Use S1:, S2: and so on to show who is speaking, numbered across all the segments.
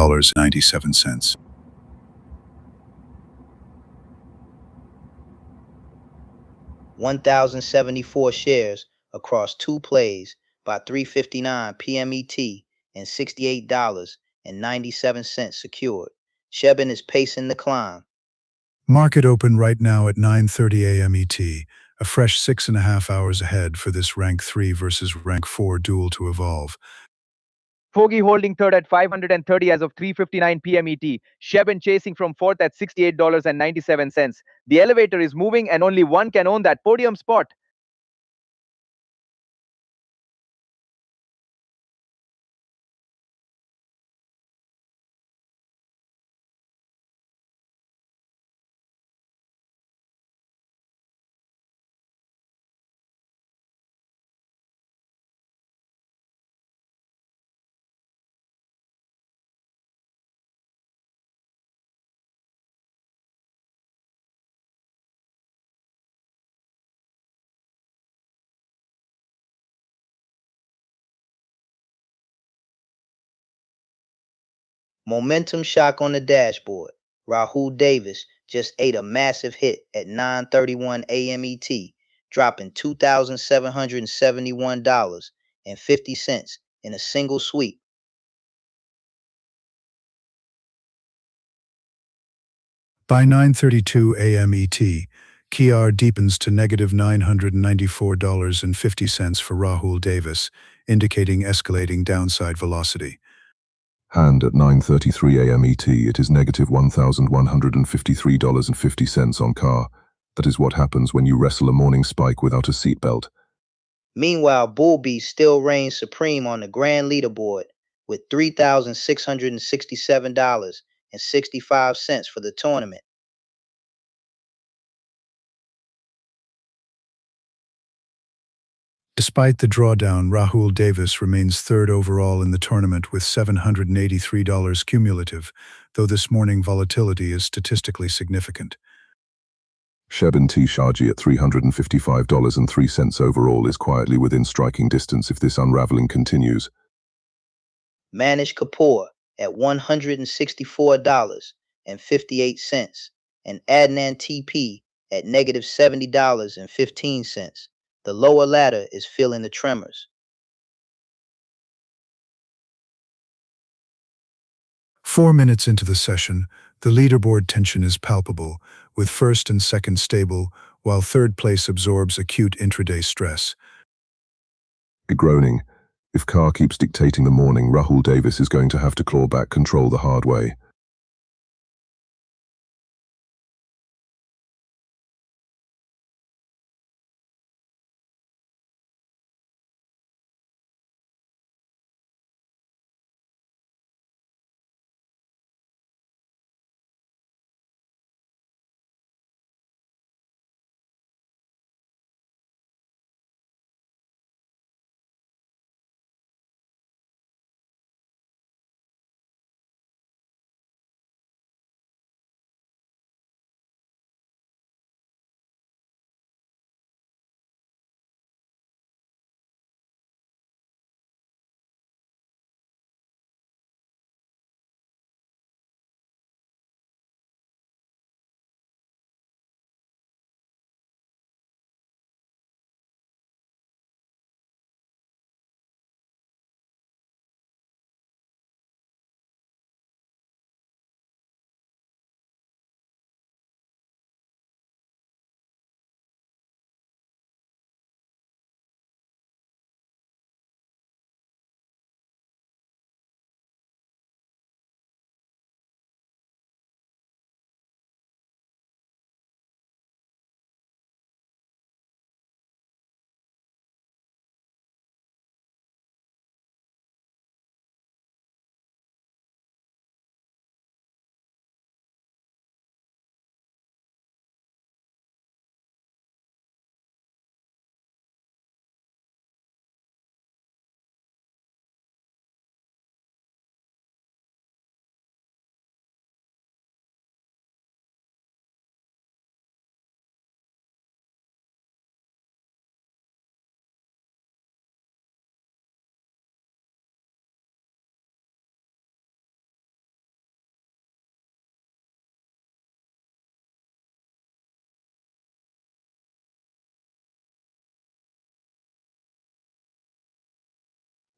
S1: $68.97.
S2: 1,074 shares across two plays by 3:59 p.m. ET and $68.97 secured. Shebin is pacing the climb.
S1: Market open right now at 9:30 a.m. ET, a fresh 6.5 hours ahead for this rank 3 versus rank 4 duel to evolve.
S3: Foggy holding third at 530 as of 3:59 p.m. ET. Shebin chasing from fourth at $68.97. The elevator is moving and only one can own that podium spot.
S2: Momentum shock on the dashboard. Rahul Davis just ate a massive hit at 9:31 a.m. ET, dropping $2,771.50 in a single sweep.
S1: By 9:32 a.m. ET, KR deepens to negative $994.50 for Rahul Davis, indicating escalating downside velocity.
S4: And at 9:33 a.m. ET, it is negative $1,153.50 on KR. That is what happens when you wrestle a morning spike without a seatbelt.
S2: Meanwhile, Bullbeast still reigns supreme on the grand leaderboard with $3,667.65 for the tournament.
S1: Despite the drawdown, Rahul Davis remains third overall in the tournament with $783 cumulative, though this morning volatility is statistically significant.
S4: Shebin T. Shaji at $355.03 overall is quietly within striking distance if this unraveling continues.
S2: Manish Kapoor at $164.58 and Adnan TP at negative $70.15. The lower ladder is feeling the tremors.
S1: 4 minutes into the session, the leaderboard tension is palpable, with first and second stable, while third place absorbs acute intraday stress.
S4: Groaning. If KR keeps dictating the morning, Rahul Davis is going to have to claw back control the hard way.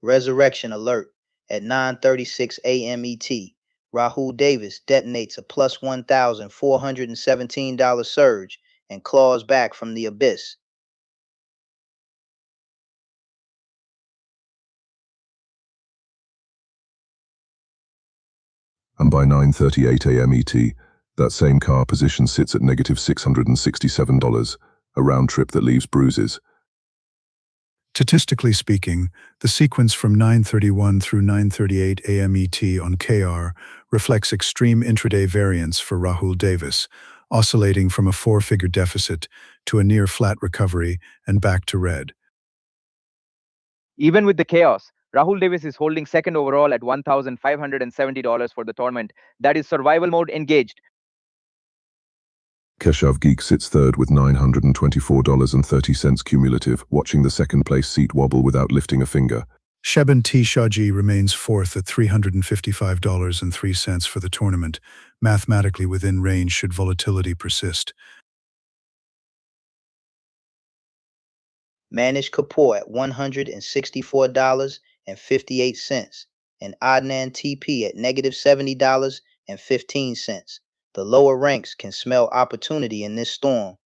S2: Resurrection alert at 9:36 a.m. ET. Rahul Davis detonates a plus $1,417 surge and claws back from the abyss.
S4: And by 9:38 a.m. ET, that same car position sits at negative $667, a round trip that leaves bruises.
S1: Statistically speaking, the sequence from 9:31 through 9:38 a.m. ET on KR reflects extreme intraday variance for Rahul Davis, oscillating from a four-figure deficit to a near-flat recovery and back to red.
S3: Even with the chaos, Rahul Davis is holding second overall at $1,570 for the tournament. That is survival mode engaged.
S4: Keshav Geek sits third with $924.30 cumulative, watching the second-place seat wobble without lifting a finger.
S1: Sheben T. Shahji remains fourth at $355.03 for the tournament, mathematically within range should volatility persist.
S2: Manish Kapoor at $164.58, and Adnan TP at negative $70.15. The lower ranks can smell opportunity in this storm.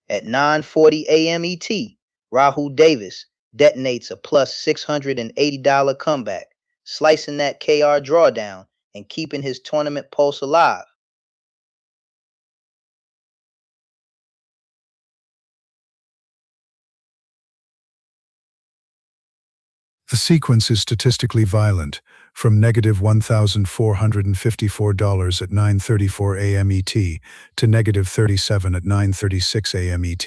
S2: At 9:40 a.m. ET, Rahul Davis detonates a plus $680 comeback, slicing that KR drawdown and keeping his tournament pulse alive.
S1: The sequence is statistically violent, from negative $1,454 at 9:34 a.m. ET to negative 37 at 9:36 a.m. ET,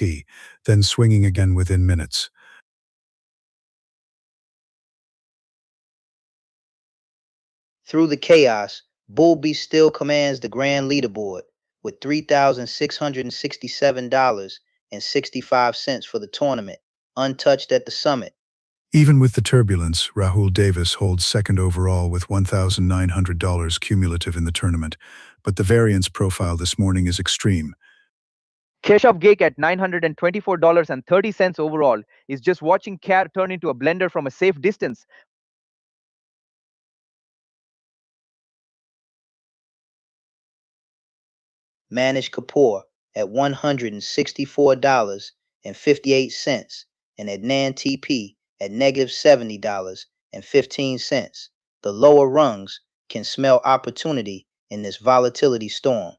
S1: then swinging again within minutes.
S2: Through the chaos, Bullby still commands the grand leaderboard with $3,667.65 for the tournament, untouched at the summit.
S1: Even with the turbulence, Rahul Davis holds second overall with $1,900 cumulative in the tournament, but the variance profile this morning is extreme.
S3: Keshav Gake at $924.30 overall is just watching Care turn into a blender from a safe distance.
S2: Manish Kapoor at $164.58 and Adnan TP at negative $70.15. The lower rungs can smell opportunity in this volatility storm.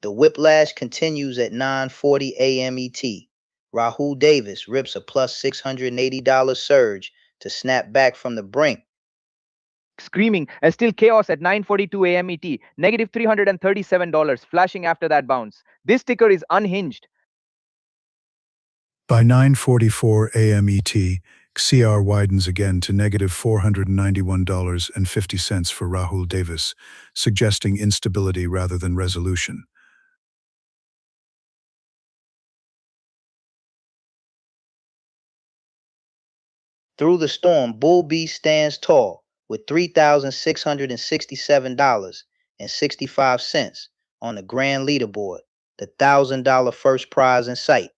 S2: The whiplash continues at 9:40 a.m. ET. Rahul Davis rips a plus $680 surge to snap back from the brink.
S3: Screaming and still chaos at 9:42 a.m. ET, negative $337, flashing after that bounce. This ticker is unhinged.
S1: By 9:44 a.m. ET, XCR widens again to negative $491.50 for Rahul Davis, suggesting instability rather than resolution.
S2: Through the storm, Bull Beast stands tall with $3,667.65 on the grand leaderboard, the $1,000 first prize in sight.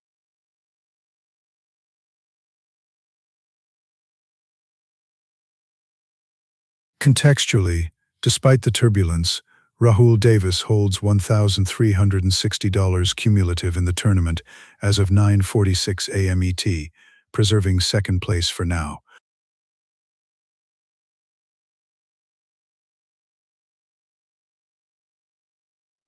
S1: Contextually, despite the turbulence, Rahul Davis holds $1,360 cumulative in the tournament as of 9:46 a.m. ET, preserving second place for now.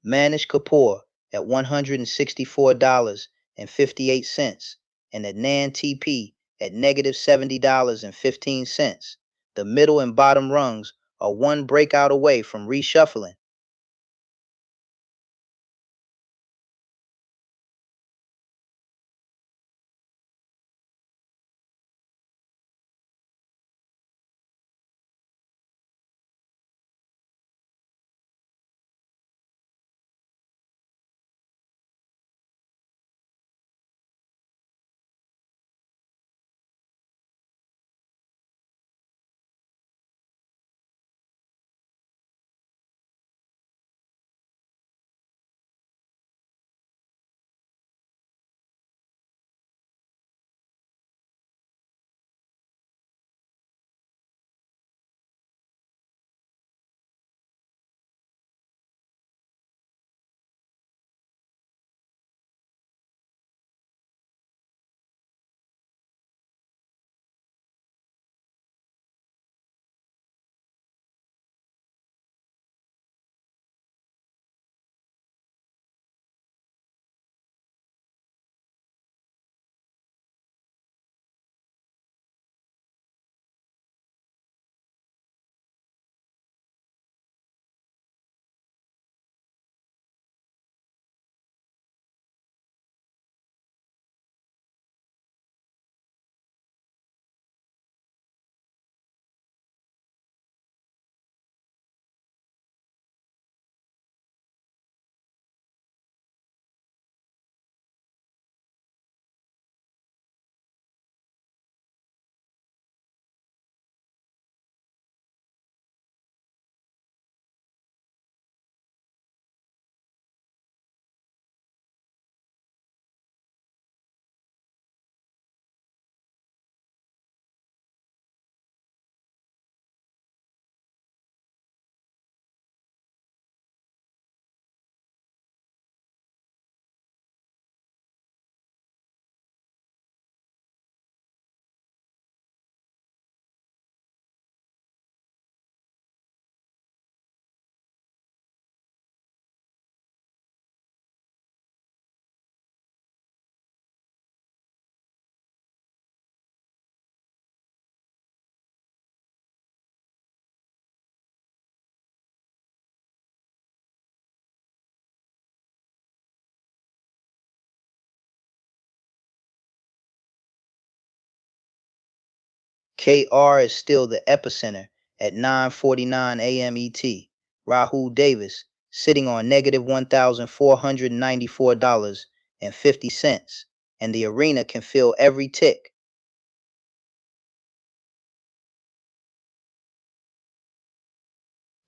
S2: Manish Kapoor at $164.58 and Adnan TP at negative $70.15. The middle and bottom rungs are one breakout away from reshuffling. KR is still the epicenter at 9:49 a.m. ET. Rahul Davis sitting on negative $1,494.50, and the arena can feel every tick.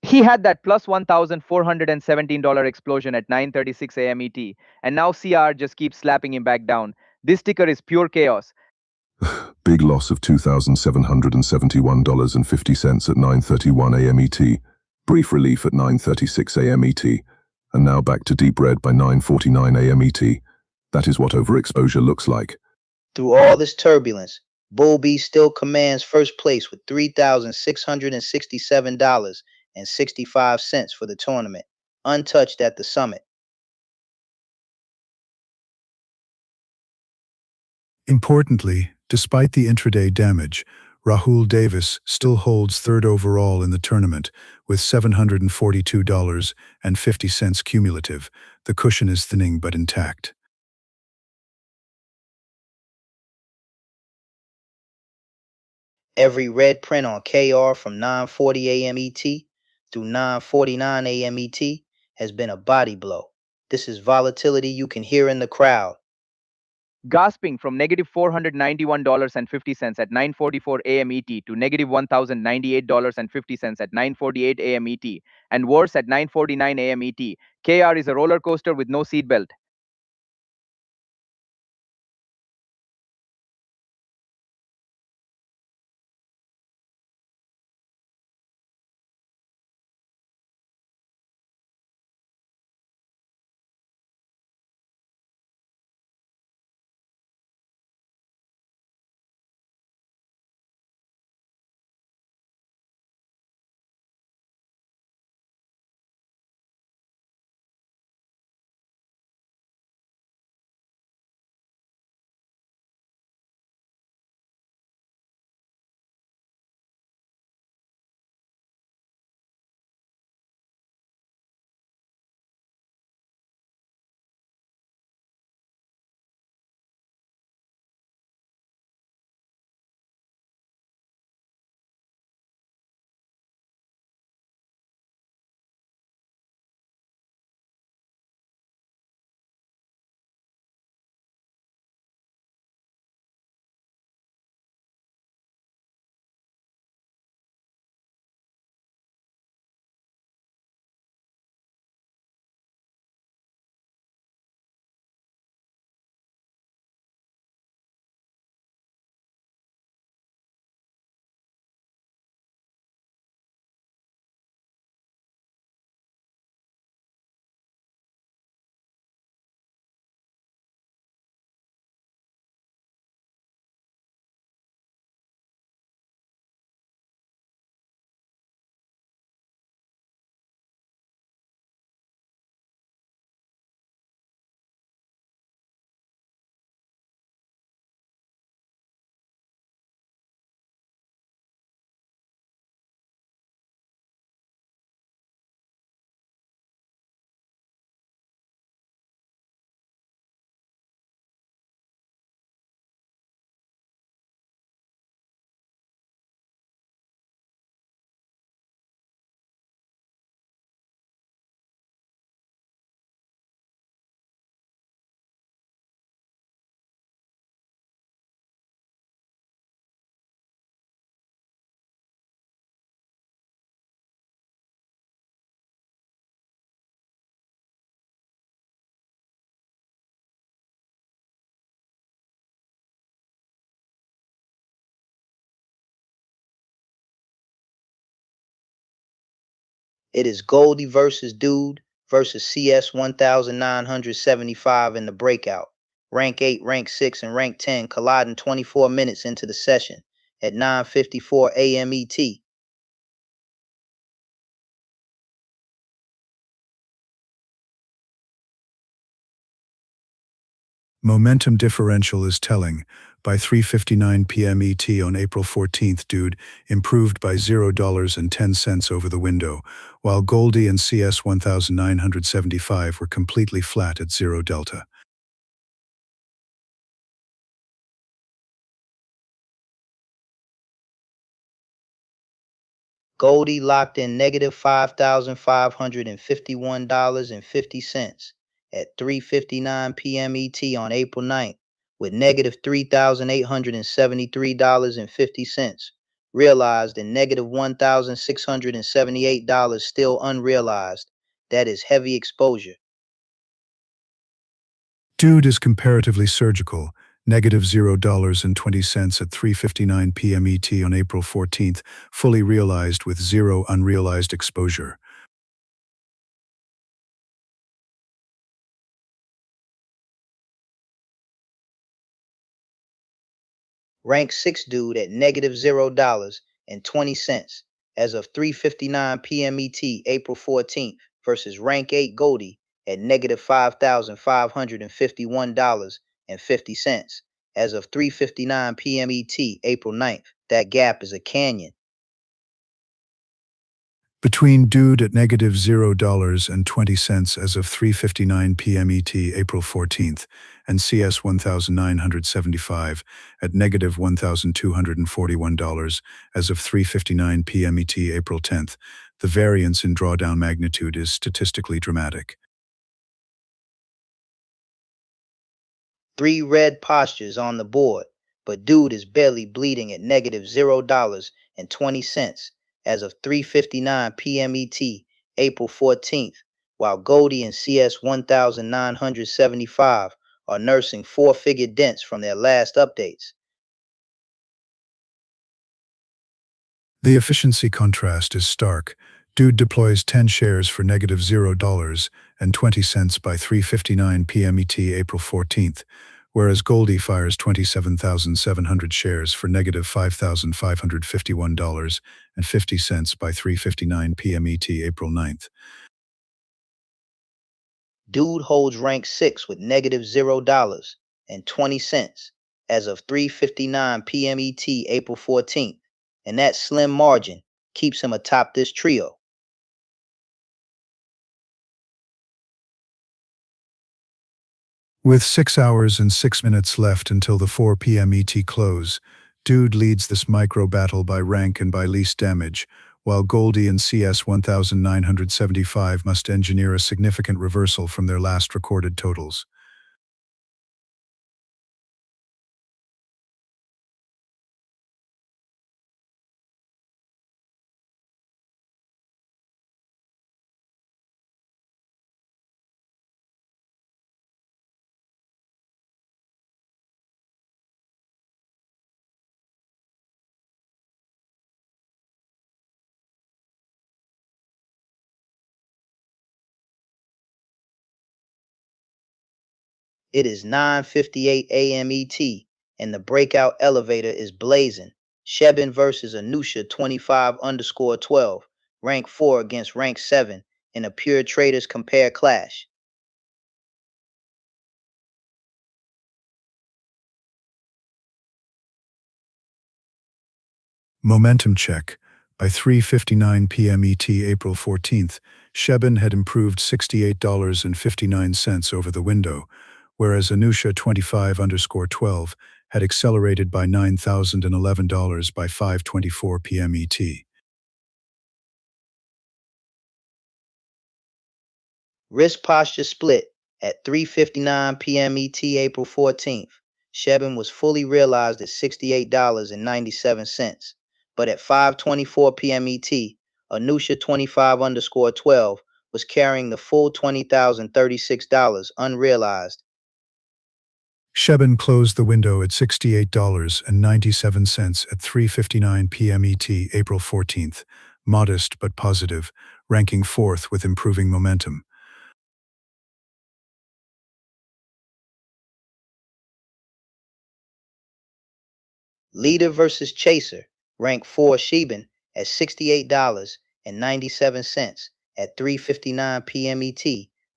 S3: He had that plus $1,417 explosion at 9:36 a.m. ET, and now CR just keeps slapping him back down. This ticker is pure chaos.
S4: Big loss of $2,771.50 at 9:31 a.m. ET. Brief relief at 9:36 a.m. ET. And now back to deep red by 9:49 a.m. ET. That is what overexposure looks like.
S2: Through all this turbulence, Bull B still commands first place with $3,667.65 for the tournament, untouched at the summit.
S1: Importantly, despite the intraday damage, Rahul Davis still holds third overall in the tournament with $742.50 cumulative. The cushion is thinning but intact.
S2: Every red print on KR from 9:40 a.m. ET through 9:49 a.m. ET has been a body blow. This is volatility you can hear in the crowd.
S3: Gasping from negative $491.50 at 9:44 a.m. ET to negative $1,098.50 at 9:48 a.m. ET, and worse at 9:49 a.m. ET. KR is a roller coaster with no seatbelt.
S2: It is Goldie versus Dude versus CS 1975 in the breakout. Rank 8, Rank 6, and Rank 10 colliding 24 minutes into the session at 9:54 a.m. ET.
S1: Momentum differential is telling. By 3:59 p.m. ET on April 14th, Dude improved by $0.10 over the window, while Goldie and CS 1975 were completely flat at 0 delta.
S2: Goldie locked in negative $5,551.50 at 3:59 p.m. ET on April 9th, with negative $3,873.50 realized and negative $1,678 still unrealized. That is heavy exposure.
S1: Dude is comparatively surgical, negative $0.20 at 3:59 p.m. ET on April 14th, fully realized with zero unrealized exposure.
S2: Rank 6 dude at negative $0.20 as of 3:59 p.m. ET April 14th versus rank 8 Goldie at negative $5,551.50 as of 3:59 p.m. ET April 9th. That gap is a canyon.
S1: Between Dude at negative $0.20 as of 3:59 p.m. ET April 14th and CS 1975 at negative $1,241 as of 3:59 p.m. ET April 10th, the variance in drawdown magnitude is statistically dramatic.
S2: 3 red postures on the board, but dude is barely bleeding at negative $0.20 as of 3:59 p.m. ET April 14th, while Goldie and CS 1975 are nursing 4-figure dents from their last updates.
S1: The efficiency contrast is stark. Dude deploys 10 shares for negative $0.20 by 3:59 p.m. ET April 14th, whereas Goldie fires 27,700 shares for negative $5,551.50 by 3:59 p.m. ET April 9th.
S2: Dude holds rank 6 with negative $0.20 as of 3:59 p.m. ET April 14th, and that slim margin keeps him atop this trio.
S1: With 6 hours and 6 minutes left until the 4 p.m. ET close, Dude leads this micro battle by rank and by least damage, while Goldie and CS 1975 must engineer a significant reversal from their last recorded totals.
S2: It is 9:58 a.m. ET, and the breakout elevator is blazing. Shebin versus Anusha 25_12, rank 4 against rank 7 in a pure traders compare clash.
S1: Momentum check. By 3:59 p.m. ET April 14th, Shebin had improved $68.59 over the window, whereas Anusha 25_12 had accelerated by $9,011 by 5:24 p.m. ET.
S2: Risk posture split at 3:59 p.m. ET April 14th. Shebin was fully realized at $68.97, but at 5:24 p.m. ET, Anusha 25_12 was carrying the full $20,036 unrealized.
S1: Shebin closed the window at $68.97 at 3:59 p.m. ET April 14th, modest but positive, ranking 4th with improving momentum.
S2: Leader versus Chaser, rank 4 Shebin at $68.97 at 3:59 p.m. ET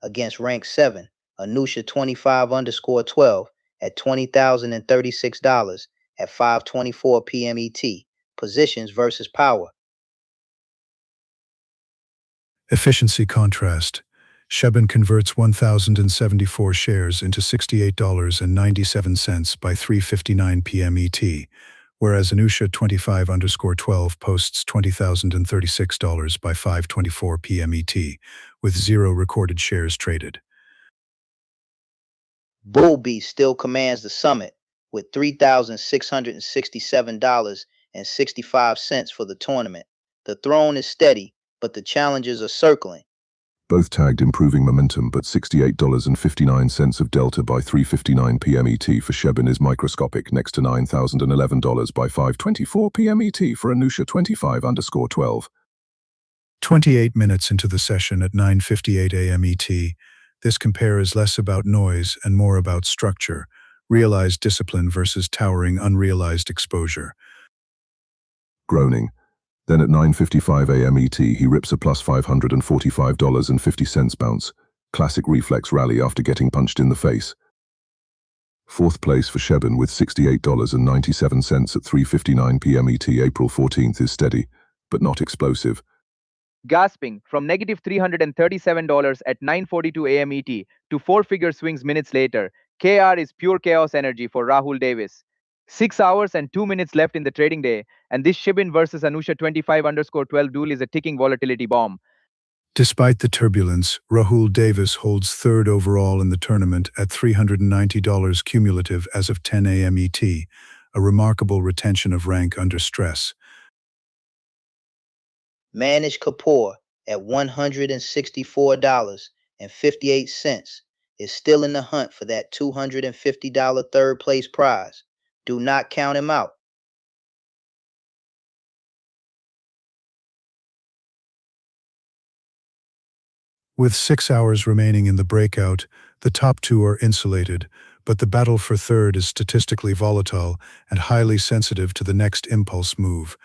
S2: against rank 7 Anusha 25_12 at $20,036 at 5:24 p.m. ET. Positions versus power.
S1: Efficiency contrast. Shebin converts 1,074 shares into $68.97 by 3:59 p.m. ET, whereas Anusha25_12 posts $20,036 by 5:24 p.m. ET, with 0 recorded shares traded.
S2: Bull Beast still commands the summit with $3,667.65 for the tournament. The throne is steady, but the challenges are circling.
S4: Both tagged improving momentum, but $68.59 of delta by 3:59 p.m. ET for Shebin is microscopic, next to $9,011 by 5:24 p.m. ET for Anusha25_12.
S1: 28 minutes into the session at 9:58 a.m. ET, this compare is less about noise and more about structure, realized discipline versus towering unrealized exposure.
S4: Groaning. Then at 9:55 a.m. ET, he rips a plus $545.50 bounce. Classic reflex rally after getting punched in the face. Fourth place for Shebin with $68.97 at 3:59 p.m. ET. April 14th is steady, but not explosive.
S3: Gasping from negative $337 at 9:42 a.m. ET to four-figure swings minutes later, KR is pure chaos energy for Rahul Davis. 6 hours and 2 minutes left in the trading day, and this Shibin versus Anusha25_12 duel is a ticking volatility bomb.
S1: Despite the turbulence, Rahul Davis holds third overall in the tournament at $390 cumulative as of 10 a.m. ET, a remarkable retention of rank under stress.
S2: Manish Kapoor at $164.58 is still in the hunt for that $250 third place prize. Do not count him out.
S1: With 6 hours remaining in the breakout, the top two are insulated, but the battle for third is statistically volatile and highly sensitive to the next impulse move.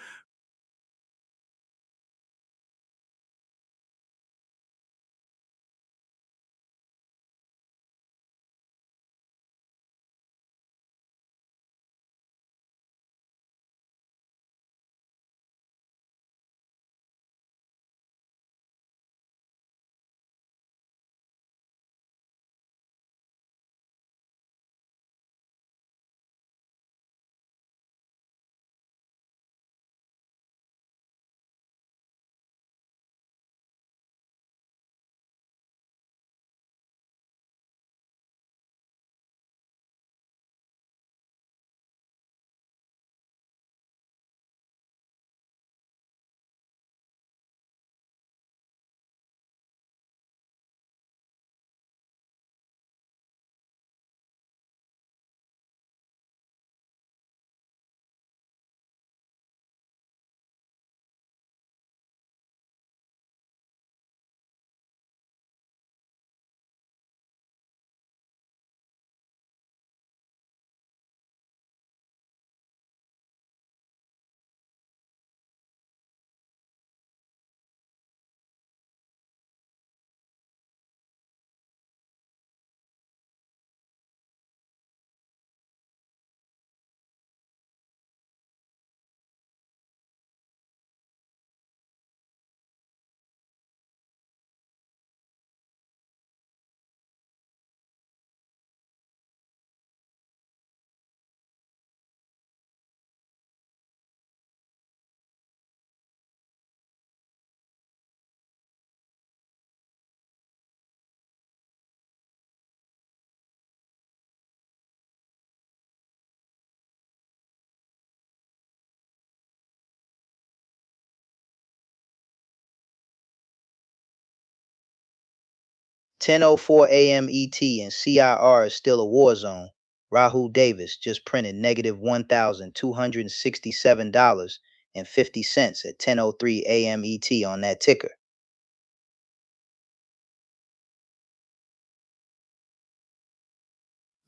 S2: $10:04 a.m. ET and CIR is still a war zone. Rahul Davis just printed negative $1,267.50 at 10:03 a.m. ET on that ticker.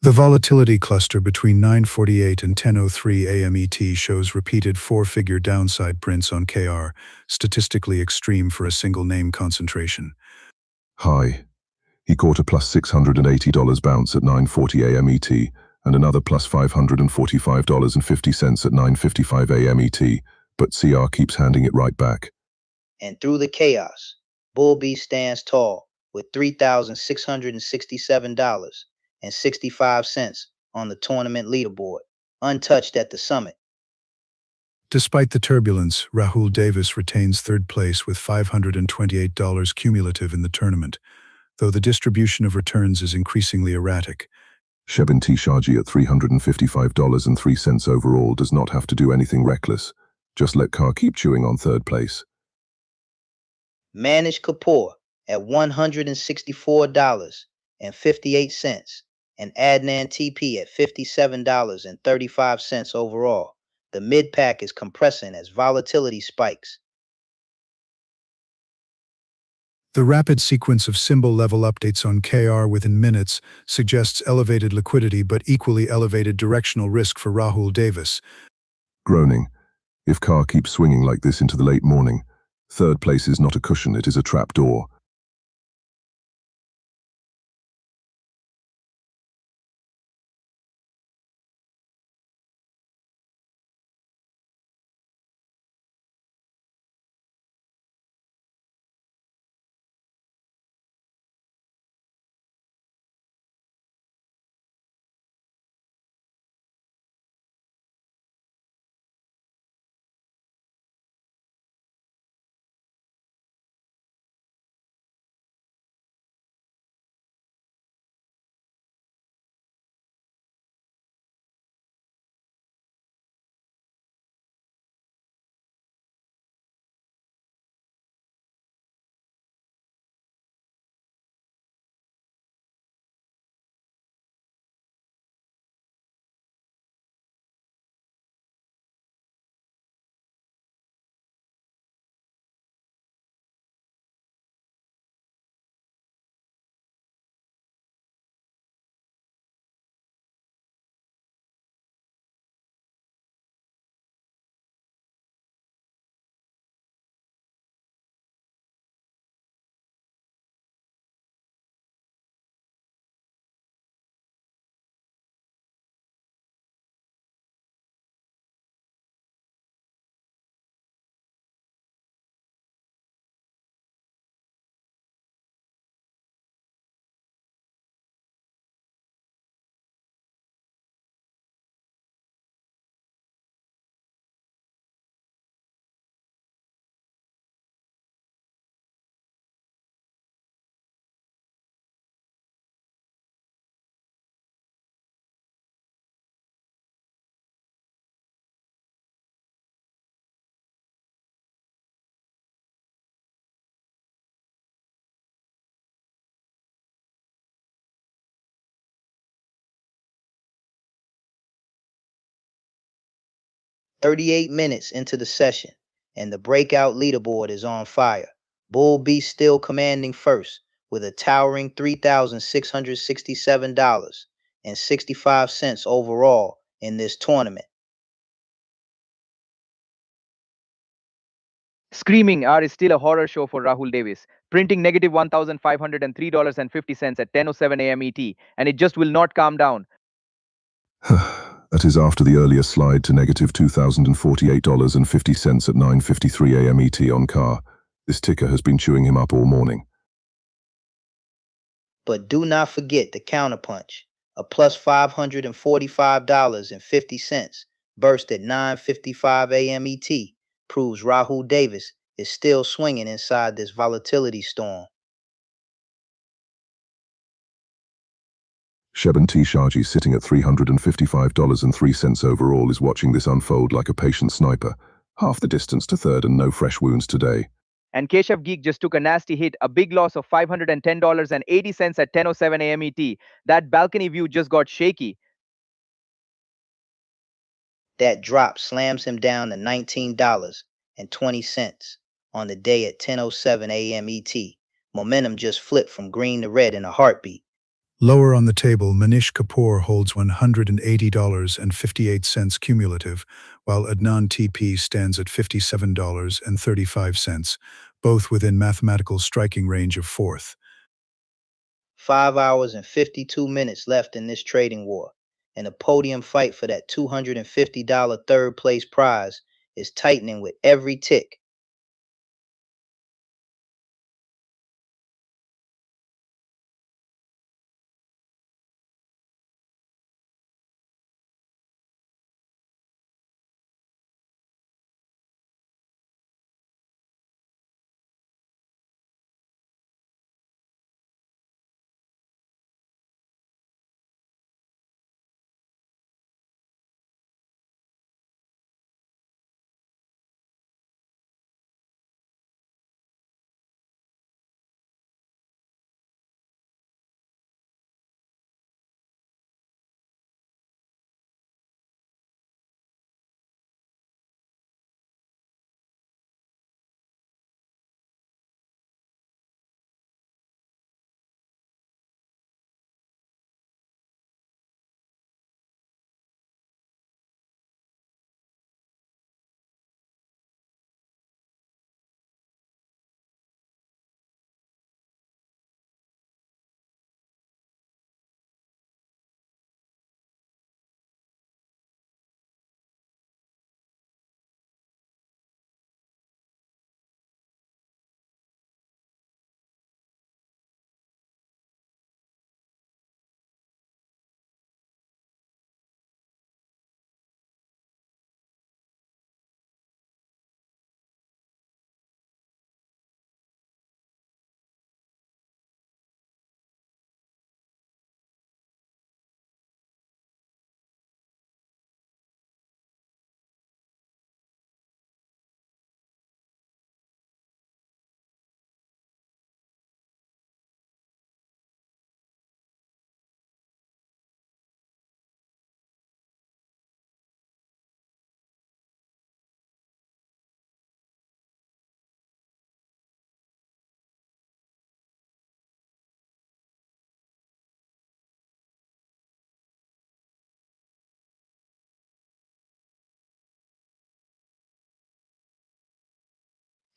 S1: The volatility cluster between 9:48 and 10:03 a.m. ET shows repeated four-figure downside prints on KR, statistically extreme for a single name concentration.
S4: High. He caught a plus $680 bounce at 9:40 a.m. ET and another plus $545.50 at 9:55 a.m. ET, but CR keeps handing it right back.
S2: And through the chaos, Bull Beast stands tall with $3,667.65 on the tournament leaderboard, untouched at the summit.
S1: Despite the turbulence, Rahul Davis retains third place with $528 cumulative in the tournament, though the distribution of returns is increasingly erratic.
S4: Shebin Tishaji at $355.03 overall does not have to do anything reckless. Just let Carr keep chewing on third place.
S2: Manish Kapoor at $164.58 and Adnan TP at $57.35 overall. The mid-pack is compressing as volatility spikes.
S1: The rapid sequence of symbol level updates on KR within minutes suggests elevated liquidity but equally elevated directional risk for Rahul Davis.
S4: Groaning. If Carr keeps swinging like this into the late morning, third place is not a cushion, it is a trap door.
S2: "38 minutes into the session, and the breakout leaderboard is on fire. Bull Beast still commanding first with a towering $3,667.65 overall in this tournament.
S3: Screaming R is still a horror show for Rahul Davis, printing negative $1,503.50 at 10:07 a.m. ET, and it just will not calm down.
S4: That is after the earlier slide to negative $2,048.50 at 9:53 a.m. ET on Carr. This ticker has been chewing him up all morning.
S2: But do not forget the counterpunch. A plus $545.50 burst at 9:55 a.m. ET proves Rahul Davis is still swinging inside this volatility storm.
S4: Shebin Tishaji, sitting at $355.03 overall, is watching this unfold like a patient sniper. Half the distance to third and no fresh wounds today.
S3: And Keshav Geek just took a nasty hit, a big loss of $510.80 at 10:07 a.m. ET. That balcony view just got shaky.
S2: That drop slams him down to $19.20 on the day at 10:07 a.m. ET. Momentum just flipped from green to red in a heartbeat.
S1: Lower on the table, Manish Kapoor holds $180.58 cumulative, while Adnan TP stands at $57.35, both within mathematical striking range of fourth.
S2: 5 hours and 52 minutes left in this trading war, and the podium fight for that $250 third place prize is tightening with every tick.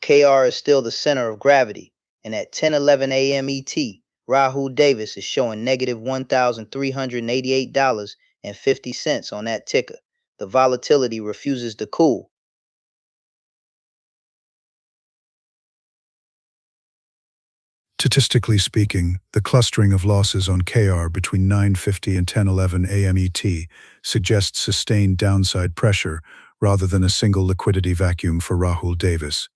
S2: KR is still the center of gravity, and at 10:11 a.m. ET, Rahul Davis is showing negative $1,388.50 on that ticker. The volatility refuses to cool.
S1: Statistically speaking, the clustering of losses on KR between 9:50 and 10:11 a.m. ET suggests sustained downside pressure rather than a single liquidity vacuum for Rahul Davis.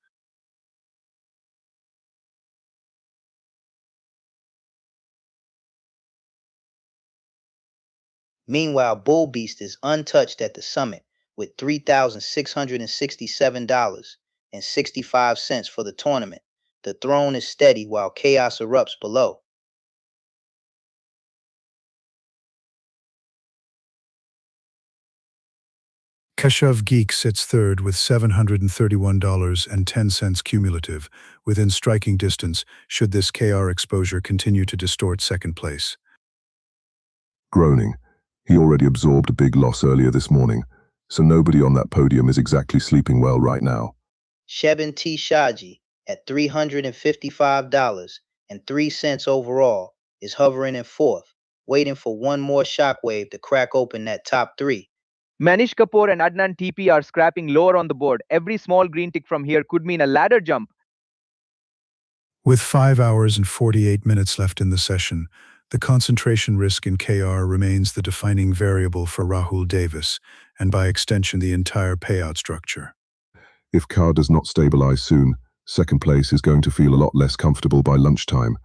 S2: Meanwhile, Bull Beast is untouched at the summit with $3,667.65 for the tournament. The throne is steady while chaos erupts below.
S1: Keshav Geek sits third with $731.10 cumulative, within striking distance should this KR exposure continue to distort second place.
S4: Groaning. He already absorbed a big loss earlier this morning, so nobody on that podium is exactly sleeping well right now.
S2: Shebin T. Shaji at $355.03 overall is hovering in fourth, waiting for one more shockwave to crack open that top three.
S3: Manish Kapoor and Adnan TP are scrapping lower on the board. Every small green tick from here could mean a ladder jump.
S1: With 5 hours and 48 minutes left in the session, the concentration risk in KR remains the defining variable for Rahul Davis, and by extension the entire payout structure.
S4: If KR does not stabilize soon, second place is going to feel a lot less comfortable by lunchtime.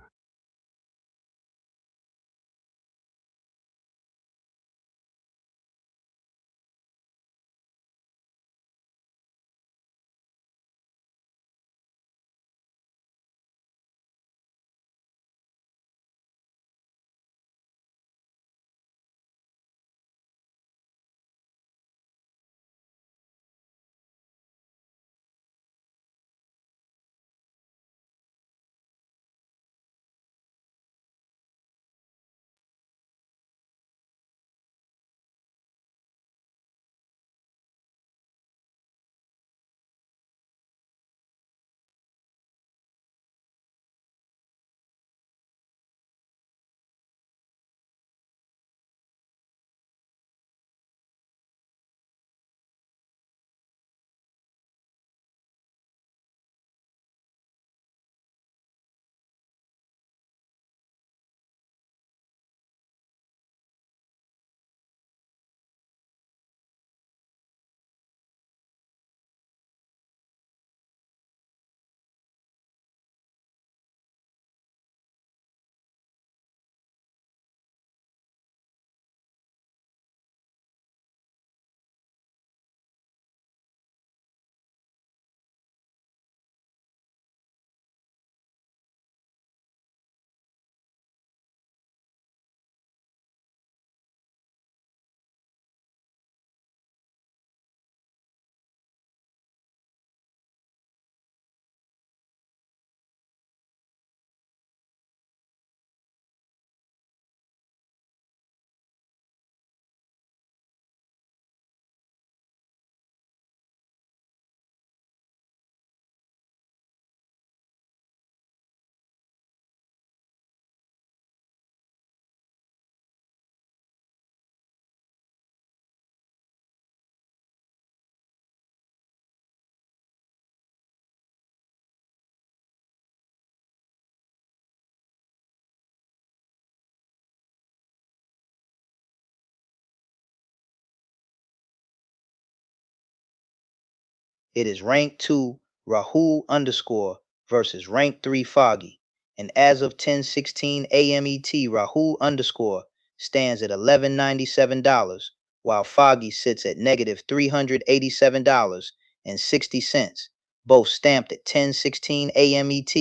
S2: It is rank 2 Rahul underscore versus rank 3 Foggy. And as of 10:16 a.m. ET, Rahul underscore stands at $1,197, while Foggy sits at negative $387.60, both stamped at 10:16 a.m. ET.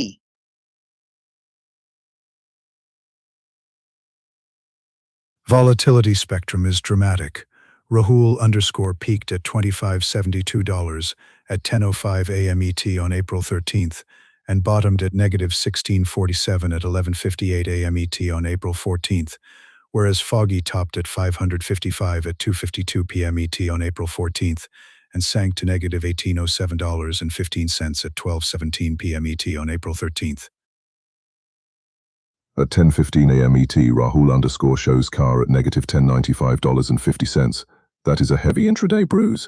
S1: Volatility spectrum is dramatic. Rahul underscore peaked at $25.72 at 10:05 a.m. ET on April 13th and bottomed at negative $16.47 at 11:58 a.m. ET on April 14th, whereas Foggy topped at $555 at 2:52 p.m. ET on April 14th and sank to negative $1807.15 at 12:17 p.m. ET on April 13th.
S4: At 10:15 a.m. ET, Rahul shows car at negative $1095.50. That is a heavy intraday bruise.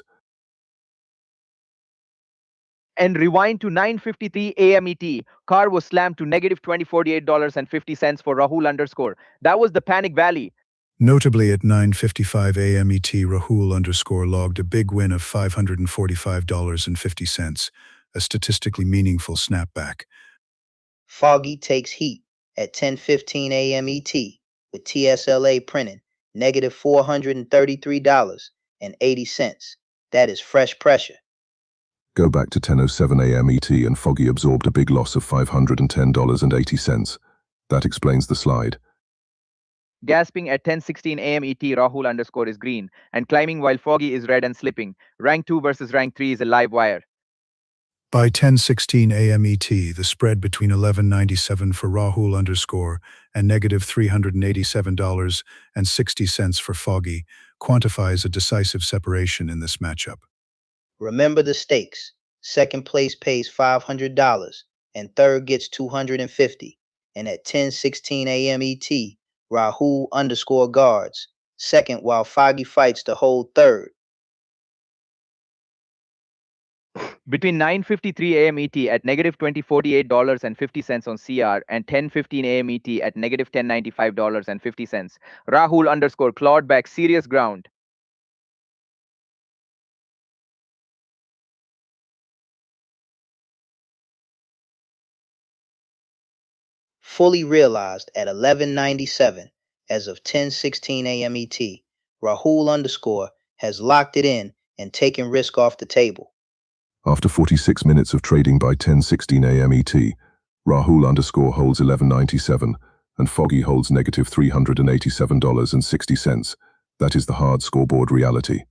S3: And rewind to 9:53 a.m. ET. Car was slammed to negative $2048.50 for Rahul_. That was the panic valley.
S1: Notably, at 9:55 a.m. ET, Rahul_ logged a big win of $545.50, a statistically meaningful snapback.
S2: Foggy takes heat at 10:15 a.m. ET with TSLA printing negative $433.80. That is fresh pressure.
S4: Go back to 10:07 a.m. ET and Foggy absorbed a big loss of $510.80. That explains the slide.
S3: Gasping at 10:16 a.m. ET, Rahul_ is green and climbing while Foggy is red and slipping. Rank 2 versus rank 3 is a live wire.
S1: By 10:16 a.m. ET, the spread between 11.97 for Rahul_ and negative $387.60 for Foggy quantifies a decisive separation in this matchup.
S2: Remember the stakes. Second place pays $500 and third gets $250. And at 10:16 a.m. ET, Rahul_ guards second while Foggy fights to hold third.
S3: Between 9:53 a.m. ET at negative $2048.50 on CR and 10:15 a.m. ET at negative $1095.50, Rahul_ clawed back serious ground.
S2: Fully realized at 11:97 as of 10:16 a.m. ET, Rahul_ has locked it in and taken risk off the table.
S4: After 46 minutes of trading by 10:16 a.m. ET, Rahul_ holds 11.97 and Foggy holds negative $387.60. That is the hard scoreboard reality.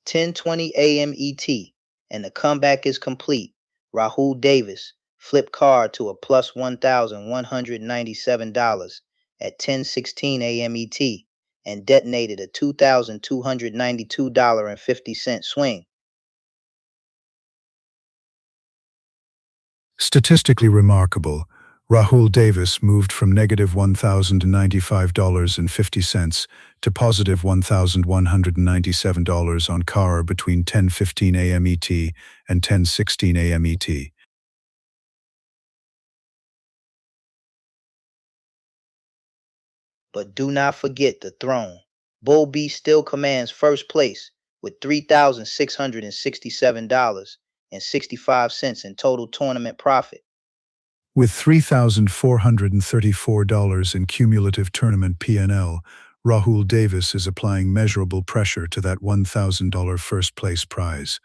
S2: Ten 20 a.m. ET, and the comeback is complete. Rahul Davis flipped card to a plus $1,197 at 10:16 a.m. ET and detonated a $2,292.50 swing.
S1: Statistically remarkable, Rahul Davis moved from negative $1,095.50 to positive $1,197 on car between 10:15 a.m. ET and 10:16 a.m. ET.
S2: But do not forget the throne. Bull B still commands first place with $3,667.65 in total tournament profit.
S1: With $3,434 in cumulative tournament P&L, Rahul Davis is applying measurable pressure to that $1,000 first-place prize.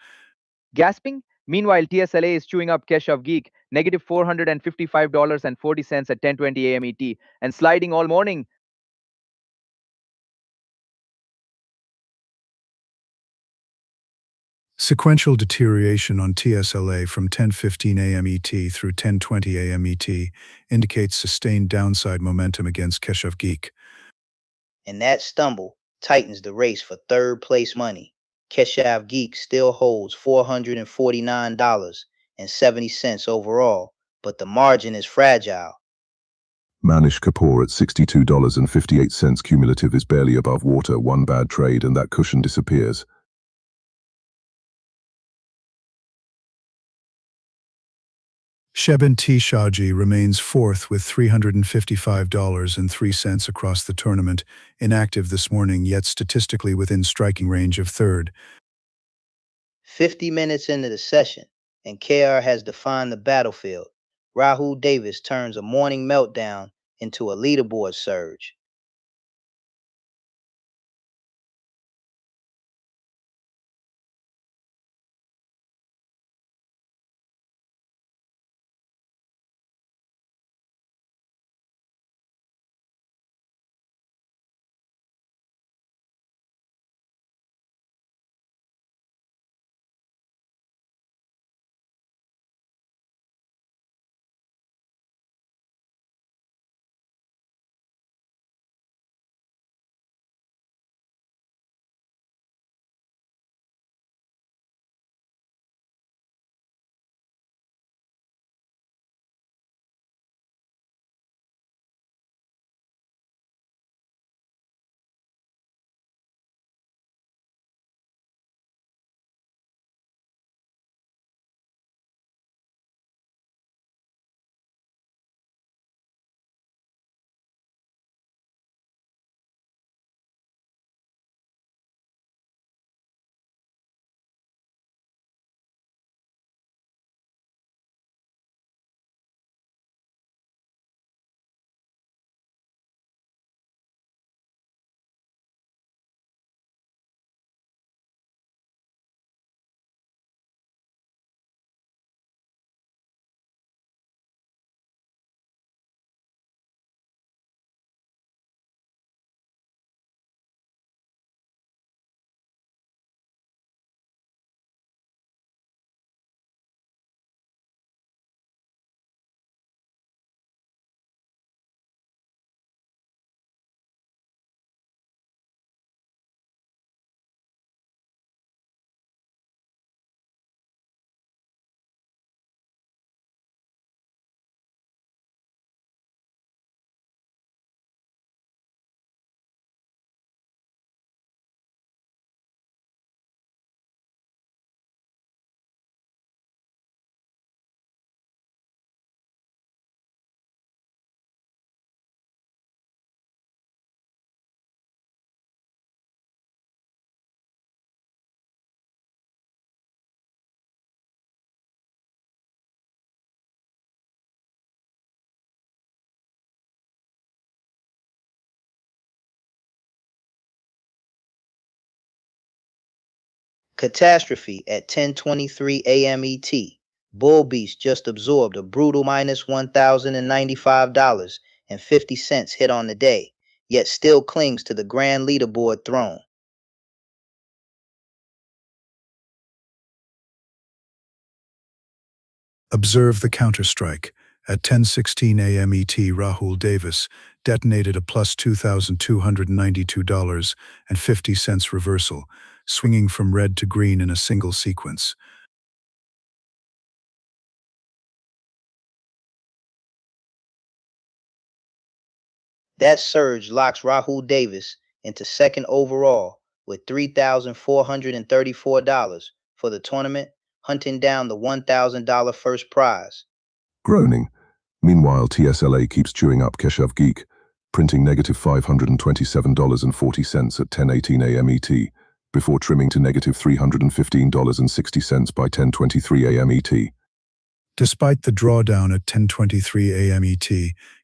S3: Gasping? Meanwhile, TSLA is chewing up Keshav Geek, negative $455.40 at 10:20 a.m. ET, and sliding all morning.
S1: Sequential deterioration on TSLA from 10:15 a.m. ET through 10:20 a.m. ET indicates sustained downside momentum against Keshav Geek.
S2: And that stumble tightens the race for third place money. Keshav Geek still holds $449.70 overall, but the margin is fragile.
S4: Manish Kapoor at $62.58 cumulative is barely above water, one bad trade and that cushion disappears.
S1: Shebin T. Shaji remains fourth with $355.03 across the tournament, inactive this morning yet statistically within striking range of third.
S2: 50 minutes into the session, and KR has defined the battlefield. Rahul Davis turns a morning meltdown into a leaderboard surge. Catastrophe at 10:23 a.m. ET. Bull Beast just absorbed a brutal minus $1,095.50 hit on the day, yet still clings to the grand leaderboard throne.
S1: Observe the counterstrike. At 10:16 a.m. ET, Rahul Davis detonated a plus $2,292.50 reversal, swinging from red to green in a single sequence.
S2: That surge locks Rahul Davis into second overall with $3,434 for the tournament, hunting down the $1,000 first prize.
S4: Groaning. Meanwhile, TSLA keeps chewing up Keshav Geek, printing negative $527.40 at 10:18 a.m. ET, before trimming to negative $315.60 by 10:23 a.m. ET.
S1: Despite the drawdown at 10:23 a.m. ET,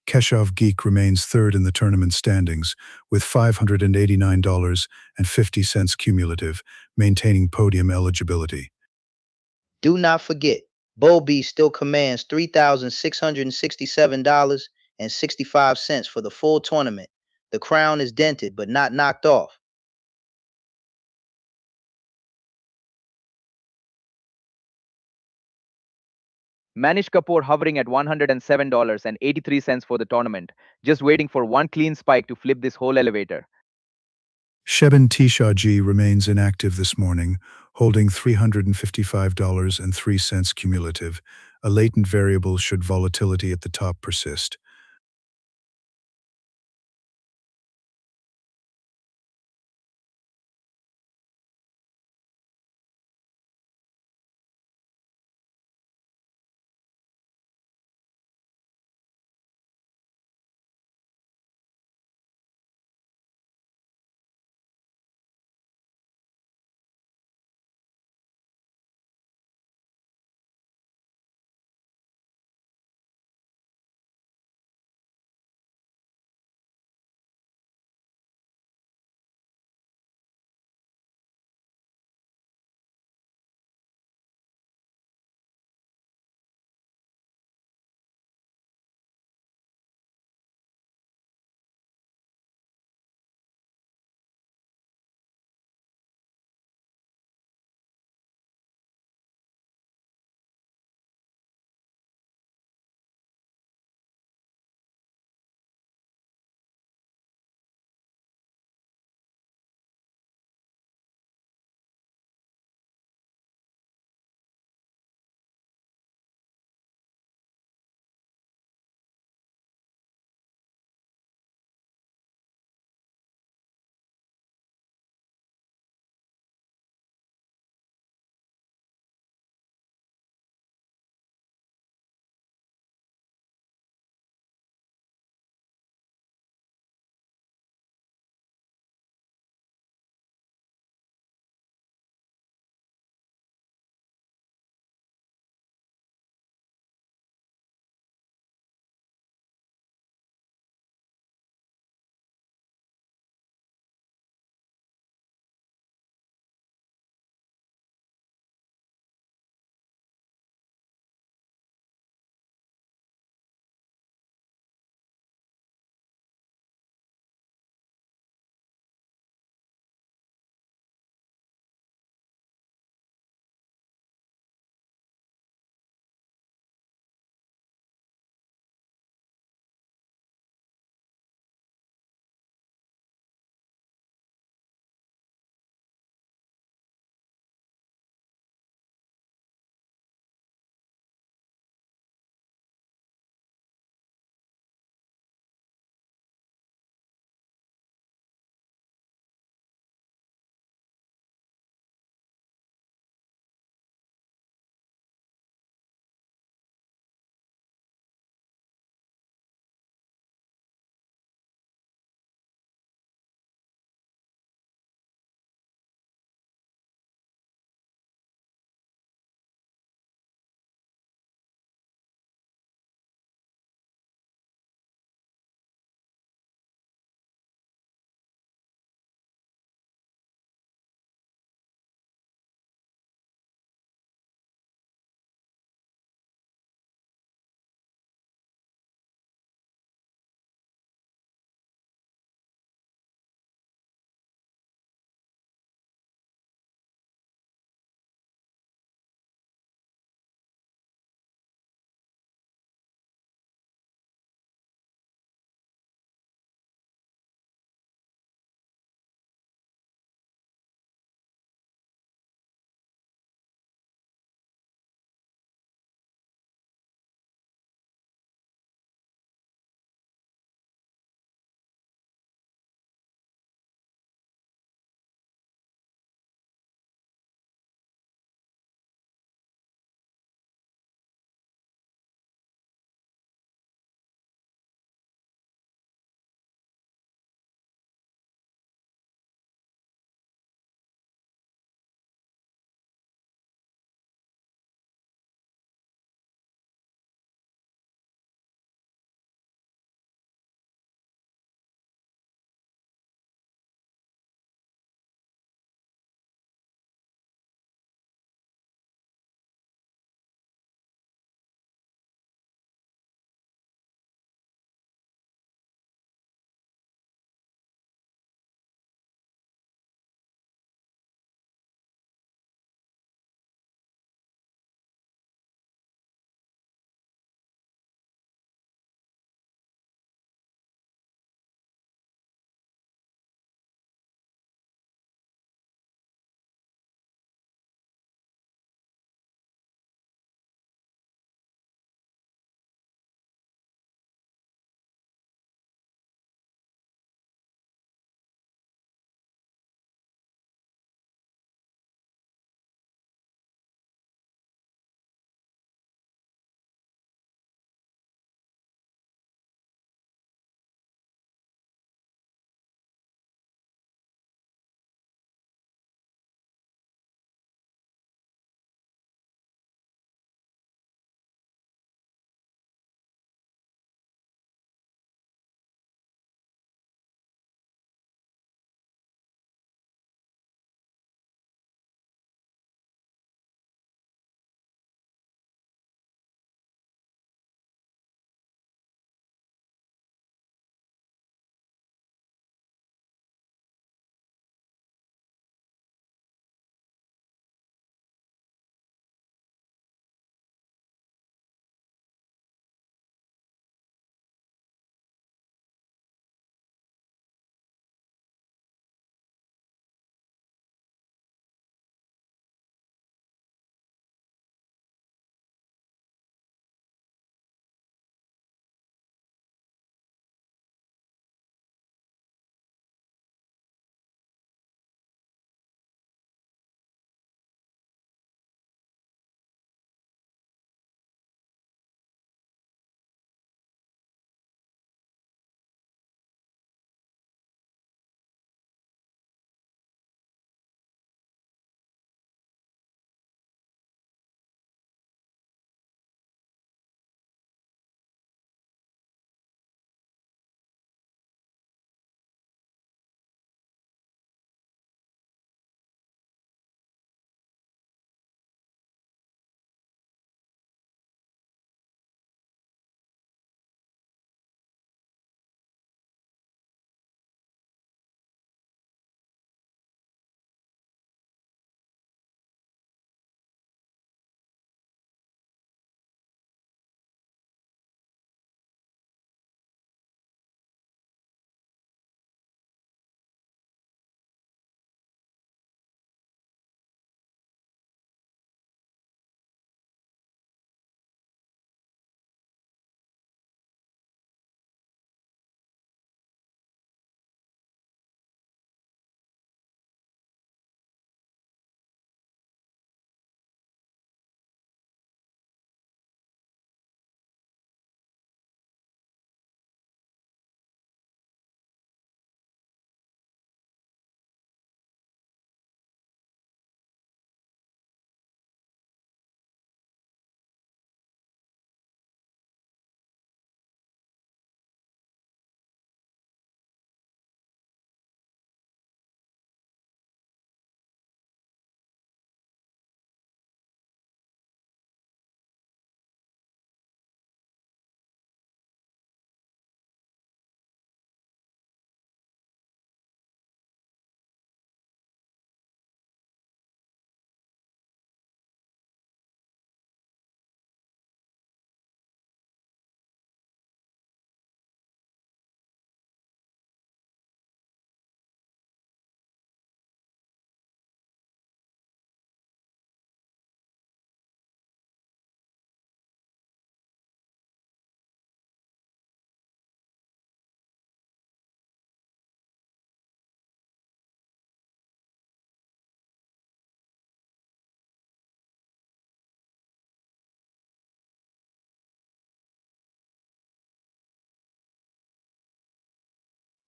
S1: Keshav Geek remains third in the tournament standings with $589.50 cumulative, maintaining podium eligibility.
S2: Do not forget, Bull Beast still commands $3,667.65 for the full tournament. The crown is dented but not knocked off.
S3: Manish Kapoor hovering at $107.83 for the tournament, just waiting for one clean spike to flip this whole elevator.
S1: Shebin T. Shaji remains inactive this morning, holding $355.03 cumulative, a latent variable should volatility at the top persist.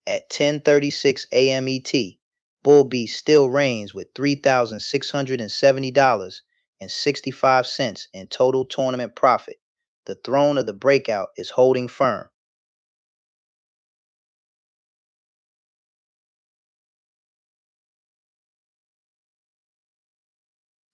S2: At 10:36 a.m. ET, Bull Beast still reigns with $3,670.65 in total tournament profit. The throne of the breakout is holding firm.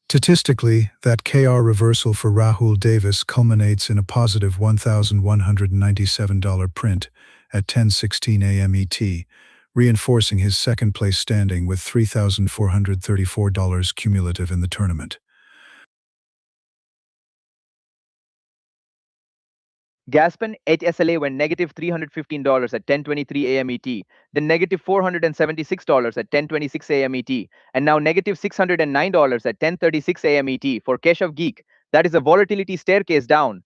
S1: Statistically, that KR reversal for Rahul Davis culminates in a positive $1,197 print at 10:16 a.m. ET, reinforcing his second-place standing with $3,434 cumulative in the tournament.
S3: Gaspin TSLA went negative $315 at 10:23 a.m. ET, then negative $476 at 10:26 a.m. ET, and now negative $609 at 10:36 a.m. ET for Keshav Geek. That is a volatility staircase down.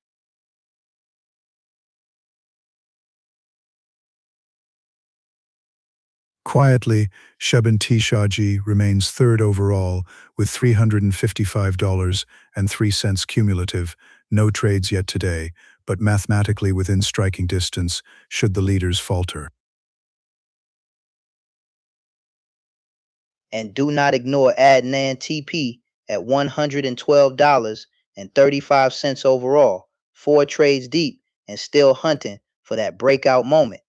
S1: Quietly, Shubin T. Shahji remains third overall with $355.03 cumulative, no trades yet today, but mathematically within striking distance should the leaders falter.
S2: And do not ignore Adnan TP at $112.35 overall, 4 trades deep and still hunting for that breakout moment.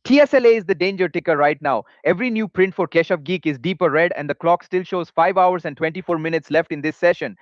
S3: TSLA is the danger ticker right now. Every new print for Keshav Geek is deeper red, and the clock still shows 5 hours and 24 minutes left in this session.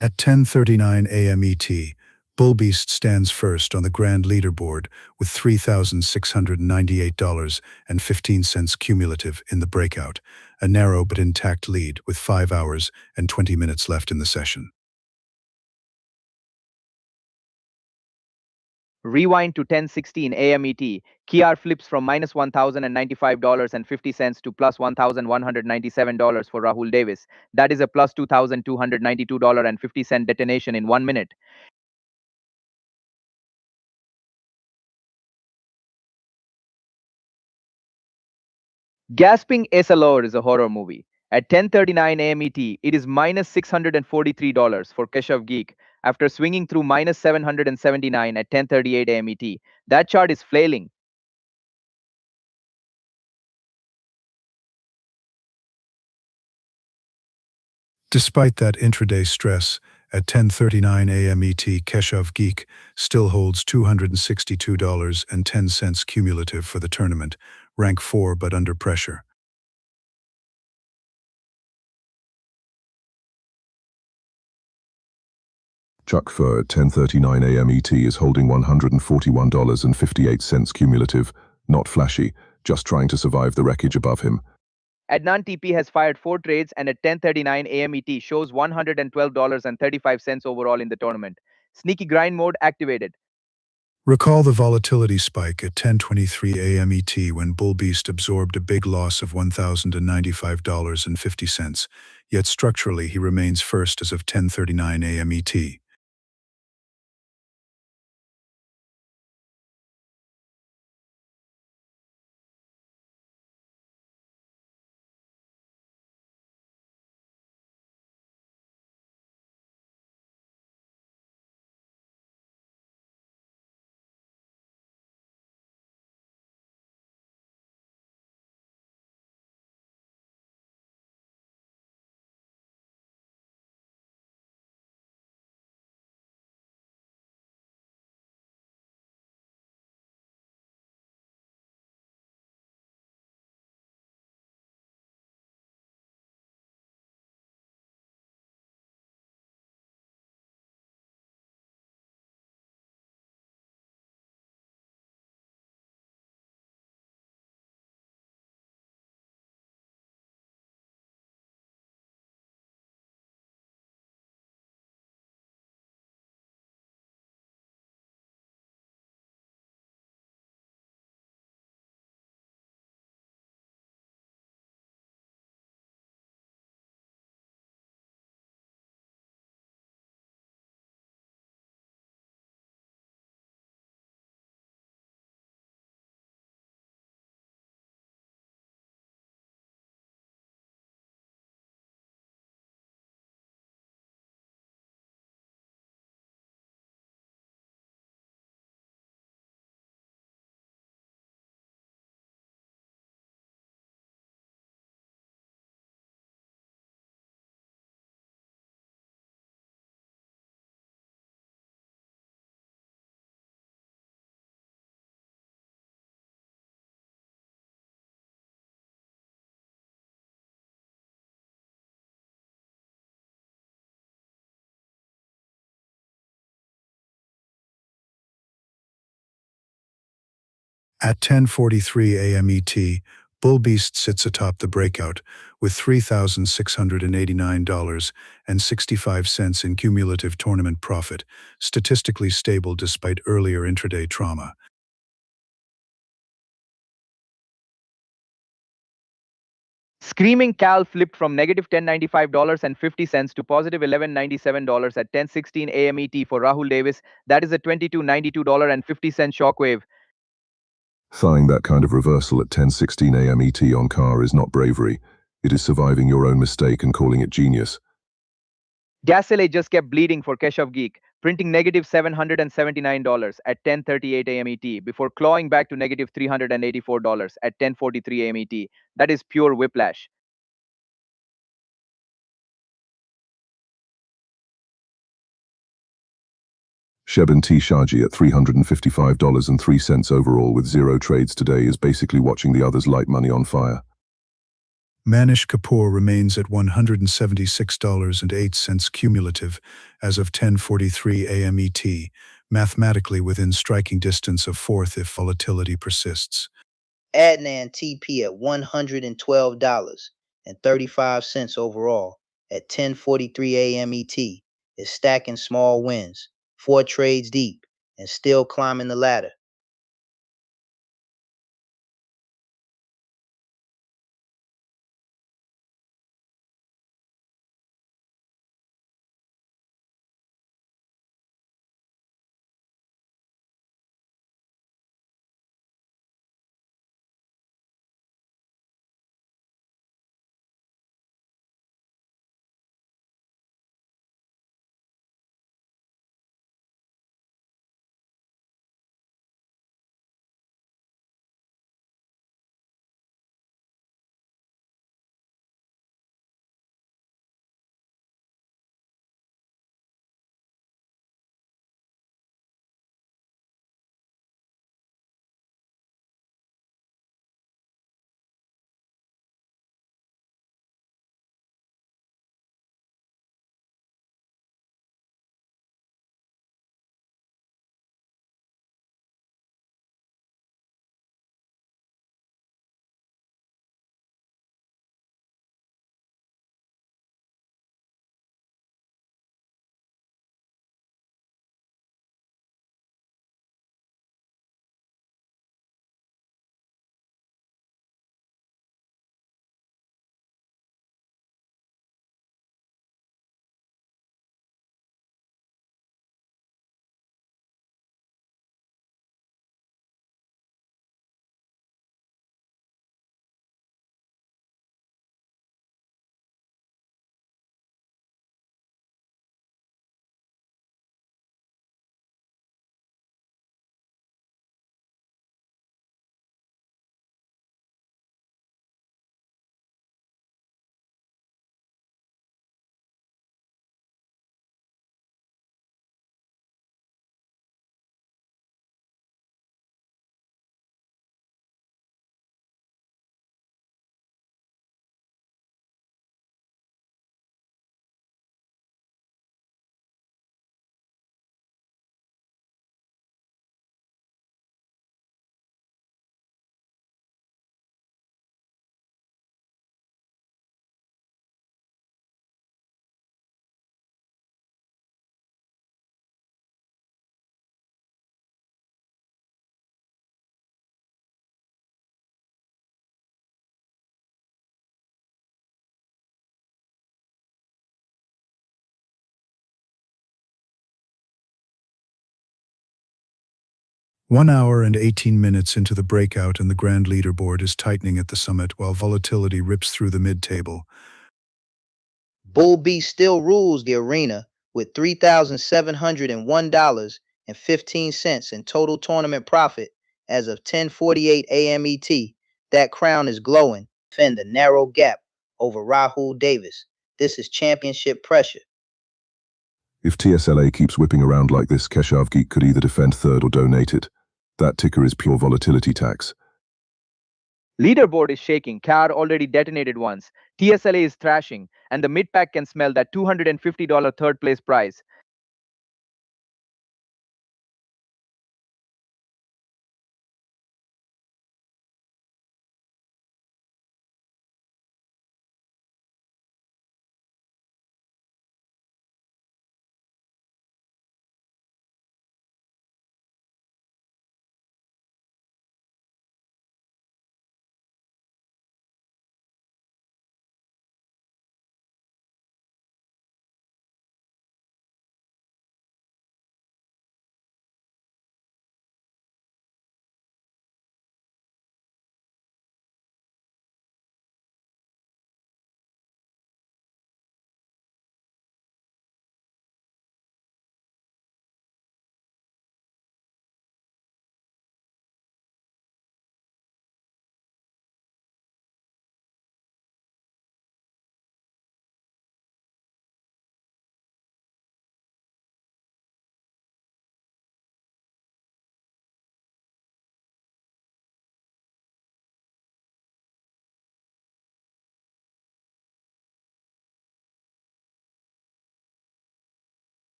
S1: At 10:39 a.m. ET, Bullbeast stands first on the grand leaderboard with $3,698.15 cumulative in the breakout, a narrow but intact lead with 5 hours and 20 minutes left in the session.
S3: Rewind to 10:16 a.m. ET. KR flips from minus $1,095.50 to plus $1,197 for Rahul Davis. That is a plus $2,292.50 detonation in 1 minute. Gasping SLR is a horror movie. At 10:39 a.m. ET, it is minus $643 for Keshav Geek after swinging through minus 779 at 10:38 a.m. ET. That chart is flailing.
S1: Despite that intraday stress, at 10:39 a.m. ET, Keshav Geek still holds $262.10 cumulative for the tournament, rank 4 but under pressure.
S4: Chuck Fur at 10:39 a.m. ET is holding $141.58 cumulative, not flashy, just trying to survive the wreckage above him.
S3: Adnan TP has fired 4 trades and at 10:39 a.m. ET shows $112.35 overall in the tournament. Sneaky grind mode activated.
S1: Recall the volatility spike at 10:23 a.m. ET when Bull Beast absorbed a big loss of $1,095.50, yet structurally he remains first as of 10:39 a.m. ET. At 10:43 a.m. ET, Bull Beast sits atop the breakout with $3,689.65 in cumulative tournament profit, statistically stable despite earlier intraday trauma.
S3: Screaming Cal flipped from negative $1095.50 to positive $1197 at 10:16 a.m. ET for Rahul Davis. That is a $2292.50 shockwave.
S4: Thawing that kind of reversal at 10:16 a.m. ET on car is not bravery. It is surviving your own mistake and calling it genius.
S3: TSLA just kept bleeding for Keshav Geek, printing negative $779 at 10:38 a.m. ET before clawing back to negative $384 at 10:43 a.m. ET. That is pure whiplash.
S4: Shebin T. Shaji at $355.03 overall with 0 trades today is basically watching the others light money on fire.
S1: Manish Kapoor remains at $176.08 cumulative as of 10:43 a.m. ET, mathematically within striking distance of fourth if volatility persists.
S2: Adnan TP at $112.35 overall at 10:43 a.m. ET is stacking small wins, 4 trades deep, and still climbing the ladder.
S1: 1 hour and 18 minutes into the breakout and the grand leaderboard is tightening at the summit while volatility rips through the mid-table.
S2: Bull Beast still rules the arena with $3,701.15 in total tournament profit as of 10:48 a.m. ET. That crown is glowing. Defend a narrow gap over Rahul Davis. This is championship pressure.
S4: If TSLA keeps whipping around like this, Keshav Geek could either defend third or donate it. That ticker is pure volatility tax.
S3: Leaderboard is shaking. CAR already detonated once. TSLA is thrashing, and the mid-pack can smell that $250 third place prize.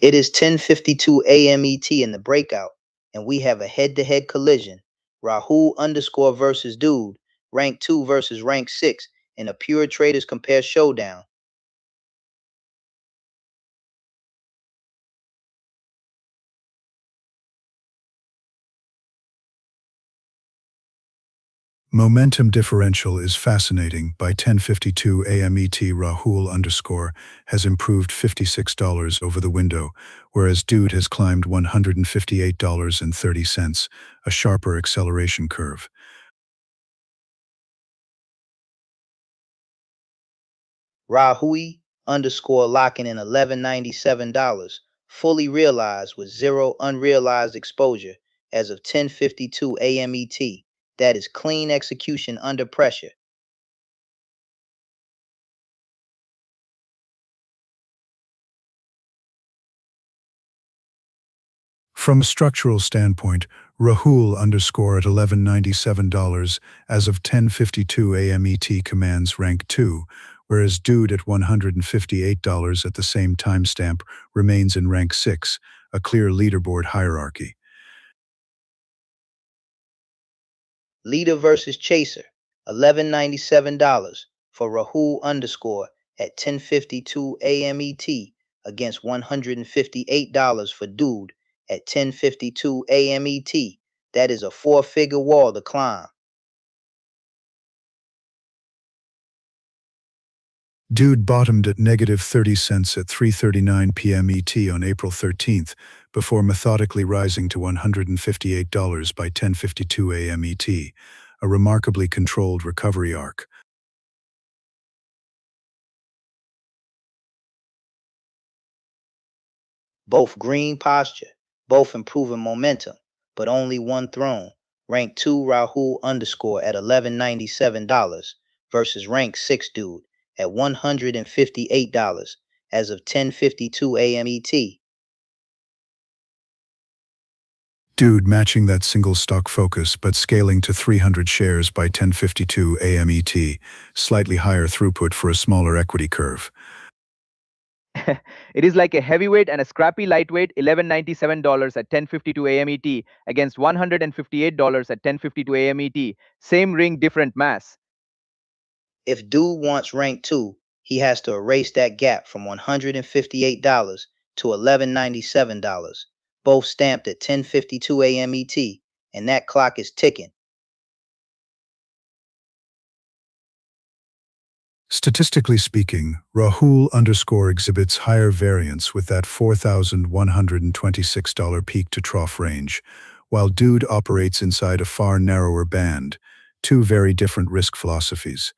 S2: It is 10:52 a.m. ET in the breakout, and we have a head-to-head collision. Rahul underscore versus Dude, rank 2 versus rank 6 in a pure traders compare showdown.
S1: Momentum differential is fascinating. By 10:52 a.m. ET, Rahul underscore has improved $56 over the window, whereas Dude has climbed $158.30, a sharper acceleration curve.
S2: Rahui underscore locking in $1197, fully realized with zero unrealized exposure as of 10:52 a.m. ET. That is clean execution under pressure.
S1: From a structural standpoint, Rahul underscore at $1197 as of 10:52 a.m. ET commands rank 2, whereas Dude at $158 at the same timestamp remains in rank 6, a clear leaderboard hierarchy.
S2: Leader versus Chaser, $1197 for Rahul underscore at 10:52 a.m. ET against $158 for Dude at 10:52 a.m. ET. That is a four-figure wall to climb.
S1: Dude bottomed at negative 30 cents at 3:39 p.m. ET on April 13th, before methodically rising to $158 by 10:52 a.m. ET, a remarkably controlled recovery arc.
S2: Both green posture, both improving momentum, but only one thrown. Rank 2 Rahul underscore at $1197 versus rank 6 Dude at $158 as of 10:52 a.m. ET.
S1: Dude matching that single stock focus but scaling to 300 shares by 10:52 a.m. ET, slightly higher throughput for a smaller equity curve.
S3: It is like a heavyweight and a scrappy lightweight, $1197 at 10:52 a.m. ET against $158 at 10:52 a.m. ET. Same ring, different mass.
S2: If Dude wants rank 2, he has to erase that gap from $158 to $1197, both stamped at 10:52 a.m. ET, and that clock is ticking.
S1: Statistically speaking, Rahul underscore exhibits higher variance with that $4,126 peak to trough range, while Dude operates inside a far narrower band, two very different risk philosophies.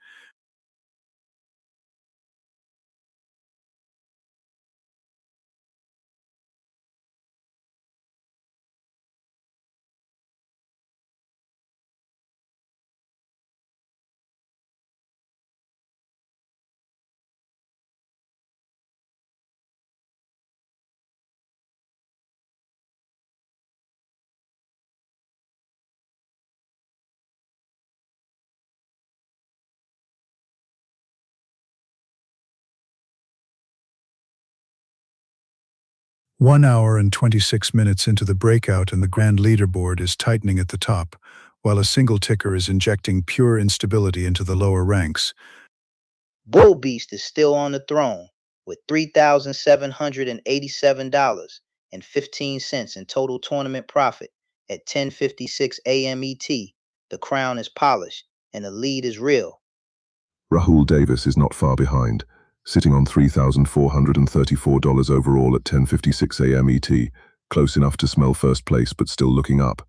S1: One hour and 26 minutes into the breakout and the grand leaderboard is tightening at the top, while a single ticker is injecting pure instability into the lower ranks.
S2: Bull Beast is still on the throne with $3,787.15 in total tournament profit at 10:56 a.m. ET. The crown is polished and the lead is real.
S4: Rahul Davis is not far behind, sitting on $3,434 overall at 10:56 a.m. ET, close enough to smell first place but still looking up.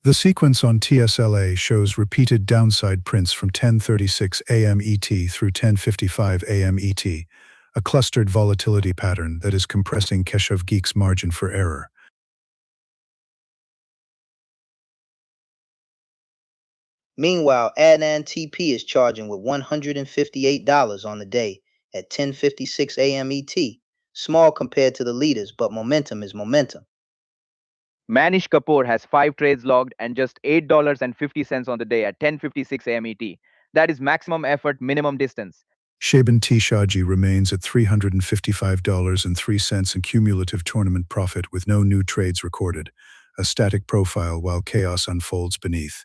S1: The sequence on TSLA shows repeated downside prints from 10:36 a.m. ET through 10:55 a.m. ET, a clustered volatility pattern that is compressing Keshav Geek's margin for error.
S2: Meanwhile, Adnan TP is charging with $158 on the day at 10:56 a.m. ET. Small compared to the leaders, but momentum is momentum.
S3: Manish Kapoor has 5 trades logged and just $8.50 on the day at 10:56 a.m. ET. That is maximum effort, minimum distance.
S1: Shaban T. Shaji remains at $355.03 in cumulative tournament profit with no new trades recorded, a static profile while chaos unfolds beneath.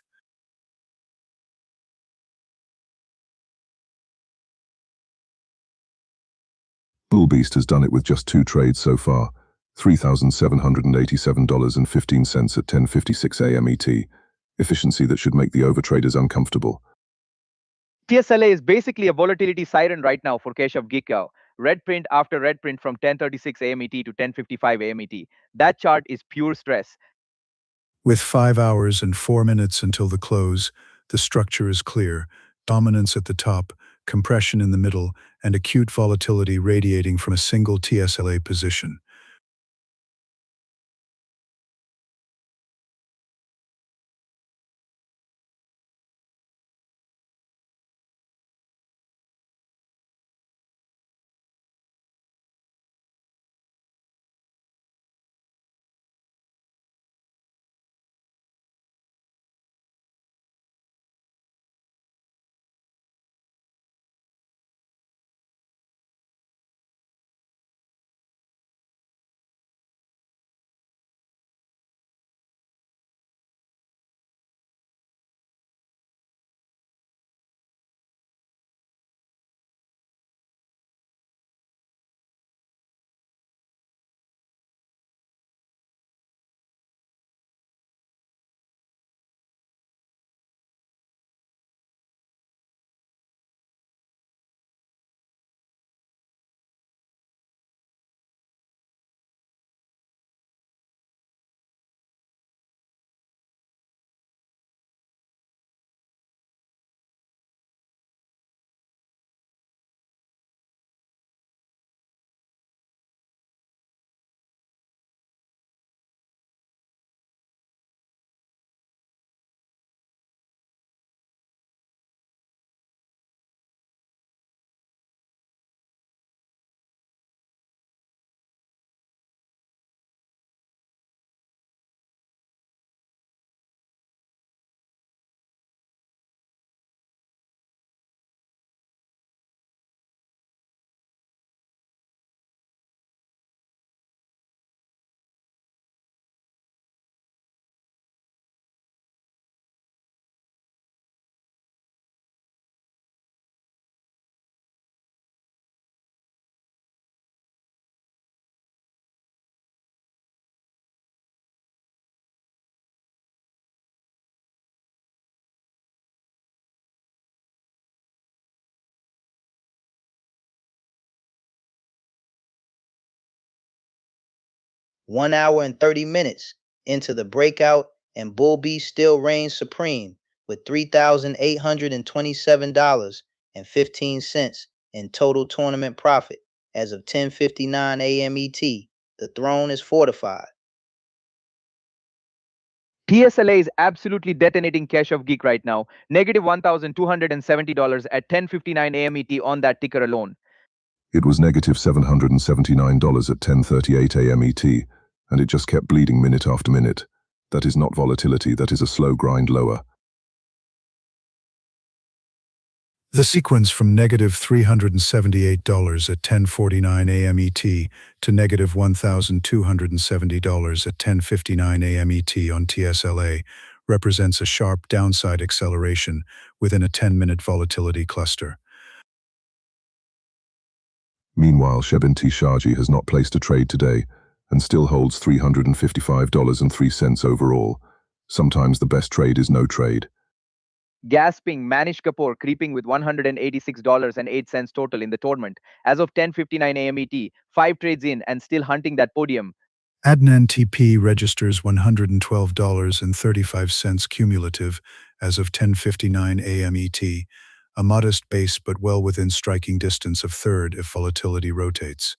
S4: Bull Beast has done it with just 2 trades so far, $3,787.15 at 10:56 a.m. ET, efficiency that should make the overtraders uncomfortable.
S3: TSLA is basically a volatility siren right now for Keshav Geek. Red print after red print from 10:36 a.m. ET to 10:55 a.m. ET. That chart is pure stress.
S1: With 5 hours and 4 minutes until the close, the structure is clear: dominance at the top, compression in the middle, and acute volatility radiating from a single TSLA position.
S2: 1 hour and 30 minutes into the breakout, and Bull Beast still reigns supreme with $3,827.15 in total tournament profit as of 10:59 a.m. ET. The throne is fortified.
S3: TSLA is absolutely detonating Cash of Geek right now. Negative $1,270 at 10:59 a.m. ET on that ticker alone.
S4: It was negative $779 at 10:38 a.m. ET, and it just kept bleeding minute after minute. That is not volatility, that is a slow grind lower.
S1: The sequence from negative $378 at 10:49 a.m. ET to negative $1,270 at 10:59 a.m. ET on TSLA represents a sharp downside acceleration within a 10-minute volatility cluster.
S4: Meanwhile, Shebin T. Shaji has not placed a trade today and still holds $355.03 overall. Sometimes the best trade is no trade.
S3: Gasping, Manish Kapoor creeping with $186.08 total in the tournament. As of 10:59 a.m. ET, 5 trades in and still hunting that podium.
S1: Adnan TP registers $112.35 cumulative as of 10:59 a.m. ET, a modest base but well within striking distance of third if volatility rotates.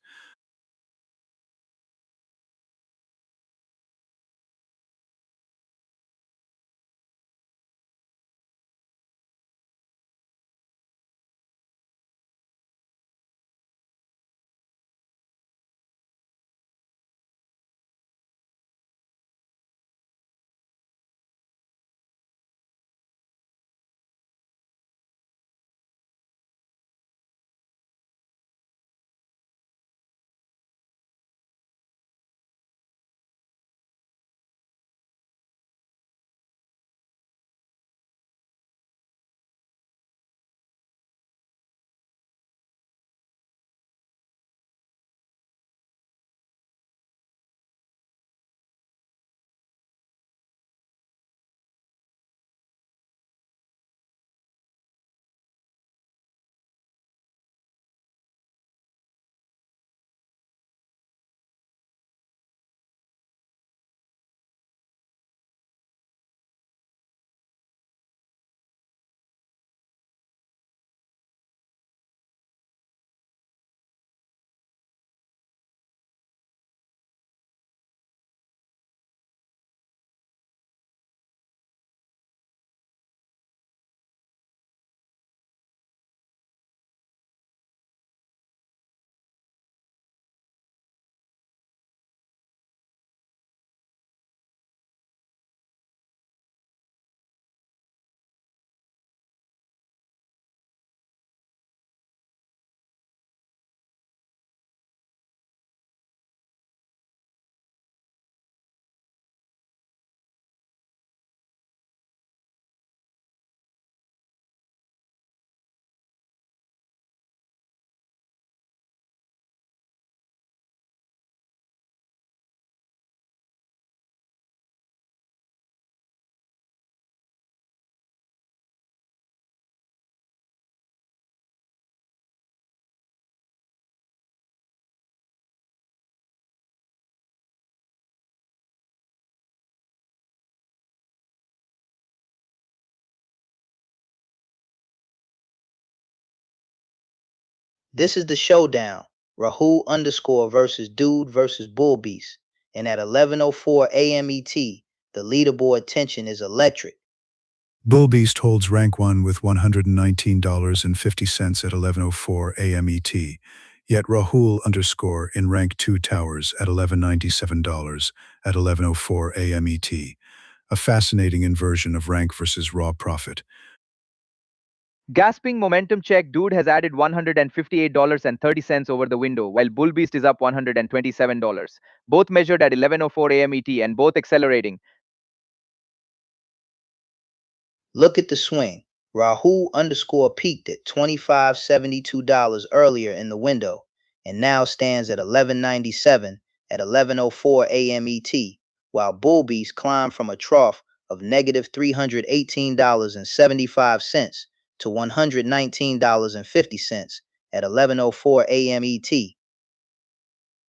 S2: This is the showdown. Rahul underscore versus Dude versus Bull Beast. And at 11:04 a.m. ET, the leaderboard tension is electric.
S1: Bull Beast holds rank 1 with $119.50 at 11:04 a.m. ET, yet Rahul underscore in rank 2 towers at $11.97 at 11:04 a.m. ET, a fascinating inversion of rank versus raw profit.
S3: Gasping, momentum check, Dude has added $158.30 over the window, while Bull Beast is up $127. Both measured at 11:04 a.m. ET and both accelerating.
S2: Look at the swing. Rahul underscore peaked at $25.72 earlier in the window and now stands at $11.97 at 11:04 a.m. ET, while Bull Beast climbed from a trough of negative $318.75 to $119.50 at 11:04 a.m. ET.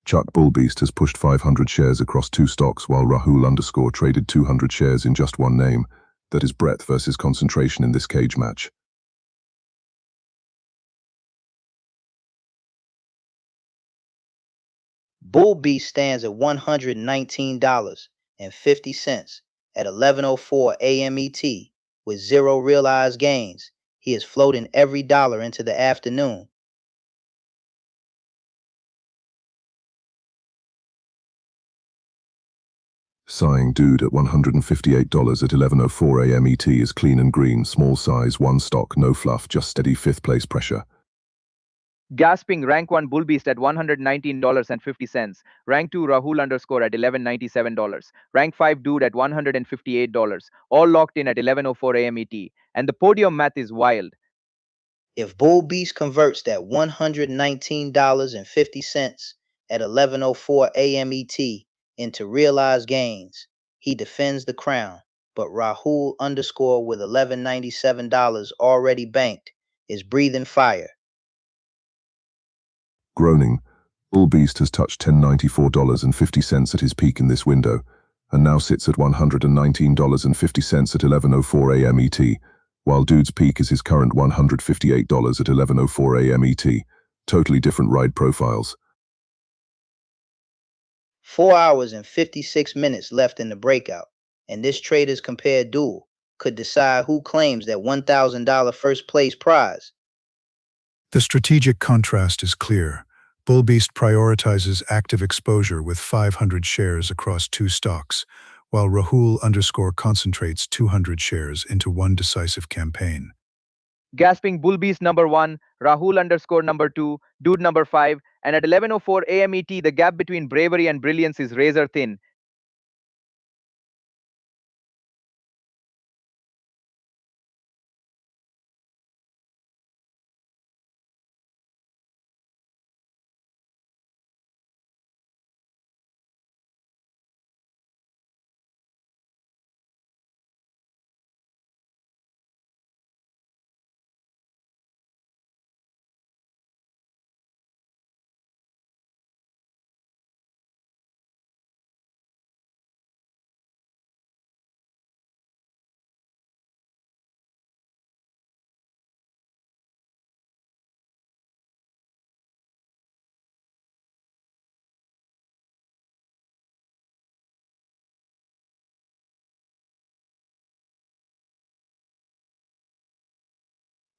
S4: Chuck Bullbeast has pushed 500 shares across 2 stocks while Rahul _ traded 200 shares in just one name. That is breadth versus concentration in this cage match.
S2: Bull Beast stands at $119.50 at 11:04 a.m. ET with zero realized gains. He is floating every dollar into the afternoon.
S4: Sighing Dude at $158 at 11:04 a.m. ET is clean and green, small size, 1 stock, no fluff, just steady 5th place pressure.
S3: Gasping rank 1 Bull Beast at $119.50. Rank 2 Rahul _ at $11.97. Rank 5 Dude at $158. All locked in at 11:04 a.m. ET. And the podium math is wild.
S2: If Bull Beast converts that $119.50 at 11:04 a.m. ET into realized gains, he defends the crown. But Rahul _ with $11.97 already banked is breathing fire.
S4: Groaning, Bullbeast has touched $1094.50 at his peak in this window, and now sits at $119.50 at 11:04 a.m. ET, while Dude's peak is his current $158 at 11:04 a.m. ET. Totally different ride profiles.
S2: 4 hours and 56 minutes left in the breakout, and this traders compared duel could decide who claims that $1,000 first place prize.
S1: The strategic contrast is clear. Bullbeast prioritizes active exposure with 500 shares across 2 stocks, while Rahul _ concentrates 200 shares into one decisive campaign.
S3: Gasping Bull Beast number 1, Rahul _ number 2, Dude number 5, and at 11:04 a.m. ET, the gap between bravery and brilliance is razor thin.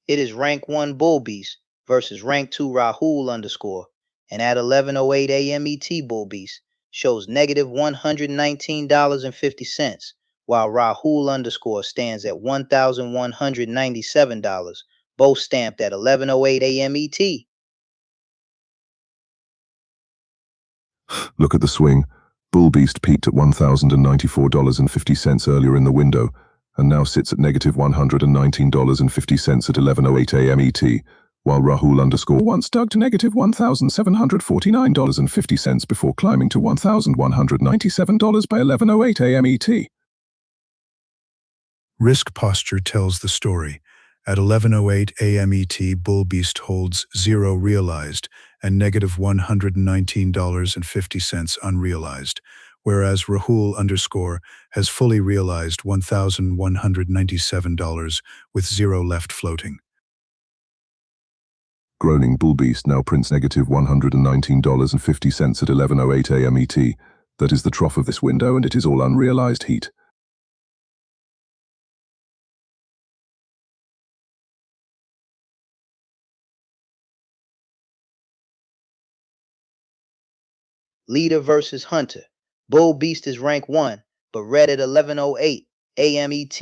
S2: It is rank 1 Bull Beast versus rank 2 Rahul _ and at 11:08 a.m. ET Bull Beast shows negative $119.50, while Rahul _ stands at $1,197, both stamped at 11:08 a.m. ET.
S4: Look at the swing. Bullbeast peaked at $1,094.50 earlier in the window, and now sits at negative $119.50 at 11:08 a.m. ET, while Rahul _ once dug to negative $1,749.50 before climbing to $1,197 by 11:08 a.m. ET.
S1: Risk posture tells the story. At 11:08 a.m. ET, Bullbeast holds 0 realized and negative $119.50 unrealized, whereas Rahul _ has fully realized $1,197 with 0 left floating.
S4: Groaning Bullbeast now prints negative $119.50 at 11:08 a.m. ET. That is the trough of this window, and it is all unrealized heat.
S2: Leader versus Hunter. Bull Beast is rank 1, but red at 11:08 a.m. ET.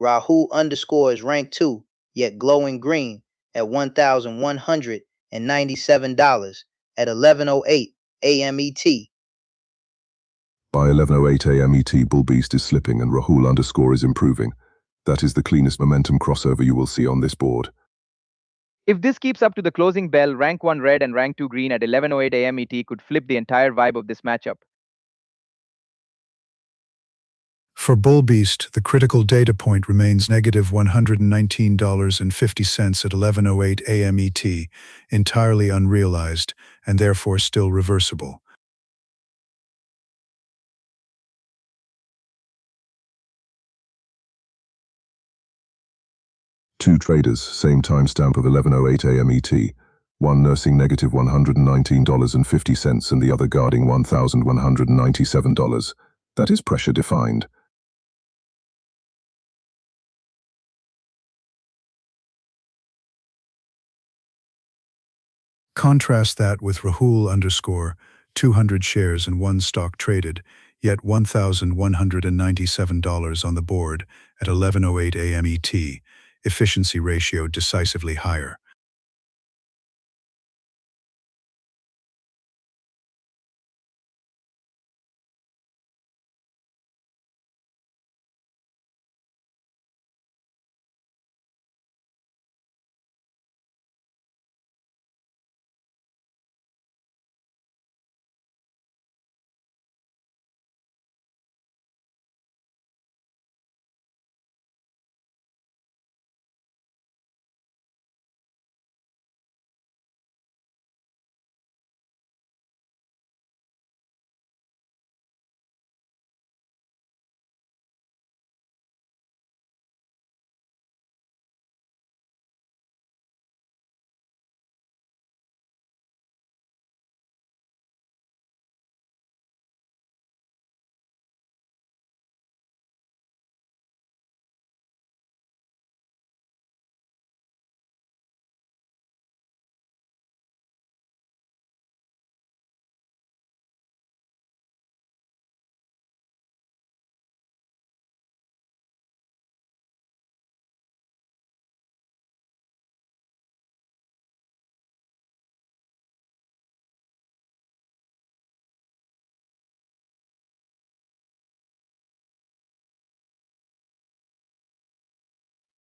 S2: Rahul _ is rank 2, yet glowing green at $1,197 at 11:08 a.m. ET.
S4: By 11:08 a.m. ET, Bullbeast is slipping and Rahul _ is improving. That is the cleanest momentum crossover you will see on this board.
S3: If this keeps up to the closing bell, rank 1 red and rank 2 green at 11:08 a.m. ET could flip the entire vibe of this matchup.
S1: For Bullbeast, the critical data point remains negative $119.50 at 11:08 a.m. ET, entirely unrealized and therefore still reversible.
S4: Two traders, same timestamp of 11:08 a.m. ET. One nursing negative $119.50 and the other guarding $1,197. That is pressure defined.
S1: Contrast that with Rahul _ 200 shares and one stock traded, yet $1,197 on the board at 11:08 a.m. ET, efficiency ratio decisively higher.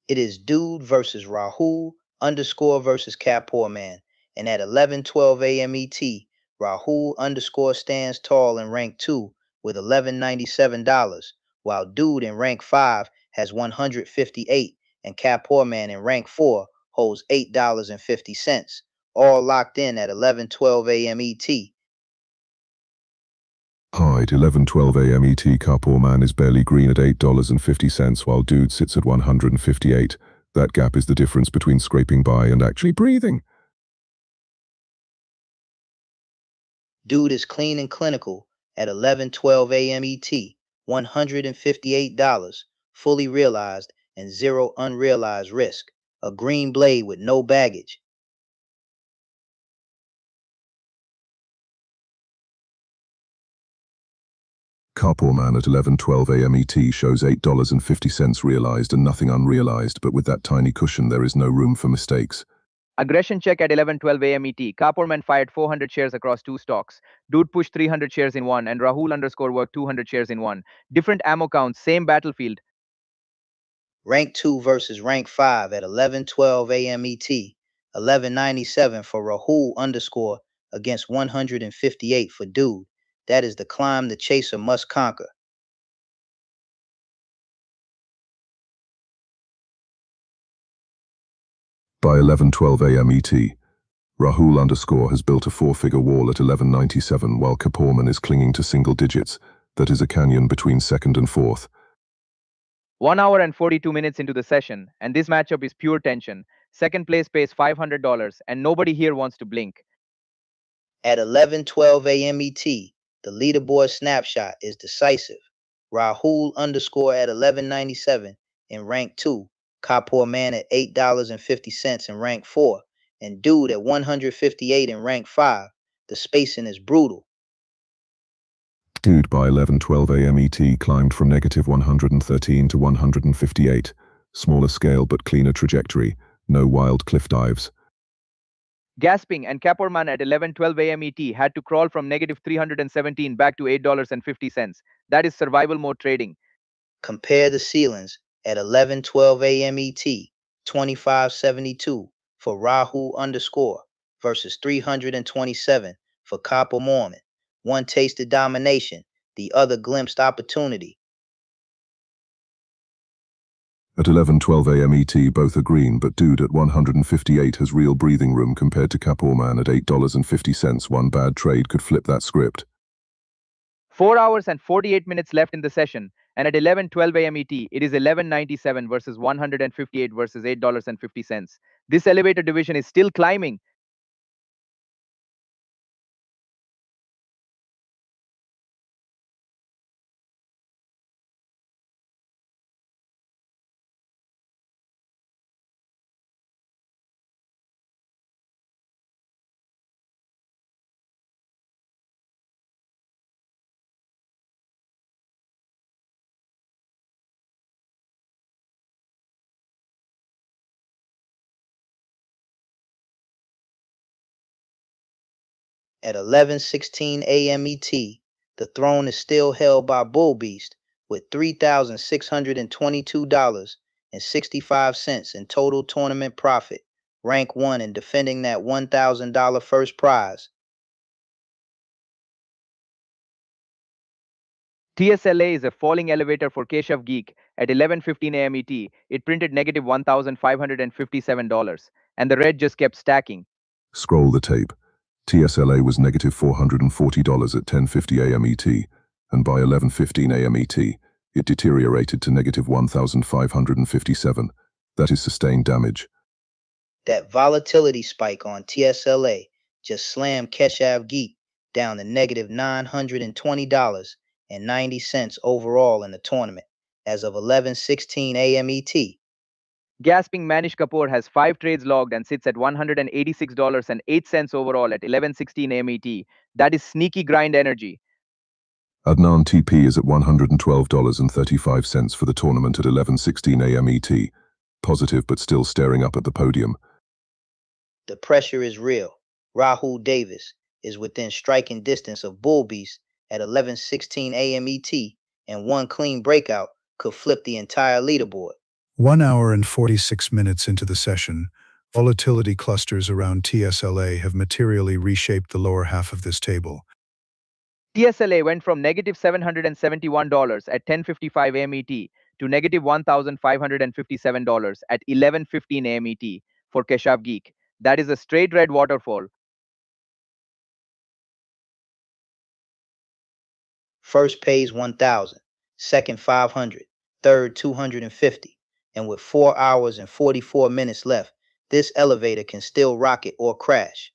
S2: It is Dude versus Rahul _ versus Kapoor Man. And at 11:12 a.m. ET, Rahul _ stands tall in rank 2 with $1197, while Dude in rank 5 has $158, and Kapoor Man in rank 4 holds $8.50, all locked in at 11:12 a.m. ET.
S4: Hide 11:12 a.m. ET. Kapoor Man is barely green at $8.50 while Dude sits at $158. That gap is the difference between scraping by and actually breathing.
S2: Dude is clean and clinical at 11:12 a.m. ET, $158, fully realized and zero unrealized risk. A green blade with no baggage.
S4: Kapoor Man at 11:12 a.m. ET shows $8.50 realized and nothing unrealized, but with that tiny cushion there is no room for mistakes.
S3: Aggression check at 11:12 a.m. ET. Kapoor Man fired 400 shares across two stocks. Dude pushed 300 shares in one, and Rahul _ worked 200 shares in one. Different ammo counts, same battlefield.
S2: Rank 2 versus rank 5 at 11:12 a.m. ET. 1197 for Rahul _ against 158 for Dude. That is the climb the chaser must conquer.
S4: By 11:12 a.m. ET, Rahul _ has built a four-figure wall at 1197 while Kapoor Man is clinging to single digits. That is a canyon between second and fourth.
S3: 1 hour and 42 minutes into the session, and this matchup is pure tension. Second place pays $500, and nobody here wants to blink.
S2: At 11:12 a.m. ET, the leaderboard snapshot is decisive. Rahul _ at 1197 in rank 2, Kapoor Man at $8.50 in rank 4, and Dude at 158 in rank 5. The spacing is brutal.
S4: Dude by 11:12 a.m. ET climbed from -113 to 158. Smaller scale but cleaner trajectory. No wild cliff dives.
S3: Gasping, and Kapoor Man at 11:12 a.m. ET had to crawl from -317 back to $8.50. That is survival mode trading.
S2: Compare the ceilings at 11:12 a.m. ET, 2572 for Rahul _ versus 327 for Kapoor Man. One tasted domination, the other glimpsed opportunity.
S4: At 11:12 a.m. ET, both are green, but Dude at 158 has real breathing room compared to Kapoor Man at $8.50. One bad trade could flip that script.
S3: 4 hours and 48 minutes left in the session, And at 11:12 a.m. ET, it is 11.97 versus 158 versus $8.50. This elevator division is still climbing.
S2: At 11:16 a.m. ET, the throne is still held by Bull Beast with $3,622.65 in total tournament profit, rank 1 in defending that $1,000 first prize.
S3: TSLA is a falling elevator for Keshav Geek. At 11:15 a.m. ET, it printed negative $1,557, and the red just kept stacking.
S4: Scroll the tape. TSLA was negative $440 at 10:50 a.m. ET, and by 11:15 a.m. ET, it deteriorated to negative 1,557. That is sustained damage.
S2: That volatility spike on TSLA just slammed Keshav Geek down to negative $920.90 overall in the tournament as of 11:16 a.m. ET.
S3: Gasping Manish Kapoor has 5 trades logged and sits at $186.08 overall at 11:16 a.m. ET. That is sneaky grind energy.
S4: Adnan TP is at $112.35 for the tournament at 11:16 a.m. ET. Positive but still staring up at the podium.
S2: The pressure is real. Rahul Davis is within striking distance of Bull Beast at 11:16 a.m. ET, and one clean breakout could flip the entire leaderboard.
S1: 1 hour and 46 minutes into the session, volatility clusters around TSLA have materially reshaped the lower half of this table.
S3: TSLA went from negative $771 at 10:55 a.m. ET to negative $1,557 at 11:15 a.m. ET for Keshav Geek. That is a straight red waterfall.
S2: First pays 1,000, second 500, third 250, and with 4 hours and 44 minutes left, this elevator can still rocket or crash.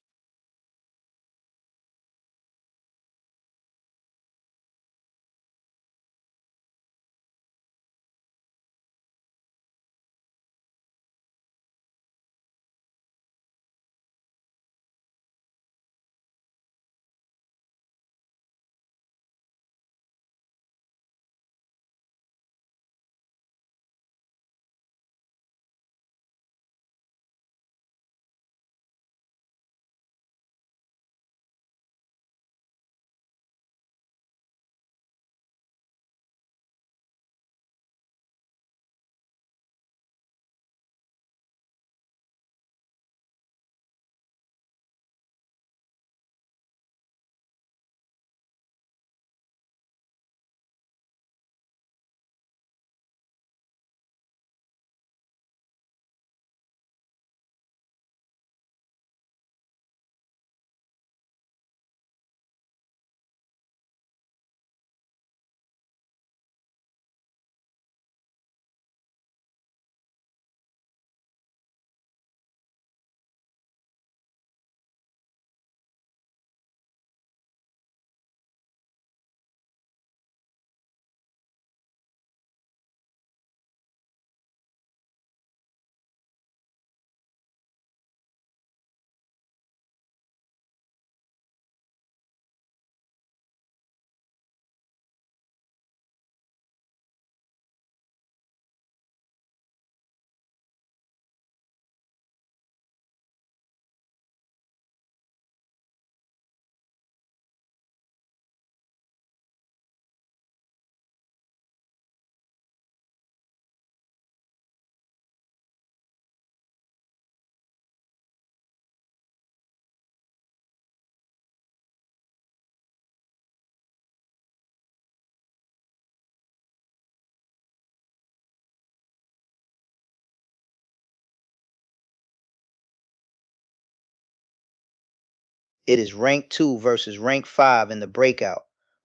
S2: It is rank 2 versus rank 5 in the breakout.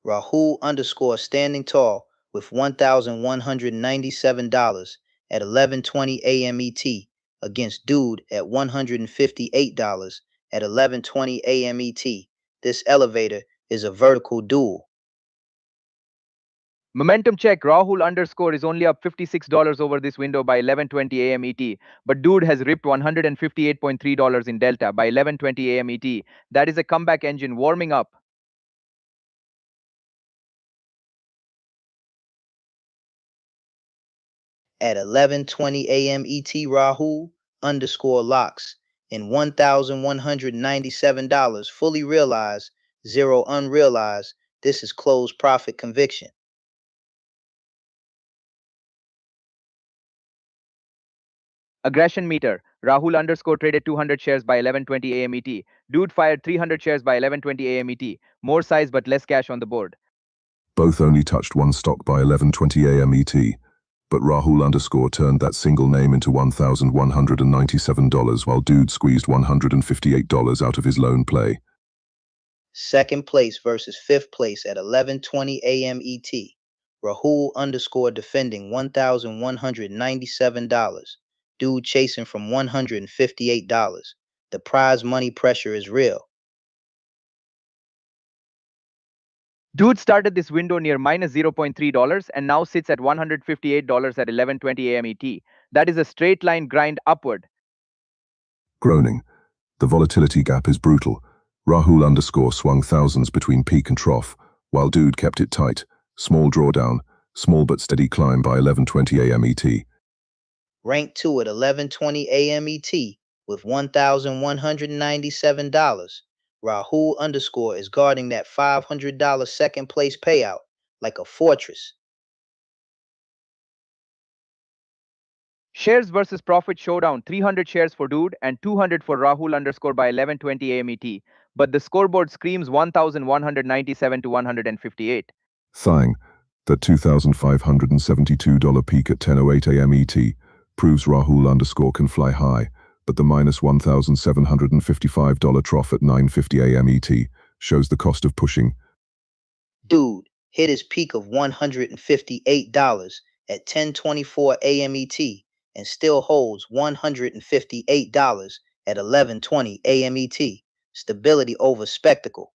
S2: Rahul underscore standing tall with $1,197 at 11:20 a.m. ET against Dude at $158 at 11:20 a.m. ET. This elevator is a vertical duel.
S3: Momentum check. Rahul underscore is only up $56 over this window by 11:20 a.m. ET, but Dude has ripped $158.3 in delta by 11:20 a.m. ET. That is a comeback engine warming up.
S2: At 11:20 a.m. ET, Rahul underscore locks in $1,197 fully realized, zero unrealized. This is closed profit conviction.
S3: Aggression meter. Rahul underscore traded 200 shares by 11:20 a.m. ET. Dude fired 300 shares by 11:20 a.m. ET. More size but less cash on the board.
S4: Both only touched one stock by 11:20 a.m. ET, but Rahul underscore turned that single name into $1,197 while Dude squeezed $158 out of his lone play.
S2: Second place versus fifth place at 11:20 a.m. ET. Rahul underscore defending $1,197. Dude chasing from $158. The prize money pressure is real.
S3: Dude started this window near minus $0.3 and now sits at $158 at 11:20 a.m. ET. That is a straight line grind upward.
S4: Groaning. The volatility gap is brutal. Rahul underscore swung thousands between peak and trough, while Dude kept it tight. Small drawdown, small but steady climb by 11:20 a.m. ET.
S2: Rank 2 at 11:20 a.m. ET with $1,197. Rahul underscore is guarding that $500 second place payout like a fortress.
S3: Shares versus profit showdown. 300 shares for Dude and 200 for Rahul underscore by 11:20 a.m. ET. But the scoreboard screams 1,197 to 158.
S4: Thang, that $2,572 peak at 10:08 a.m. ET proves Rahul underscore can fly high, but the minus $1,755 trough at 9:50 a.m. ET shows the cost of pushing.
S2: Dude hit his peak of $158 at 10:24 a.m. ET and still holds $158 at 11:20 a.m. ET. Stability over spectacle.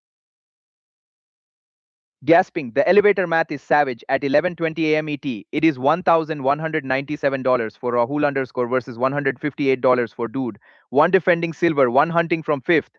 S3: Gasping, the elevator math is savage. At 11:20 a.m. ET, it is $1,197 for Rahul underscore versus $158 for Dude. One defending silver, one hunting from fifth.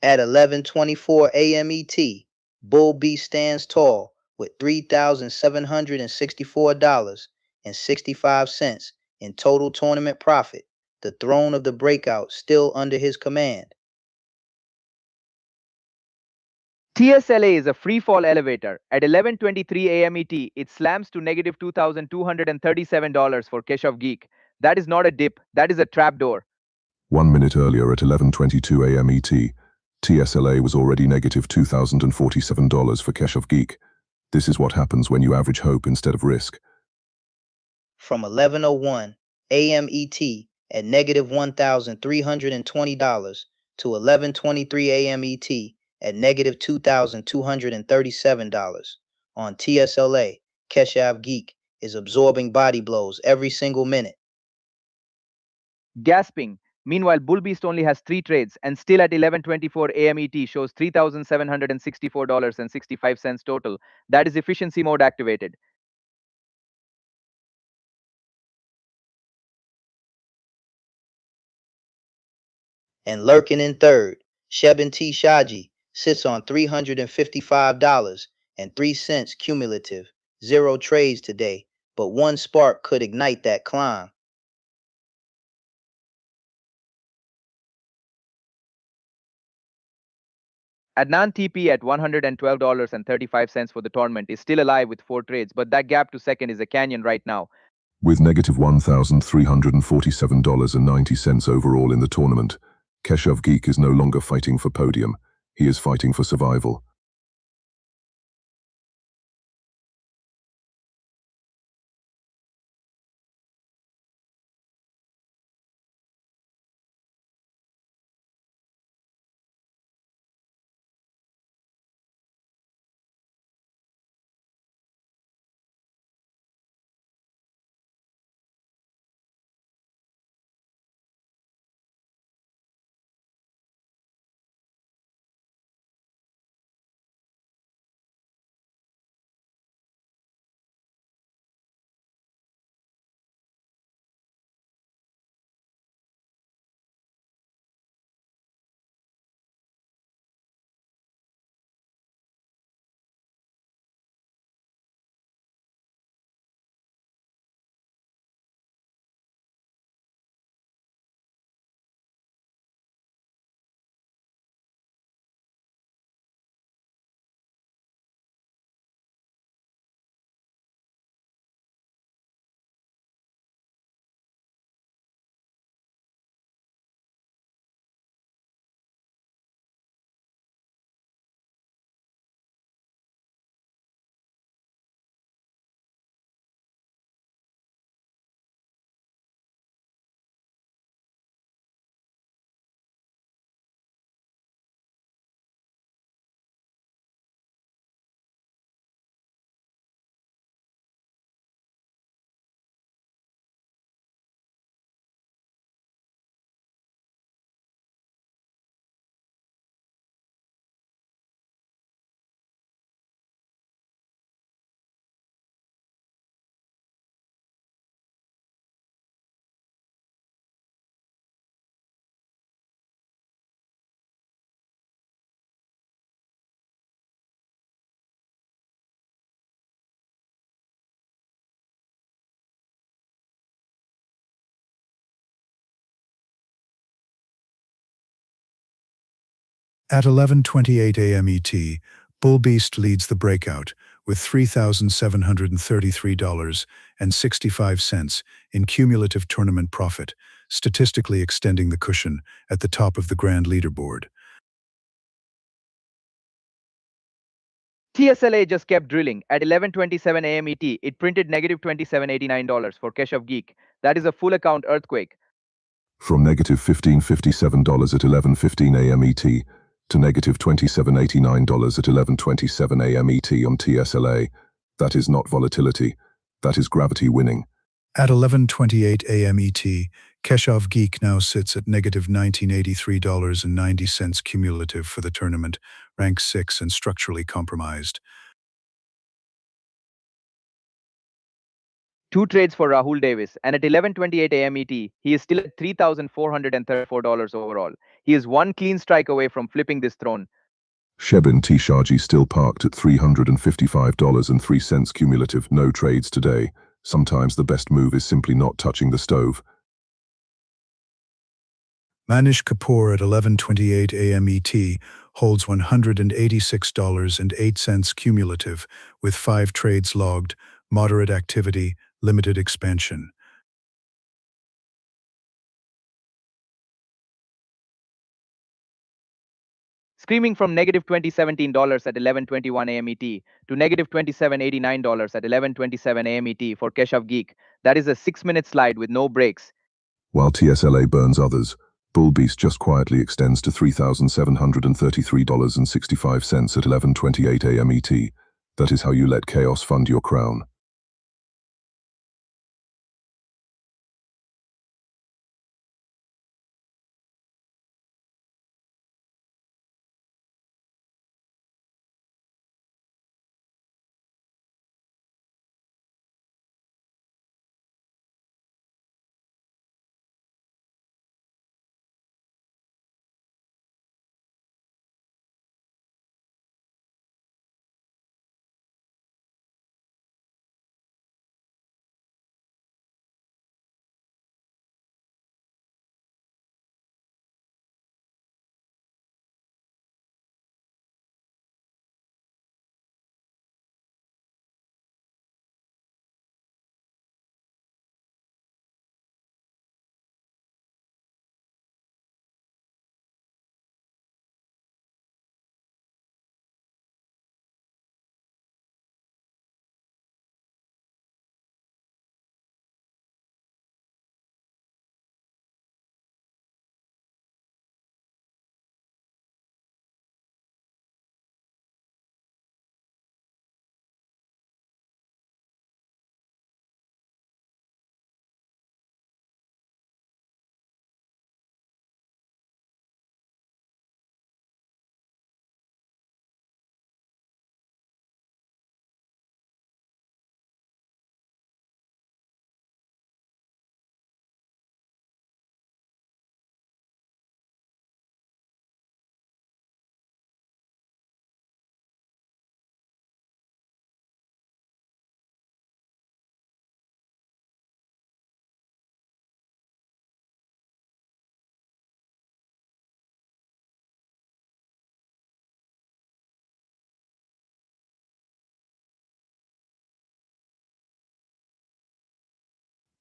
S2: At 11:24 a.m. ET, Bull B stands tall with $3,764.65 in total tournament profit. The throne of the breakout still under his command.
S3: TSLA is a free fall elevator. At 11:23 a.m. ET, it slams to negative $2,237 for Keshav Geek. That is not a dip, that is a trapdoor.
S4: 1 minute earlier at 11:22 a.m. ET, TSLA was already negative $2,047 for Keshav Geek. This is what happens when you average hope instead of risk.
S2: From 11:01 a.m. ET at negative $1,320 to 11:23 a.m. ET at negative $2,237. On TSLA, Keshav Geek is absorbing body blows every single minute.
S3: Gasping. Meanwhile, Bull Beast only has 3 trades and still at 11:24 a.m. ET shows $3,764.65 total. That is efficiency mode activated.
S2: And lurking in third, Shebin T. Shaji sits on $355.03 cumulative. 0 trades today, but one spark could ignite that climb.
S3: Adnan TP at $112.35 for the tournament is still alive with 4 trades, but that gap to second is a canyon right now.
S4: With negative $1,347.90 overall in the tournament, Keshav Geek is no longer fighting for podium. He is fighting for survival.
S1: At 11:28 a.m. ET, Bull Beast leads the breakout with $3,733.65 in cumulative tournament profit, statistically extending the cushion at the top of the grand leaderboard.
S3: TSLA just kept drilling. At 11:27 a.m. ET, it printed negative $27.89 for Keshav Geek. That is a full account earthquake.
S4: From negative $15.57 at 11:15 a.m. ET to negative $27.89 at 11:27 a.m. ET on TSLA. That is not volatility. That is gravity winning.
S1: At 11:28 a.m. ET, Keshav Geek now sits at negative $1983.90 cumulative for the tournament, rank 6 and structurally compromised.
S3: 2 trades for Rahul Davis, and at 11:28 a.m. ET, he is still at $3,434 overall. He is one clean strike away from flipping this throne.
S4: Shebin Tishaji still parked at $355.03 cumulative, no trades today. Sometimes the best move is simply not touching the stove.
S1: Manish Kapoor at 11:28 a.m. ET holds $186.08 cumulative with 5 trades logged, moderate activity, limited expansion.
S3: Screaming from negative $2017 at 11:21 a.m. ET to negative $27.89 at 11:27 a.m. ET for Keshav Geek. That is a 6-minute slide with no breaks.
S4: While TSLA burns others, Bull Beast just quietly extends to $3,733.65 at 11:28 a.m. ET. That is how you let chaos fund your crown.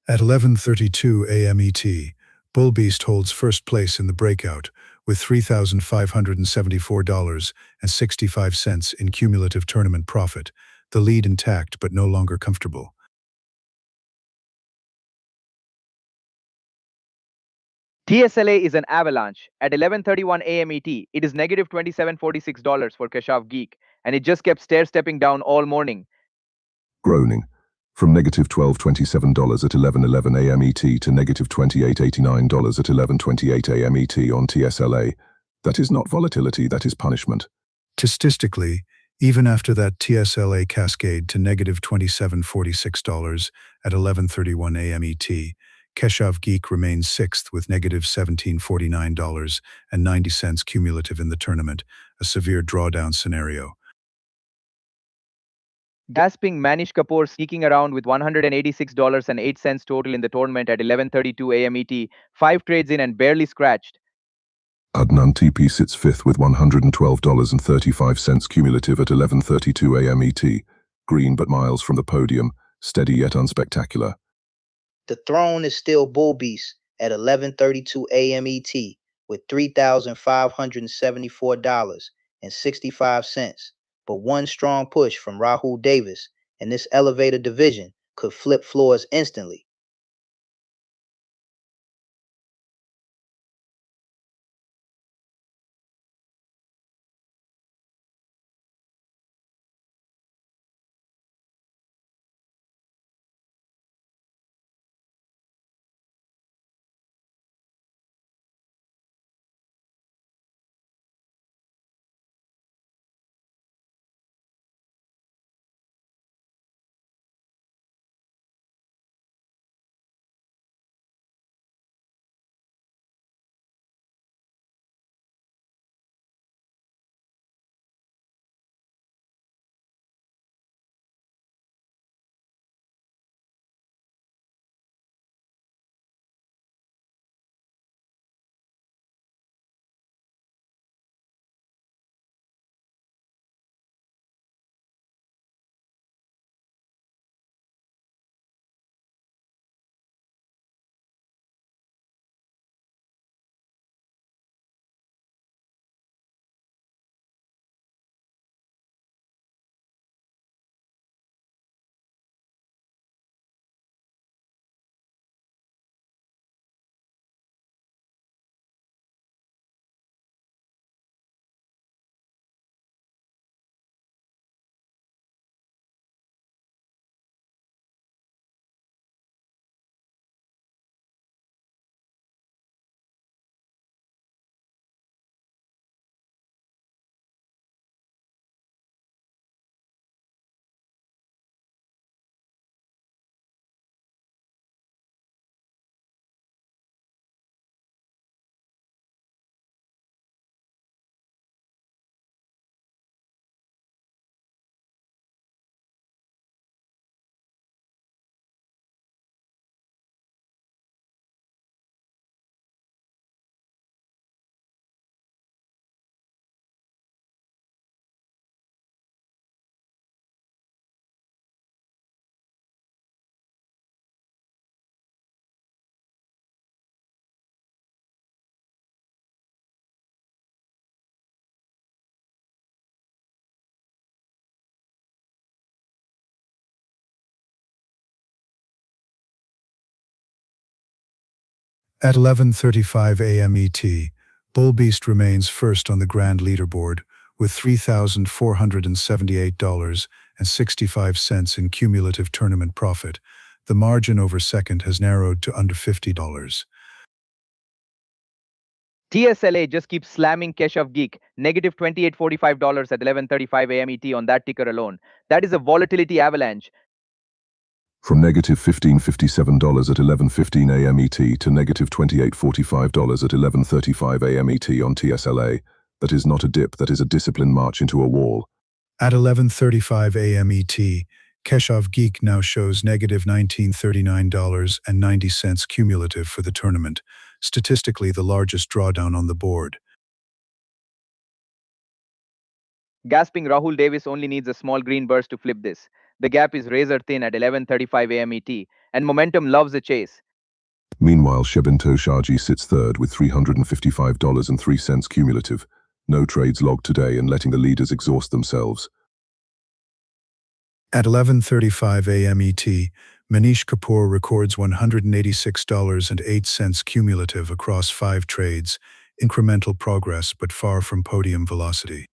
S1: At 11:32 a.m. ET, Bull Beast holds first place in the breakout with $3,574.65 in cumulative tournament profit, the lead intact but no longer comfortable.
S3: TSLA is an avalanche. At 11:31 a.m. ET, it is negative $27.46 for Keshav Geek, and it just kept stair-stepping down all morning.
S4: Groaning. From negative $12.27 at 11:11 a.m. ET to negative $28.89 at 11:28 a.m. ET on TSLA. That is not volatility, that is punishment.
S1: Statistically, even after that TSLA cascade to negative $27.46 at 11:31 a.m. ET, Keshav Geek remains sixth with negative $17.49.90 cumulative in the tournament, a severe drawdown scenario.
S3: Gasping Manish Kapoor sneaking around with $186.08 total in the tournament at 11:32 a.m. ET, 5 trades in and barely scratched.
S4: Adnan TP sits fifth with $112.35 cumulative at 11:32 a.m. ET. Green but miles from the podium, steady yet unspectacular.
S2: The throne is still Bull Beast at 11:32 a.m. ET with $3,574.65. But one strong push from Rahul Davis and this elevator division could flip floors instantly.
S1: At 11:35 a.m. ET, Bull Beast remains first on the grand leaderboard with $3,478.65 in cumulative tournament profit. The margin over second has narrowed to under $50.
S3: TSLA just keeps slamming Keshav Geek, negative $28.45 at 11:35 a.m. ET on that ticker alone. That is a volatility avalanche.
S4: From negative $15.57 at 11:15 a.m. ET to negative $28.45 at 11:35 a.m. ET on TSLA. That is not a dip, that is a disciplined march into a wall.
S1: At 11:35 a.m. ET, Keshav Geek now shows negative $1939.90 cumulative for the tournament, statistically the largest drawdown on the board.
S3: Gasping Rahul Davis only needs a small green burst to flip this. The gap is razor thin at 11:35 a.m. ET, and momentum loves a chase.
S4: Meanwhile, Shebin Toshaji sits third with $355.03 cumulative. No trades logged today and letting the leaders exhaust themselves.
S1: At 11:35 a.m. ET, Manish Kapoor records $186.08 cumulative across 5 trades, incremental progress but far from podium velocity.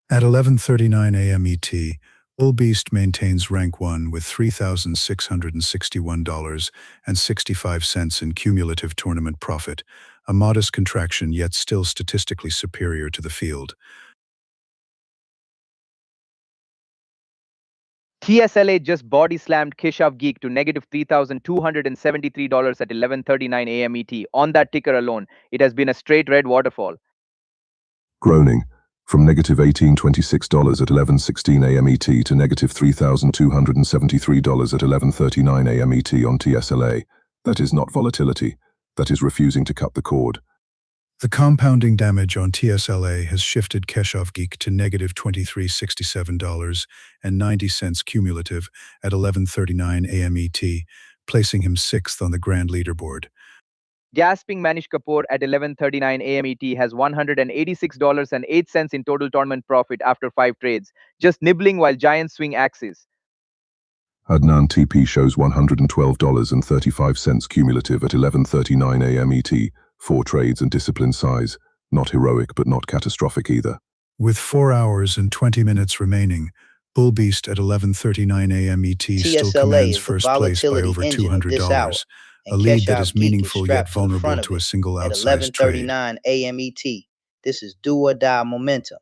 S1: At 11:39 a.m. ET, Bull Beast maintains rank 1 with $3,661.65 in cumulative tournament profit, a modest contraction yet still statistically superior to the field.
S3: TSLA just body slammed Keshav Geek to negative $3,273 at 11:39 a.m. ET. On that ticker alone, it has been a straight red waterfall.
S4: Groaning. From negative $1,826 at 11:16 a.m. ET to negative $3,273 at 11:39 a.m. ET on TSLA. That is not volatility. That is refusing to cut the cord.
S1: The compounding damage on TSLA has shifted Keshav Geek to negative $2367.90 cumulative at 11:39 a.m. ET, placing him 6th on the grand leaderboard.
S3: Gasping Manish Kapoor at 11:39 a.m. ET has $186.08 in total tournament profit after 5 trades, just nibbling while giants swing axes.
S4: Adnan TP shows $112.35 cumulative at 11:39 a.m. ET, 4 trades and discipline size. Not heroic but not catastrophic either.
S1: With 4 hours and 20 minutes remaining, Bull Beast at 11:39 a.m. ET still
S2: TSLA
S1: commands
S2: is the
S1: first place by
S2: volatility
S1: over
S2: engine of this hour,
S1: $200, a
S2: and
S1: lead that
S2: Keshav
S1: is
S2: Geek is
S1: meaningful yet
S2: strapped to the
S1: vulnerable
S2: front of
S1: to a
S2: it
S1: single
S2: at
S1: outsized trade.
S2: 11:39 a.m. ET. This is do or die momentum.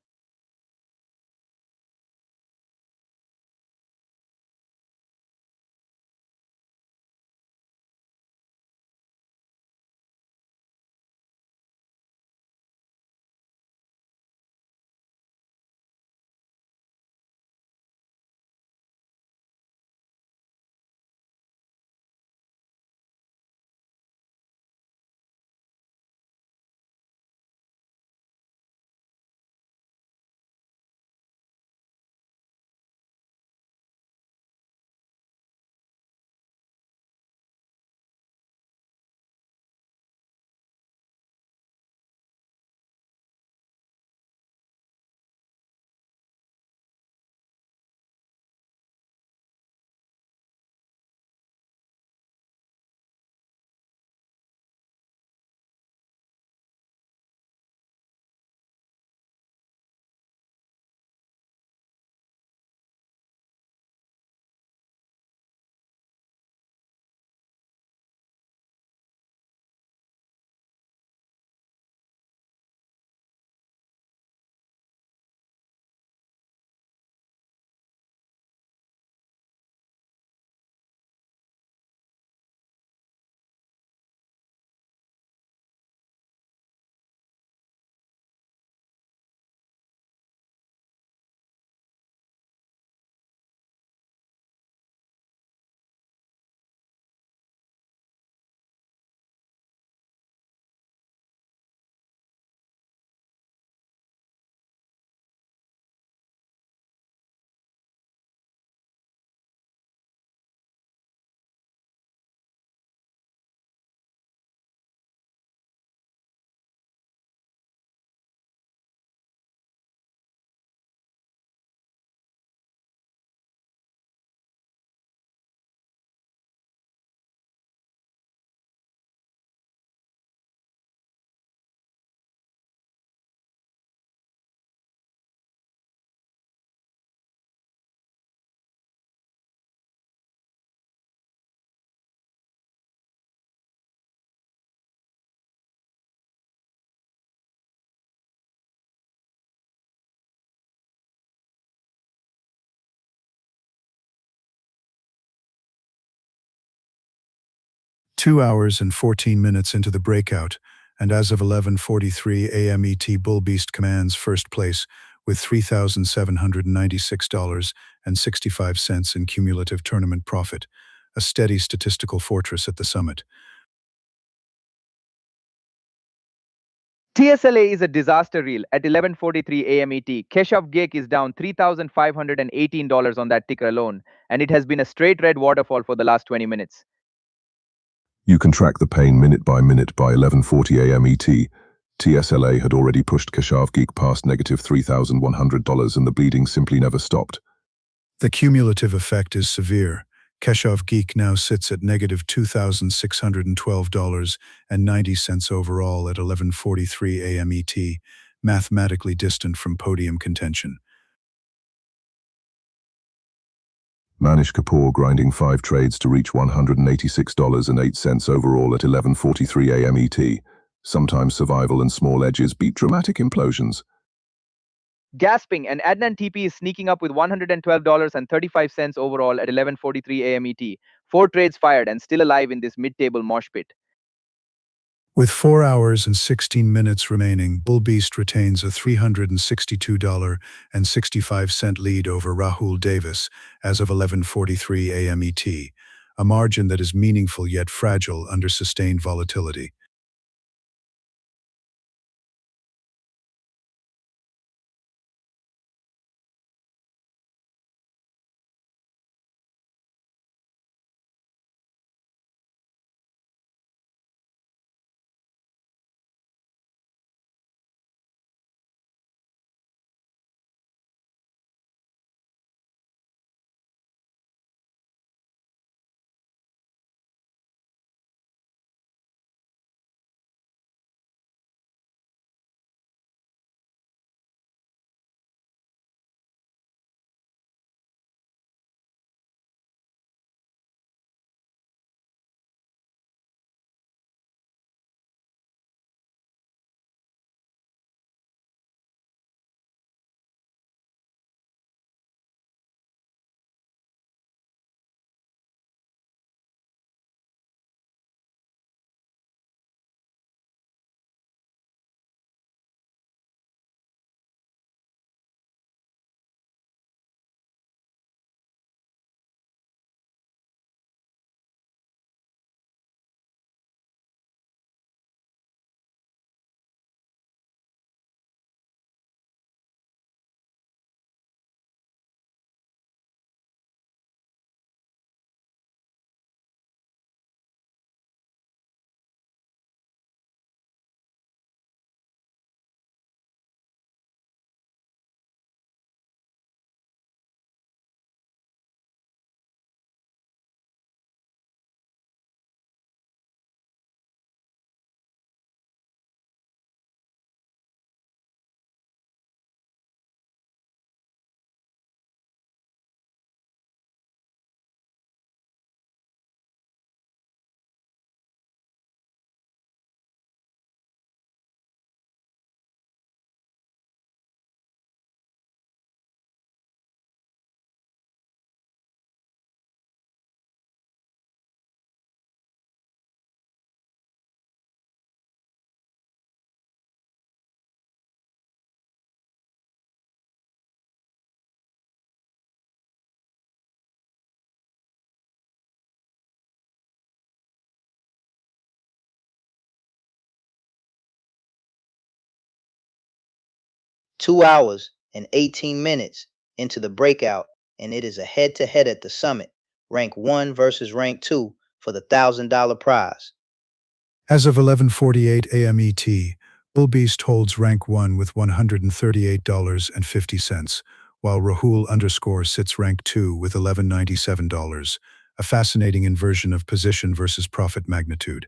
S1: 2 hours and 14 minutes into the breakout, and as of 11:43 a.m. ET, Bull Beast commands first place with $3,796.65 in cumulative tournament profit, a steady statistical fortress at the summit.
S3: TSLA is a disaster reel at 11:43 a.m. ET. Keshav Gek is down $3,518 on that ticker alone, and it has been a straight red waterfall for the last 20 minutes.
S4: You can track the pain minute by 11:40 a.m. ET. TSLA had already pushed Keshav Geek past negative $3,100 and the bleeding simply never stopped.
S1: The cumulative effect is severe. Keshav Geek now sits at negative $2,612.90 overall at 11:43 a.m. ET, mathematically distant from podium contention.
S4: Manish Kapoor grinding 5 trades to reach $186.08 overall at 11:43 a.m. ET. Sometimes survival and small edges beat dramatic implosions.
S3: Gasping, and Adnan TP is sneaking up with $112.35 overall at 11:43 a.m. ET. 4 trades fired and still alive in this mid-table mosh pit.
S1: With 4 hours and 16 minutes remaining, Bull Beast retains a $362.65 lead over Rahul Davis as of 11:43 a.m. ET, a margin that is meaningful yet fragile under sustained volatility.
S2: Two hours and 18 minutes into the breakout, and it is a head-to-head at the summit, rank 1 versus rank 2 for the $1,000 prize.
S1: As of 11:48 a.m. ET, Bull Beast holds rank 1 with $138.50, while Rahul _ sits rank 2 with $11.97, a fascinating inversion of position versus profit magnitude.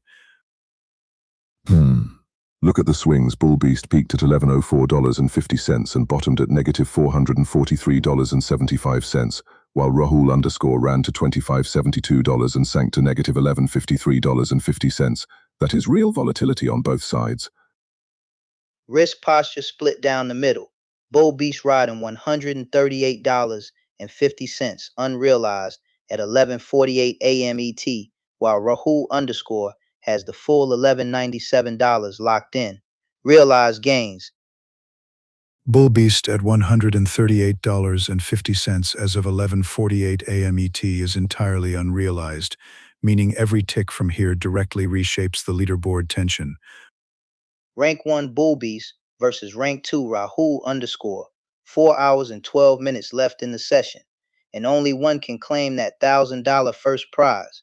S4: Look at the swings. Bull Beast peaked at $11.04.50 and bottomed at negative $443.75, while Rahul _ ran to $25.72 and sank to negative $11.53.50. That is real volatility on both sides.
S2: Risk posture split down the middle. Bull Beast riding $138.50 unrealized at 11:48 a.m. ET, while Rahul underscore has the full $1197 locked in. Realized gains.
S1: Bull Beast at $138.50 as of 11:48 a.m. ET is entirely unrealized, meaning every tick from here directly reshapes the leaderboard tension.
S2: Rank 1 Bull Beast versus Rank 2 Rahul underscore. 4 hours and 12 minutes left in the session, and only one can claim that $1,000 first prize.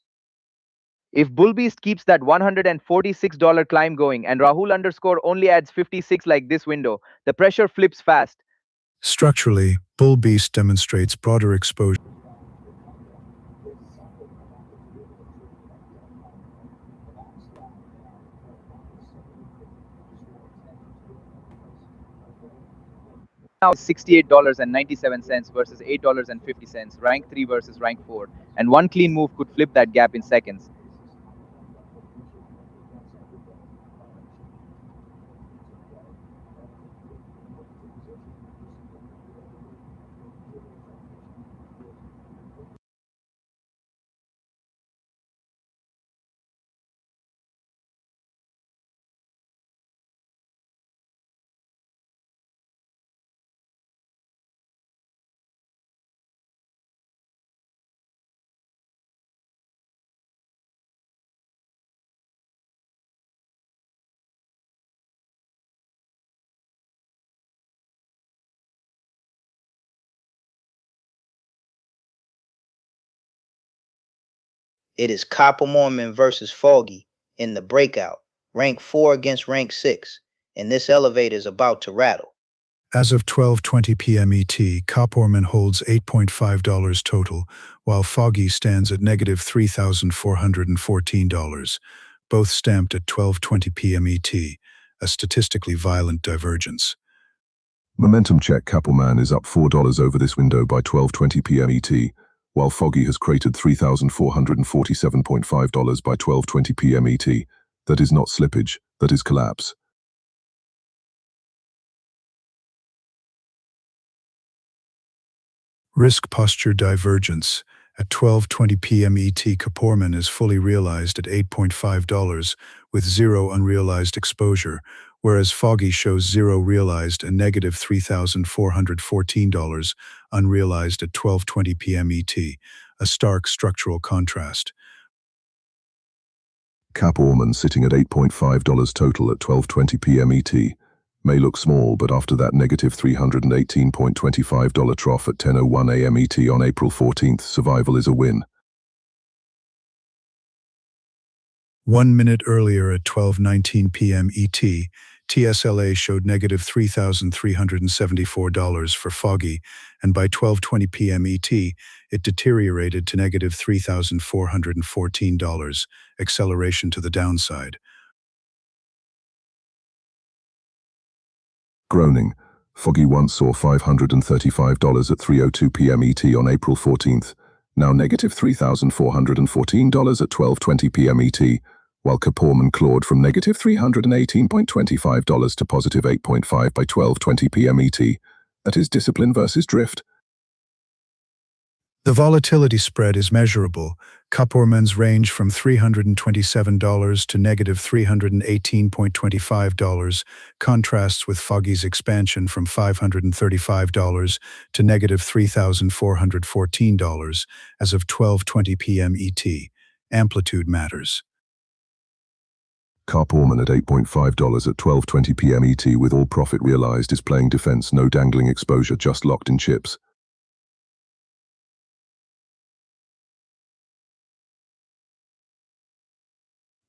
S3: If Bullbeast keeps that $146 climb going and Rahul underscore only adds 56 like this window, the pressure flips fast.
S1: Structurally, Bull Beast demonstrates broader exposure.
S3: Now $68.97 versus $8.50, rank 3 versus rank 4, and one clean move could flip that gap in seconds.
S2: It is Copper Mormon versus Foggy in the breakout, rank 4 against rank 6, and this elevator is about to rattle.
S1: As of 12:20 p.m. ET, Copperman holds $8.5 total, while Foggy stands at negative $3,414, both stamped at 12:20 p.m. ET, a statistically violent divergence.
S4: Momentum check Kappelman is up $4 over this window by 12:20 p.m. ET, while Foggy has created $3,447.5 by 12:20 p.m. ET. That is not slippage, that is collapse.
S1: Risk posture divergence. At 12:20 p.m. ET, Kaporman is fully realized at $8.5 with zero unrealized exposure, whereas Foggy shows zero realized and negative $3,414 unrealized at 12:20 p.m. ET, a stark structural contrast.
S4: Kappelman sitting at $8.5 total at 12:20 p.m. ET. May look small, but after that negative $318.25 trough at 10:01 a.m. ET on April 14th, survival is a win.
S1: 1 minute earlier at 12:19 p.m. ET, TSLA showed negative $3,374 for Foggy, and by 12:20 p.m. ET, it deteriorated to negative $3,414, acceleration to the downside.
S4: Groaning. Foggy once saw $535 at 3:02 p.m. ET on April 14th, now negative $3,414 at 12:20 p.m. ET, while Kaporman clawed from negative $318.25 to positive $8.5 by 12:20 p.m. ET. That is discipline versus drift.
S1: The volatility spread is measurable. Kaporman's range from $327 to negative $318.25 contrasts with Foggy's expansion from $535 to negative $3,414 as of 12:20 p.m. ET. Amplitude matters.
S4: Kaporman at $8.5 at 12:20 p.m. ET with all profit realized is playing defense, no dangling exposure, just locked in chips.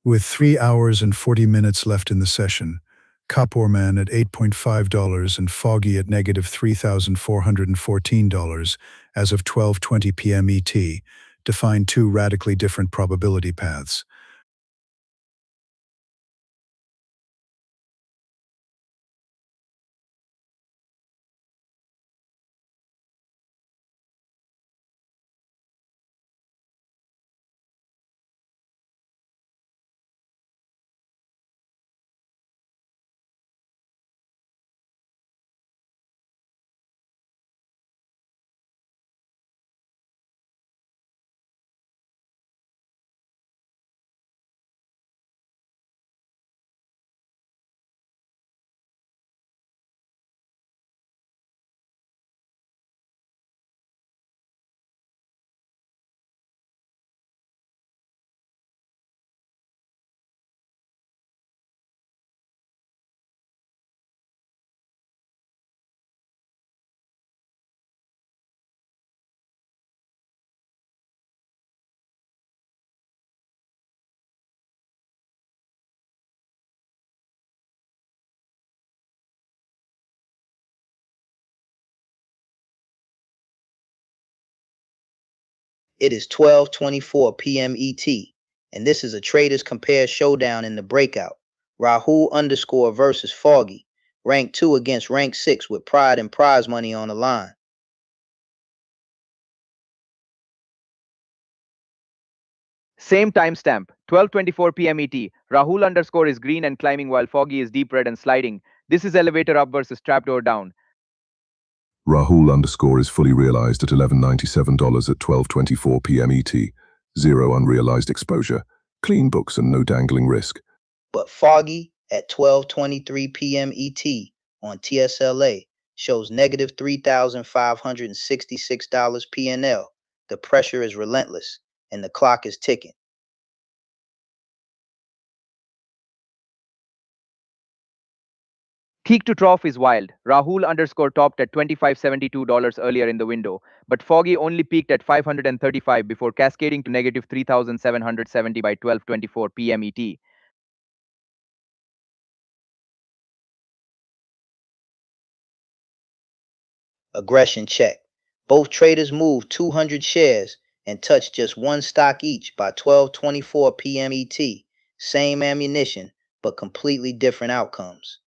S1: With 3 hours and 40 minutes left in the session, Kaporman at $8.5 and Foggy at negative $3,414 as of 12:20 p.m. ET define two radically different probability paths.
S2: It is 12:24 p.m. ET, and this is a Traders Compare showdown in the breakout. Rahul _ versus Foggy, rank 2 against rank 6 with pride and prize money on the line.
S3: Same timestamp, 12:24 p.m. ET. Rahul _ is green and climbing while Foggy is deep red and sliding. This is elevator up versus trapdoor down.
S4: Rahul _ is fully realized at $11.97 at 12:24 p.m. ET. Zero unrealized exposure, clean books and no dangling risk.
S2: But Foggy at 12:23 p.m. ET on TSLA shows negative $3,566 PNL. The pressure is relentless and the clock is ticking.
S3: Peak to trough is wild. Rahul _ topped at $25.72 earlier in the window, but Foggy only peaked at $535 before cascading to negative $3,770 by 12:24 p.m. ET.
S2: Aggression check. Both traders moved 200 shares and touched just one stock each by 12:24 p.m. ET. Same ammunition, but completely different outcomes.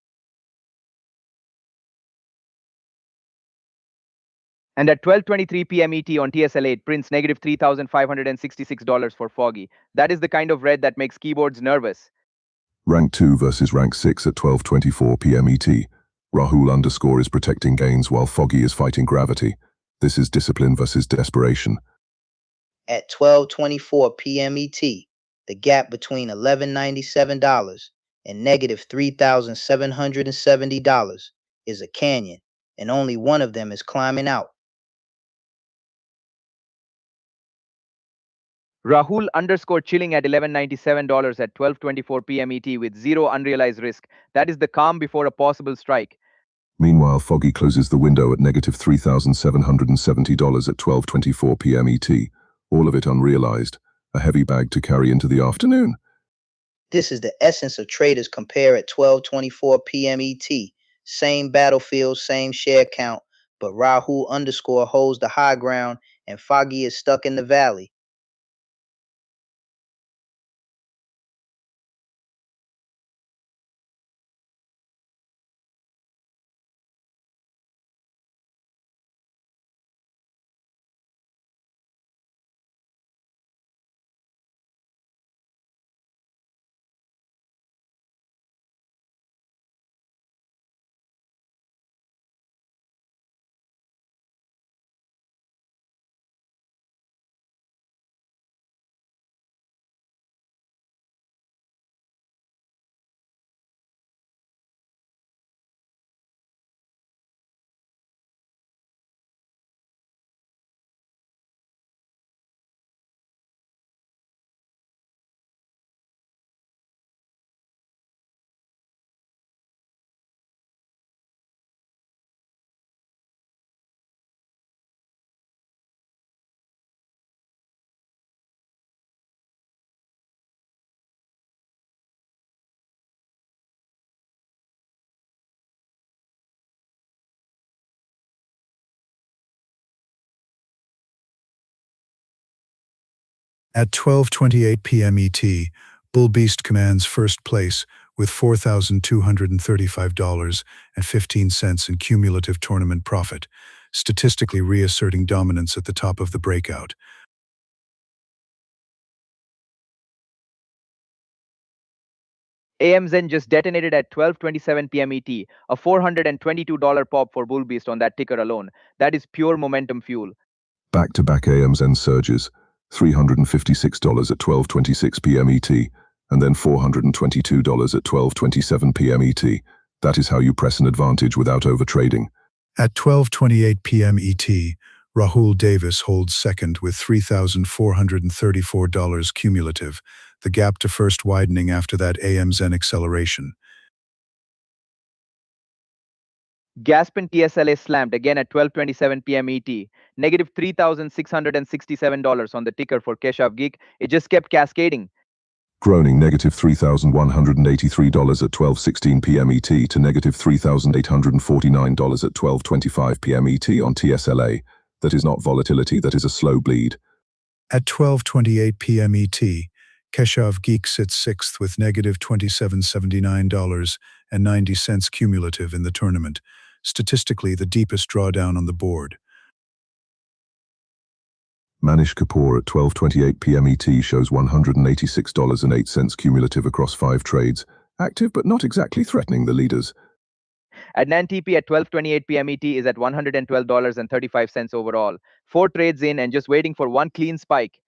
S3: And at 12:23 p.m. ET on TSLA, it prints negative $3,566 for Foggy. That is the kind of red that makes keyboards nervous.
S4: Rank 2 versus rank 6 at 12:24 p.m. ET. Rahul _ is protecting gains while Foggy is fighting gravity. This is discipline versus desperation.
S2: At 12:24 p.m. ET, the gap between $11.97 and negative $3,770 is a canyon, and only one of them is climbing out.
S3: Rahul _ chilling at $11.97 at 12:24 p.m. ET with zero unrealized risk. That is the calm before a possible strike.
S4: Meanwhile, Foggy closes the window at negative $3,770 at 12:24 p.m. ET. All of it unrealized. A heavy bag to carry into the afternoon.
S2: This is the essence of Traders Compare at 12:24 p.m. ET. Same battlefield, same share count, but Rahul _ holds the high ground and Foggy is stuck in the valley.
S1: At 12:28 p.m. ET, Bull Beast commands first place with $4,235.15 in cumulative tournament profit, statistically reasserting dominance at the top of the breakout.
S3: AMZN just detonated at 12:27 p.m. ET, a $422 pop for Bull Beast on that ticker alone. That is pure momentum fuel.
S4: Back-to-back AMZN surges. $356 at 12:26 p.m. ET, and then $422 at 12:27 p.m. ET. That is how you press an advantage without overtrading.
S1: At 12:28 p.m. ET, Rahul Davis holds second with $3,434 cumulative, the gap to first widening after that AMZN acceleration.
S3: Gaspin TSLA slammed again at 12:27 p.m. ET. Negative $3,667 on the ticker for Keshav Geek. It just kept cascading.
S4: Groaning negative $3,183 at 12:16 p.m. ET to negative $3,849 at 12:25 p.m. ET on TSLA. That is not volatility, that is a slow bleed.
S1: At 12:28 p.m. ET, Keshav Geek sits sixth with negative $27.79 cumulative in the tournament, statistically the deepest drawdown on the board.
S4: Manish Kapoor at 12:28 p.m. ET shows $186.08 cumulative across 5 trades, active but not exactly threatening the leaders.
S3: Adnan TP at 12:28 p.m. ET is at $112.35 overall. 4 trades in and just waiting for one clean spike.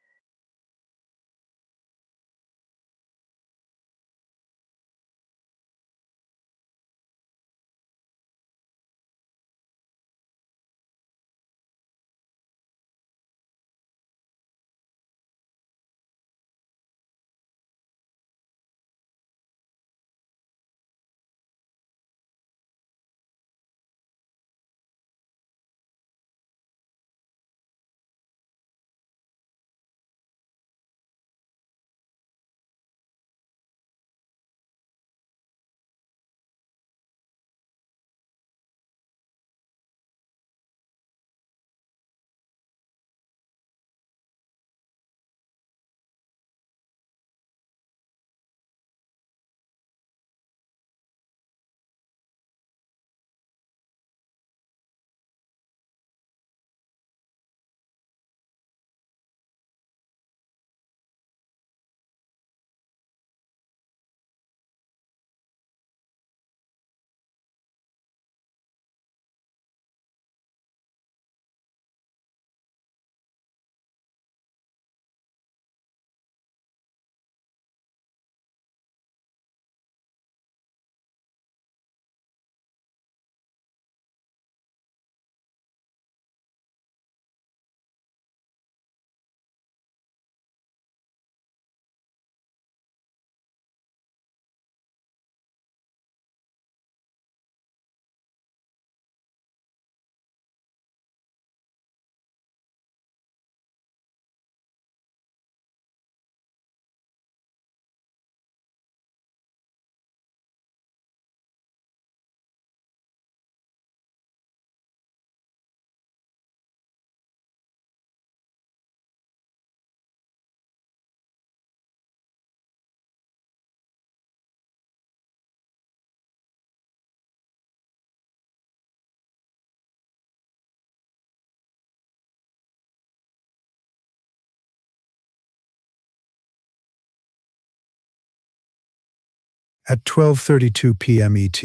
S1: At 12:32 p.m. ET,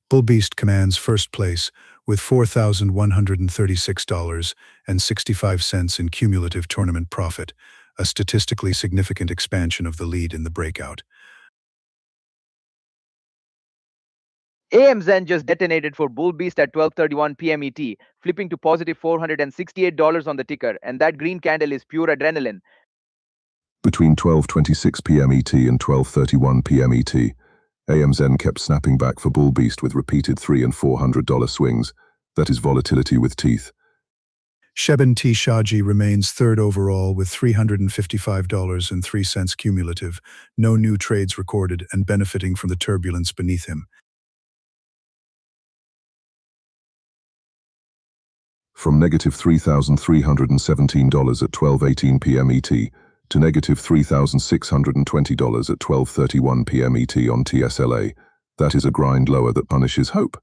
S1: Bull Beast commands first place with $4,136.65 in cumulative tournament profit, a statistically significant expansion of the lead in the breakout.
S3: AM Zen just detonated for Bull Beast at 12:31 p.m. ET, flipping to positive $468 on the ticker, and that green candle is pure adrenaline.
S4: Between 12:26 p.m. ET and 12:31 p.m. ET, AMZN kept snapping back for Bull Beast with repeated $300 and $400 swings. That is volatility with teeth.
S1: Sheben T. Shaji remains third overall with $355.03 cumulative, no new trades recorded and benefiting from the turbulence beneath him.
S4: From negative $3,317 at 12:18 p.m. ET to negative $3,620 at 12:31 p.m. ET on TSLA, that is a grind lower that punishes hope.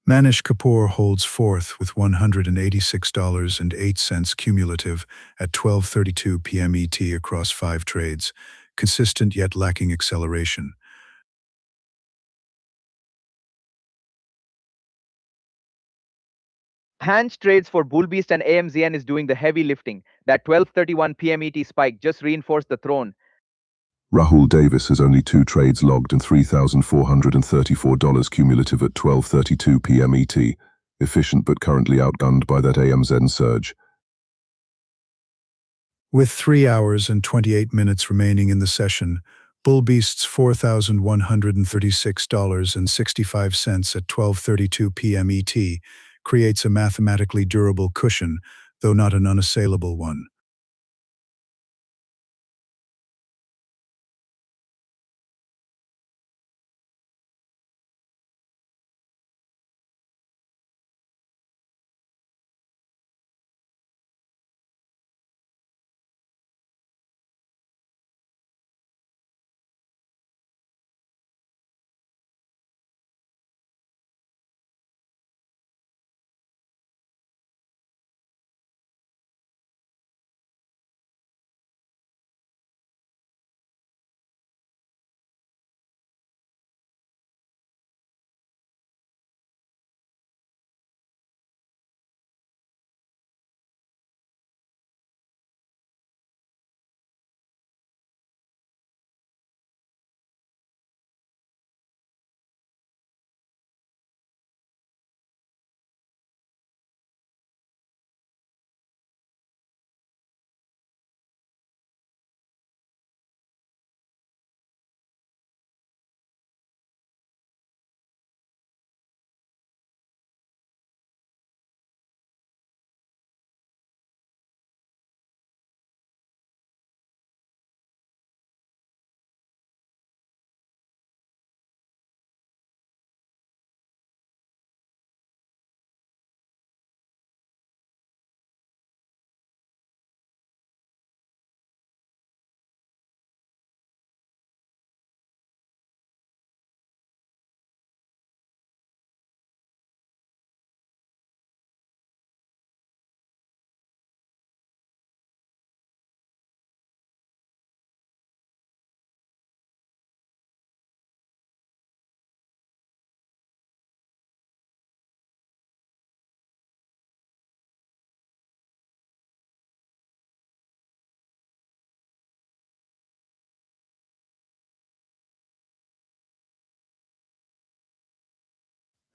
S1: Manish Kapoor holds fourth with $186.08 cumulative at 12:32 p.m. ET across 5 trades, consistent yet lacking acceleration.
S3: Hands trades for Bull Beast and AMZN is doing the heavy lifting. That 12:31 p.m. ET spike just reinforced the throne.
S4: Rahul Davis has only 2 trades logged and $3,434 cumulative at 12:32 p.m. ET, efficient but currently outgunned by that AMZN surge.
S1: With 3 hours and 28 minutes remaining in the session, Bull Beast's $4,136.65 at 12:32 p.m. ET creates a mathematically durable cushion, though not an unassailable one.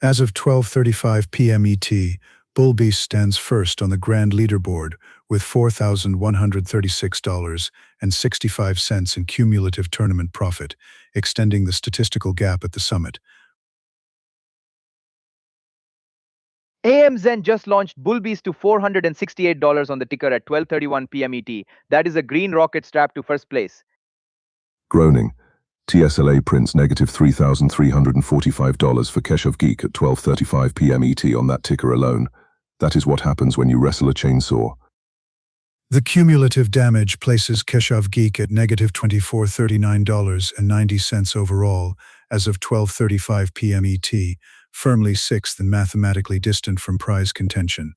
S1: As of 12:35 p.m. ET, Bull Beast stands first on the grand leaderboard with $4,136.65 in cumulative tournament profit, extending the statistical gap at the summit.
S3: AMZN just launched Bull Beast to $468 on the ticker at 12:31 p.m. ET. That is a green rocket strapped to first place.
S4: Groaning. TSLA prints negative $3,345 for Keshav Geek at 12:35 p.m. ET on that ticker alone. That is what happens when you wrestle a chainsaw.
S1: The cumulative damage places Keshav Geek at negative $2439.90 overall as of 12:35 p.m. ET, firmly sixth and mathematically distant from prize contention.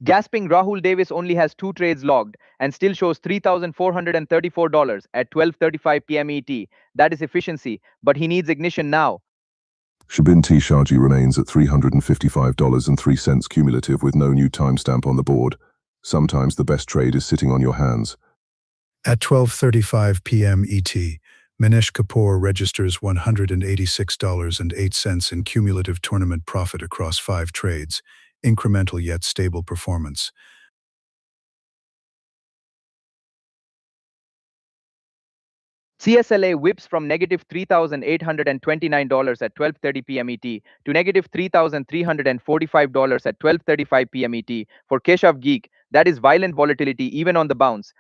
S3: Gasping Rahul Davis only has 2 trades logged and still shows $3,434 at 12:35 p.m. ET. That is efficiency, but he needs ignition now.
S4: Shabin T. Shaji remains at $355.03 cumulative with no new timestamp on the board. Sometimes the best trade is sitting on your hands.
S1: At 12:35 p.m. ET, Manish Kapoor registers $186.08 in cumulative tournament profit across 5 trades, incremental yet stable performance.
S3: CSLA whips from negative $3,829 at 12:30 p.m. ET to negative $3,345 at 12:35 p.m. ET for Keshav Geek. That is violent volatility even on the bounce.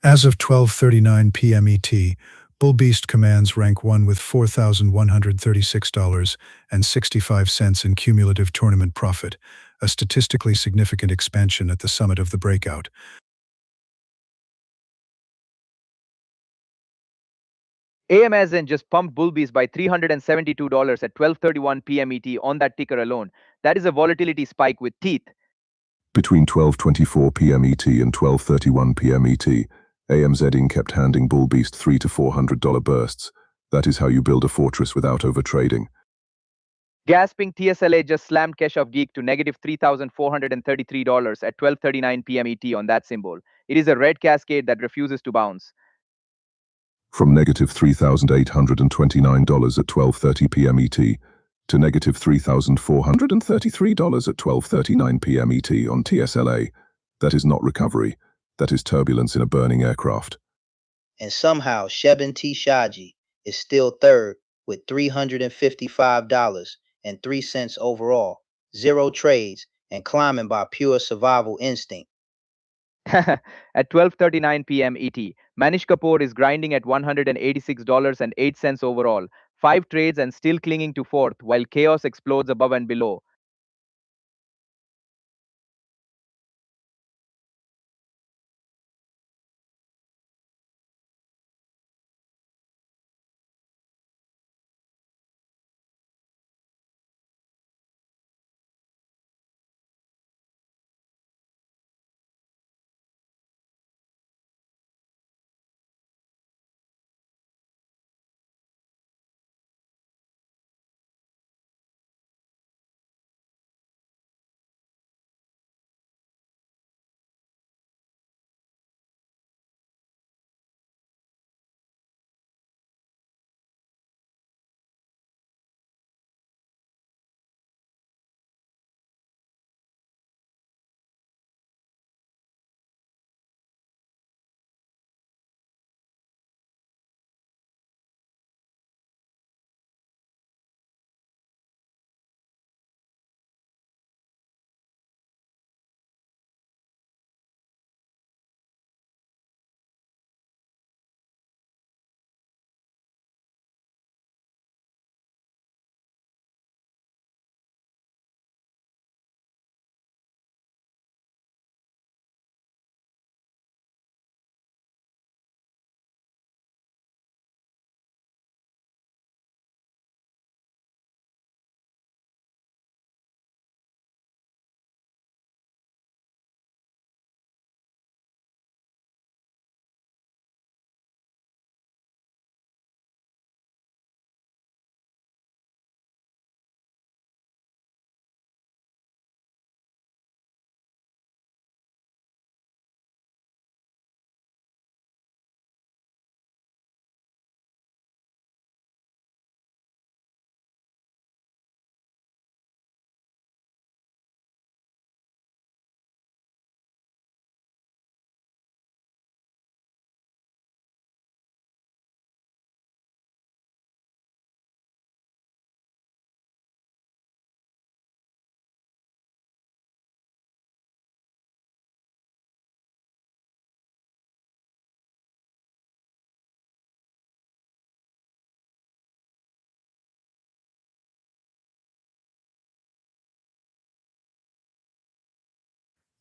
S1: As of 12:39 p.m. ET, Bull Beast commands rank 1 with $4,136.65 in cumulative tournament profit, a statistically significant expansion at the summit of the breakout.
S3: AMZN just pumped Bull Beast by $372 at 12:31 p.m. ET on that ticker alone. That is a volatility spike with teeth.
S4: Between 12:24 p.m. ET and 12:31 p.m. ET, AMZN kept handing Bull Beast $300 to $400 bursts. That is how you build a fortress without overtrading.
S3: Gasping TSLA just slammed Keshav Geek to negative $3,433 at 12:39 p.m. ET on that symbol. It is a red cascade that refuses to bounce.
S4: From negative $3,829 at 12:30 p.m. ET to negative $3,433 at 12:39 p.m. ET on TSLA. That is not recovery. That is turbulence in a burning aircraft.
S2: And somehow Shebin T. Shaji is still third with $355.03 overall, 0 trades, and climbing by pure survival instinct.
S3: At 12:39 p.m. ET, Manish Kapoor is grinding at $186.08 overall, 5 trades and still clinging to fourth while chaos explodes above and below.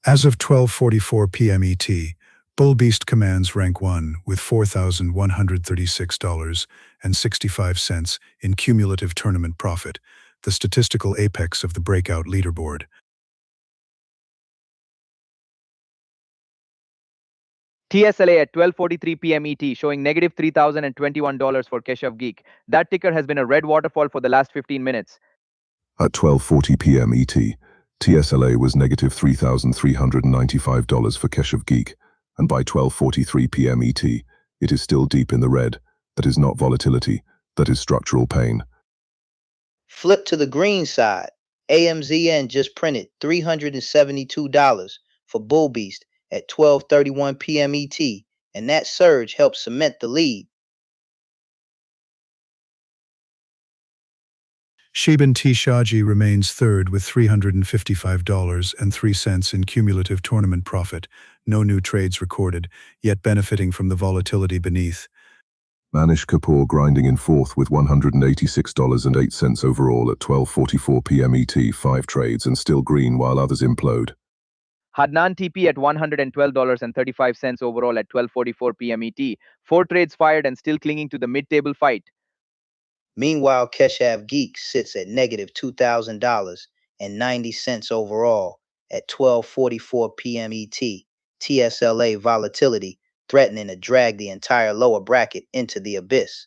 S1: As of 12:44 p.m. ET, Bull Beast commands rank 1 with $4,136.65 in cumulative tournament profit, the statistical apex of the Breakout leaderboard.
S3: TSLA at 12:43 p.m. ET showing negative $3,021 for Keshav Geek. That ticker has been a red waterfall for the last 15 minutes.
S4: At 12:40 p.m. ET, TSLA was negative $3,395 for Keshav Geek, and by 12:43 p.m. ET, it is still deep in the red. That is not volatility, that is structural pain.
S2: Flip to the green side. AMZN just printed $372 for Bull Beast at 12:31 p.m. ET, and that surge helped cement the lead.
S1: Sheben T. Shaji remains third with $355.03 in cumulative tournament profit, no new trades recorded, yet benefiting from the volatility beneath.
S4: Manish Kapoor grinding in fourth with $186.08 overall at 12:44 p.m. ET, 5 trades and still green while others implode.
S3: Hadnan TP at $112.35 overall at 12:44 p.m. ET, 4 trades fired and still clinging to the mid-table fight.
S2: Meanwhile, Keshav Geek sits at negative $2,000.90 overall at 12:44 p.m. ET. TSLA volatility threatening to drag the entire lower bracket into the abyss.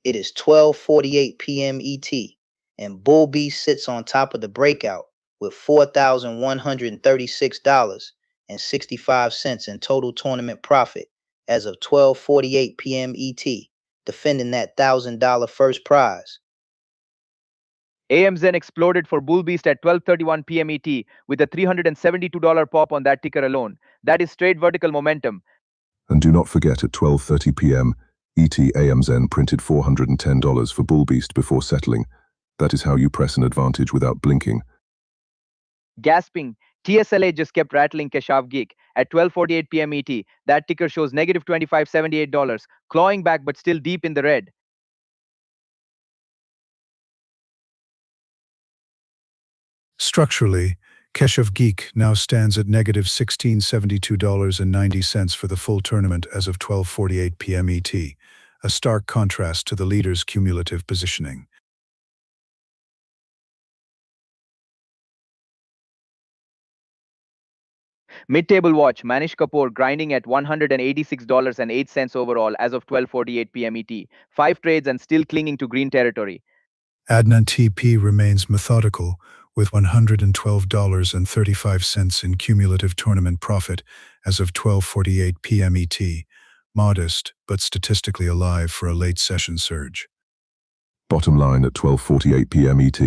S2: It is 12:48 p.m. ET, and Bull Beast sits on top of the breakout with $4,136.65 in total tournament profit as of 12:48 p.m. ET, defending that $1,000 first prize.
S3: AMZN exploded for Bull Beast at 12:31 p.m. ET with a $372 pop on that ticker alone. That is straight vertical momentum.
S4: And do not forget at 12:30 p.m., ET AMZN printed $410 for Bull Beast before settling. That is how you press an advantage without blinking.
S3: Gasping, TSLA just kept rattling Keshav Geek at 12:48 p.m. ET. That ticker shows negative $25.78, clawing back but still deep in the red.
S1: Structurally, Keshav Geek now stands at negative $1672.90 for the full tournament as of 12:48 p.m. ET, a stark contrast to the leader's cumulative positioning.
S3: Mid-table watch, Manish Kapoor grinding at $186.08 overall as of 12:48 p.m. ET. 5 trades and still clinging to green territory.
S1: Adnan TP remains methodical with $112.35 in cumulative tournament profit as of 12:48 p.m. ET, modest but statistically alive for a late session surge.
S4: Bottom line at 12:48 p.m. ET,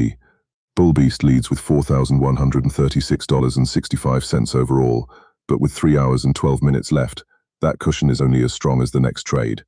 S4: Bull Beast leads with $4,136.65 overall, but with 3 hours and 12 minutes left, that cushion is only as strong as the next trade.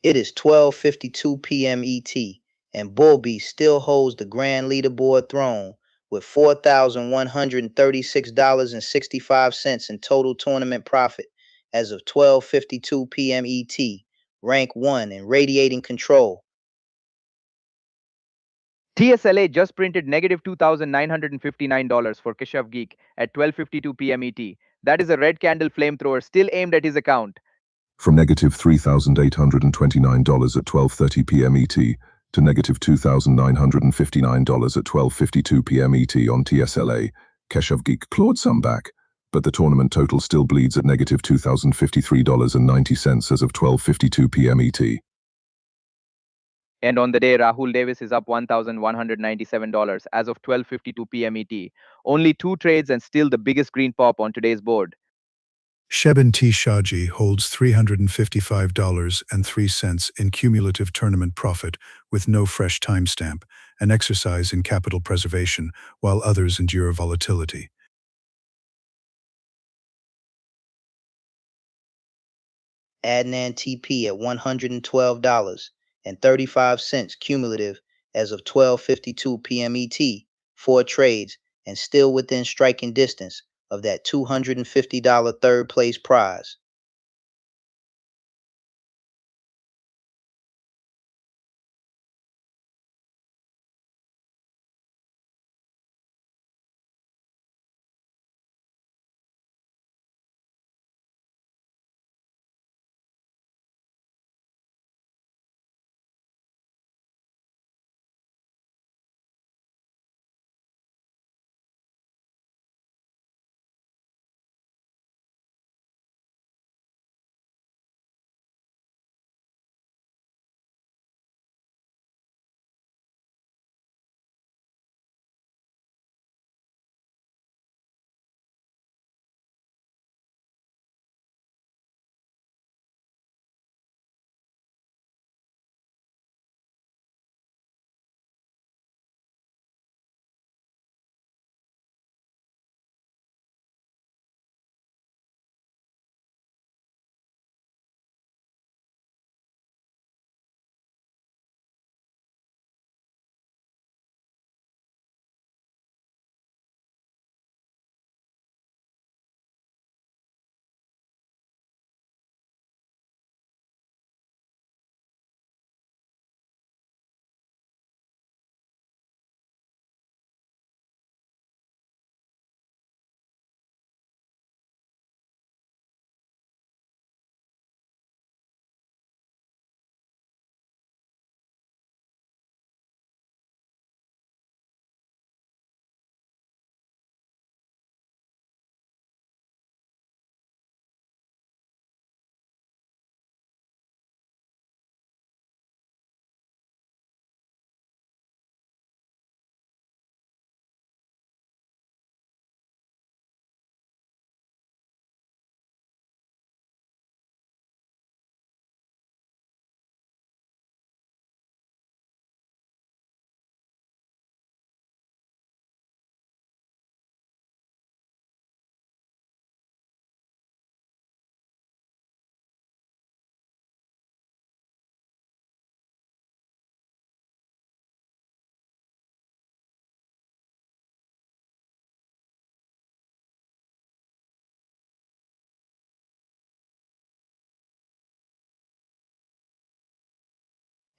S2: It is 12:52 p.m. ET, and Bull Beast still holds the grand leaderboard throne with $4,136.65 in total tournament profit as of 12:52 p.m. ET, rank 1 and radiating control.
S3: TSLA just printed negative $2,959 for Keshav Geek at 12:52 p.m. ET. That is a red candle flamethrower still aimed at his account.
S4: From negative $3,829 at 12:30 p.m. ET to negative $2,959 at 12:52 p.m. ET on TSLA, Keshav Geek clawed some back, but the tournament total still bleeds at negative $2,053.90 as of 12:52 p.m. ET.
S3: And on the day, Rahul Davis is up $1,197 as of 12:52 p.m. ET. Only 2 trades and still the biggest green pop on today's board.
S1: Shebin T. Shaji holds $355.03 in cumulative tournament profit with no fresh timestamp, an exercise in capital preservation, while others endure volatility.
S2: Adnan TP at $112.35 cumulative as of 12:52 p.m. ET, 4 trades, and still within striking distance of that $250 third place prize.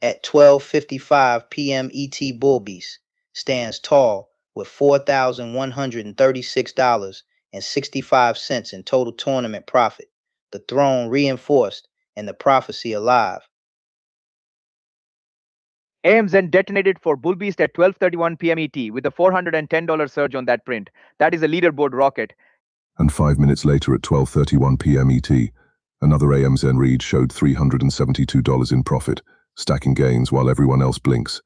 S2: At 12:55 p.m. ET, Bull Beast stands tall with $4,136.65 in total tournament profit, the throne reinforced and the prophecy alive.
S3: AMZ detonated for Bull Beast at 12:31 p.m. ET with a $410 surge on that print. That is a leaderboard rocket.
S4: And 5 minutes later at 12:31 p.m. ET, another AMZ read showed $372 in profit, stacking gains while everyone else blinks.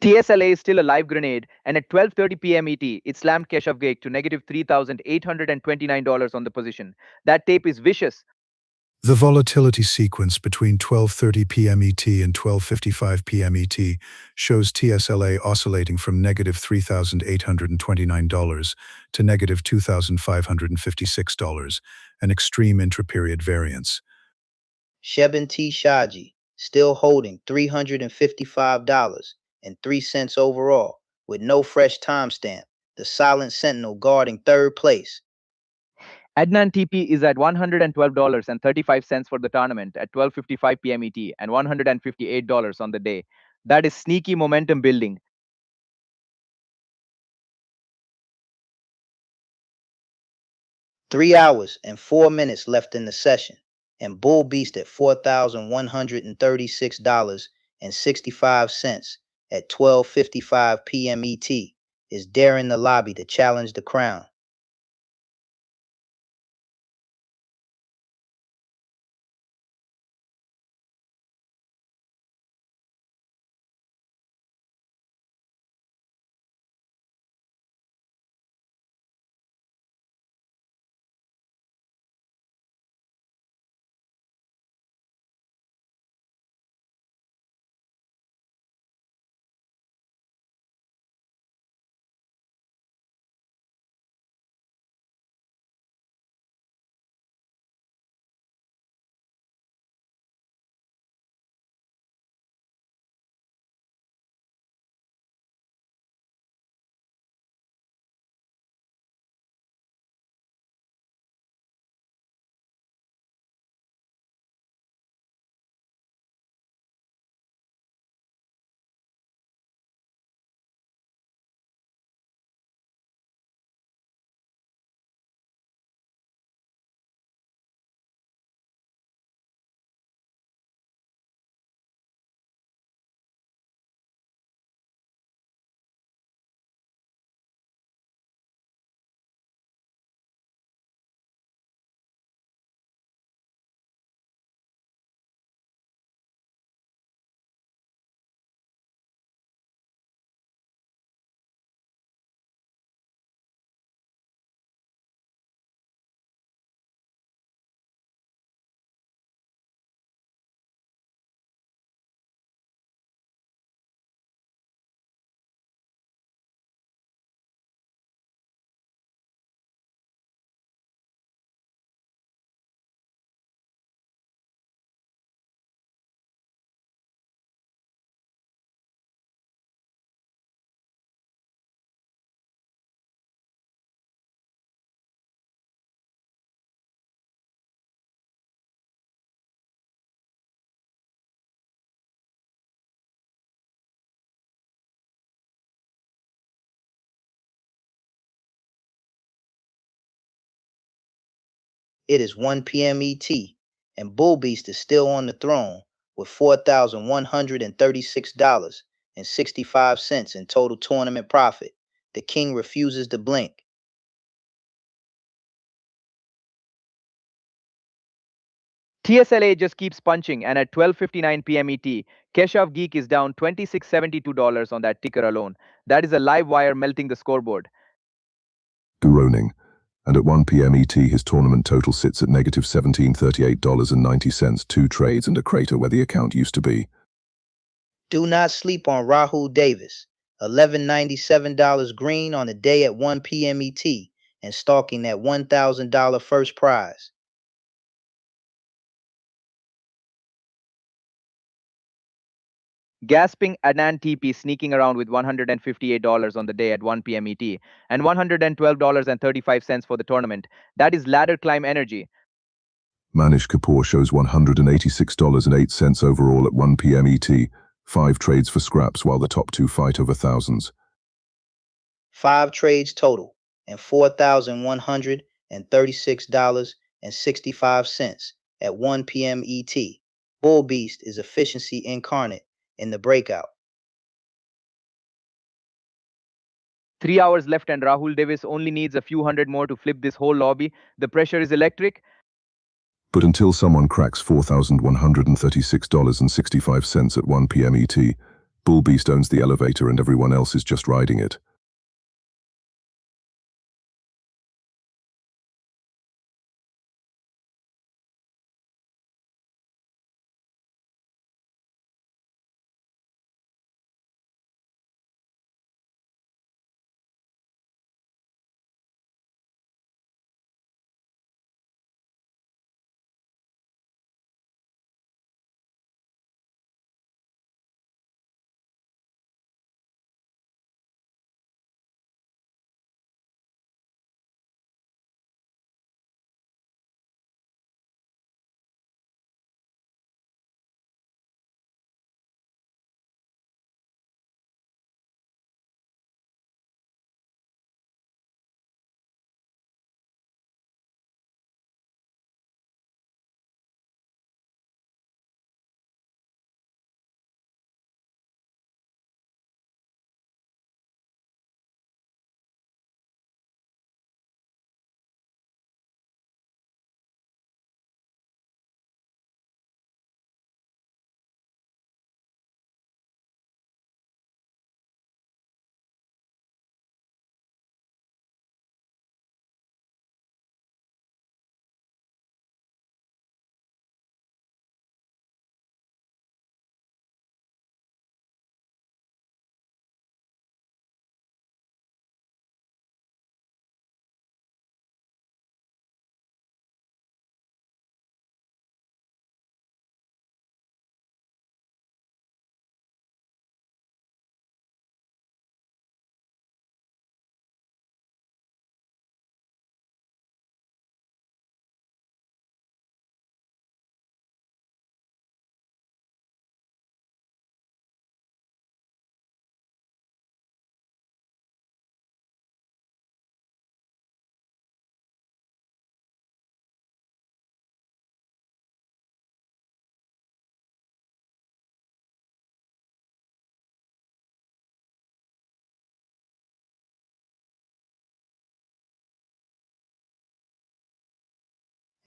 S3: TSLA is still a live grenade, and at 12:30 p.m. ET, it slammed Keshavgate to negative $3,829 on the position. That tape is vicious.
S1: The volatility sequence between 12:30 p.m. ET and 12:55 p.m. ET shows TSLA oscillating from negative $3,829 to negative $2,556, an extreme intra-period variance.
S2: Shebin T. Shaji still holding $355.03 overall with no fresh timestamp, the silent sentinel guarding third place.
S3: Adnan TP is at $112.35 for the tournament at 12:55 p.m. ET and $158 on the day. That is sneaky momentum building.
S2: 3 hours and 4 minutes left in the session, and Bull Beast at $4,136.65 at 12:55 p.m. ET is daring the lobby to challenge the crown. It is 1 p.m. ET, and Bull Beast is still on the throne with $4,136.65 in total tournament profit. The king refuses to blink.
S3: TSLA just keeps punching, and at 12:59 p.m. ET, Keshav Geek is down $26.72 on that ticker alone. That is a live wire melting the scoreboard.
S4: Guroning. And at 1 p.m. ET, his tournament total sits at negative $1738.90, 2 trades and a crater where the account used to be.
S2: Do not sleep on Rahul Davis. $11.97 green on the day at 1 p.m. ET and stalking that $1,000 first prize.
S3: Gasping Adnan TP sneaking around with $158 on the day at 1 p.m. ET and $112.35 for the tournament. That is ladder climb energy.
S4: Manish Kapoor shows $186.08 overall at 1 p.m. ET, 5 trades for scraps while the top 2 fight over thousands.
S2: 5 trades total and $4,136.65 at 1 p.m. ET. Bull Beast is efficiency incarnate in the breakout.
S3: 3 hours left and Rahul Davis only needs a few hundred more to flip this whole lobby. The pressure is electric.
S4: But until someone cracks $4,136.65 at 1 p.m. ET, Bull Beast owns the elevator and everyone else is just riding it.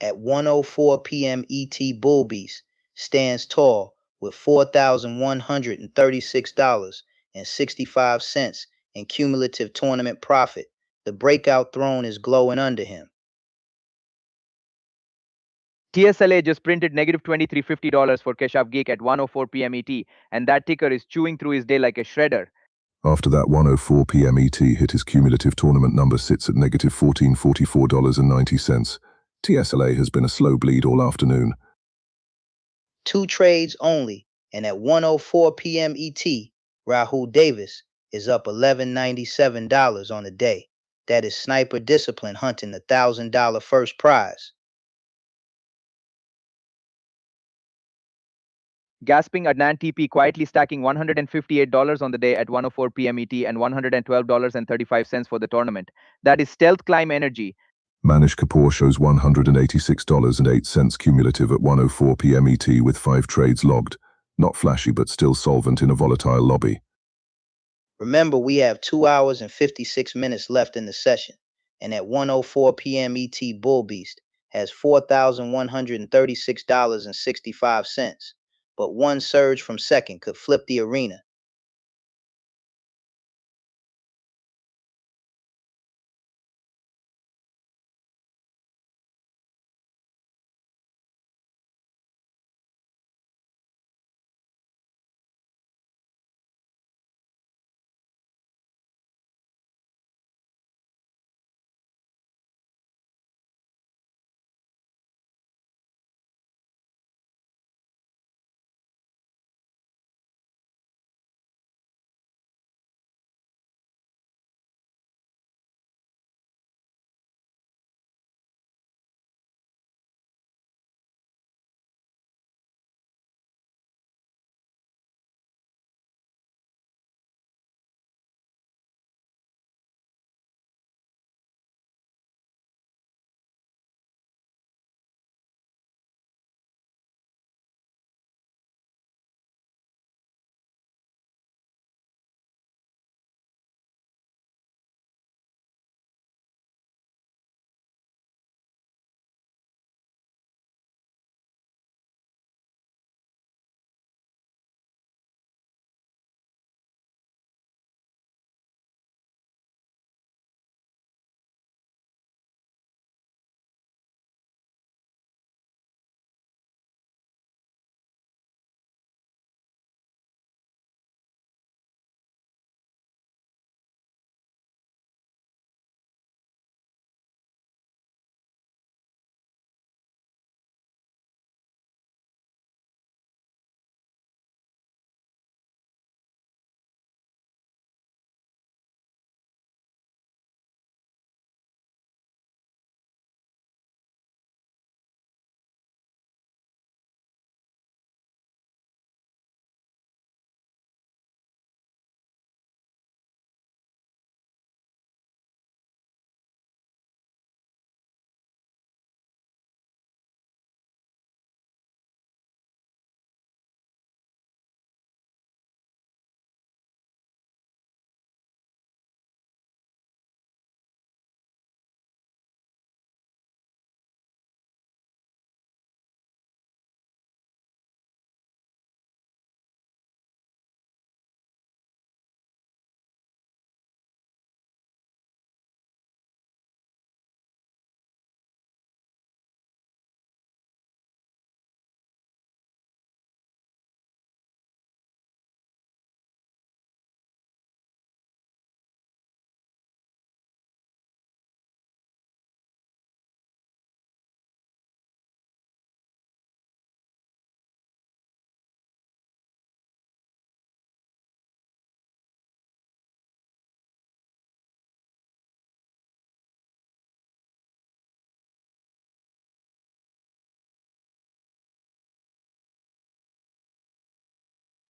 S2: At 1:04 p.m. ET, Bull Beast stands tall with $4,136.65 in cumulative tournament profit. The breakout throne is glowing under him.
S3: TSLA just printed negative $23.50 for Keshav Geek at 1:04 p.m. ET, and that ticker is chewing through his day like a shredder.
S4: After that 1:04 p.m. ET hit, his cumulative tournament number sits at negative $1444.90. TSLA has been a slow bleed all afternoon.
S2: 2 trades only, and at 1:04 p.m. ET, Rahul Davis is up $11.97 on the day. That is sniper discipline hunting the $1,000 first prize.
S3: Gasping Adnan TP quietly stacking $158 on the day at 1:04 p.m. ET and $112.35 for the tournament. That is stealth climb energy.
S4: Manish Kapoor shows $186.08 cumulative at 1:04 p.m. ET with 5 trades logged. Not flashy but still solvent in a volatile lobby.
S2: Remember, we have 2 hours and 56 minutes left in the session, and at 1:04 p.m. ET, Bull Beast has $4,136.65, but one surge from second could flip the arena.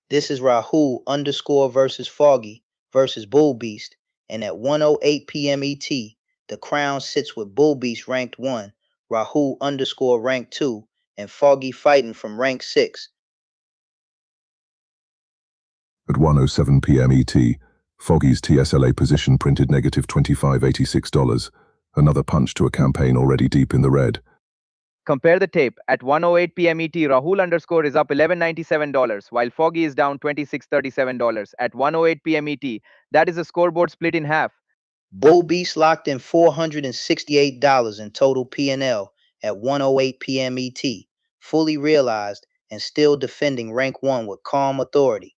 S2: This is Rahul underscore versus Foggy versus Bull Beast, and at 1:08 p.m. ET, the crown sits with Bull Beast ranked 1, Rahul underscore ranked 2, and Foggy fighting from rank 6.
S4: At 1:07 p.m. ET, Foggy's TSLA position printed negative $25.86, another punch to a campaign already deep in the red.
S3: Compare the tape. At 1:08 p.m. ET, Rahul underscore is up $11.97, while Foggy is down $26.37. At 1:08 p.m. ET, that is a scoreboard split in half.
S2: Bull Beast locked in $468 in total P&L at 1:08 p.m. ET, fully realized and still defending rank 1 with calm authority.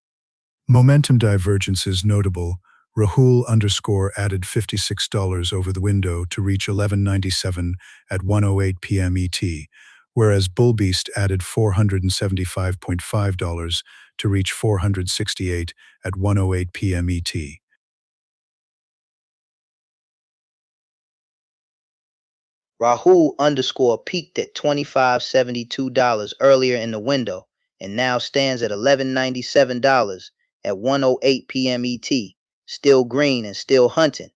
S1: Momentum divergence is notable. Rahul underscore added $56 over the window to reach $11.97 at 1:08 p.m. ET, whereas Bullbeast added $475.5 to reach $468 at 1:08 p.m. ET.
S2: Rahul underscore peaked at $25.72 earlier in the window and now stands at $11.97 at 1:08 p.m. ET, still green and still hunting.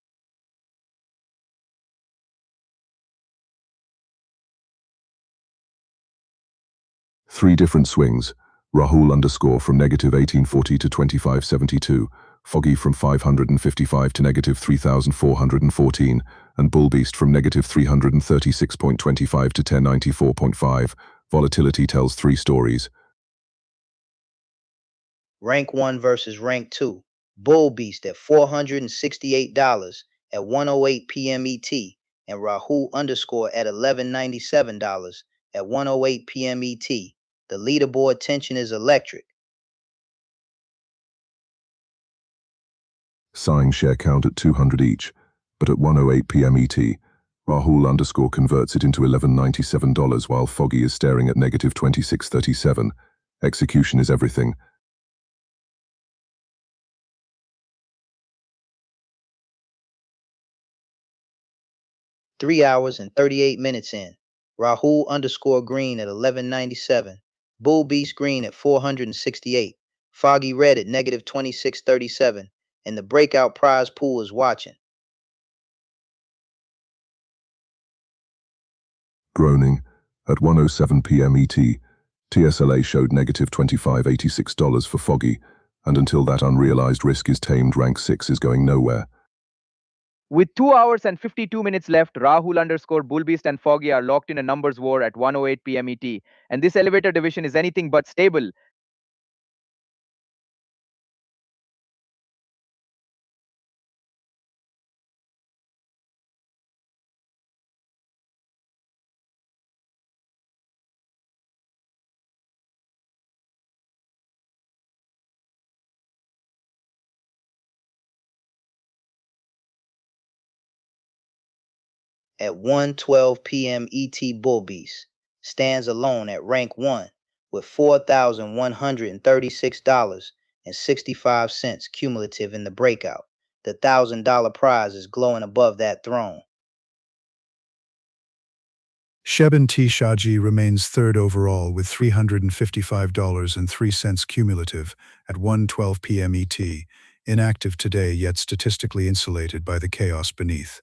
S4: 3 different swings. Rahul underscore from negative 1840 to 2572, Foggy from 555 to negative 3414, and Bullbeast from negative 336.25 to 1094.5. Volatility tells 3 stories.
S2: Rank 1 versus Rank 2. Bull Beast at $468 at 1:08 p.m. ET, and Rahul underscore at $1197 at 1:08 p.m. ET. The leaderboard tension is electric.
S4: Sighing share count at 200 each, but at 1:08 p.m. ET, Rahul underscore converts it into $1197 while Foggy is staring at negative 2637. Execution is everything.
S2: Three hours and 38 minutes in. Rahul underscore green at 1197. Bull Beast green at 468. Foggy red at negative 2637. And the breakout prize pool is watching.
S4: Groaning. At 1:07 p.m. ET, TSLA showed negative $25.86 for Foggy, and until that unrealized risk is tamed, rank 6 is going nowhere.
S3: With 2 hours and 52 minutes left, Rahul underscore Bullbeast and Foggy are locked in a numbers war at 1:08 p.m. ET, and this elevator division is anything but stable.
S2: At 1:12 p.m. ET, Bull Beast stands alone at rank 1 with $4,136.65 cumulative in the breakout. The $1,000 prize is glowing above that throne.
S1: Shebin T. Shaji remains third overall with $355.03 cumulative at 1:12 p.m. ET, inactive today yet statistically insulated by the chaos beneath.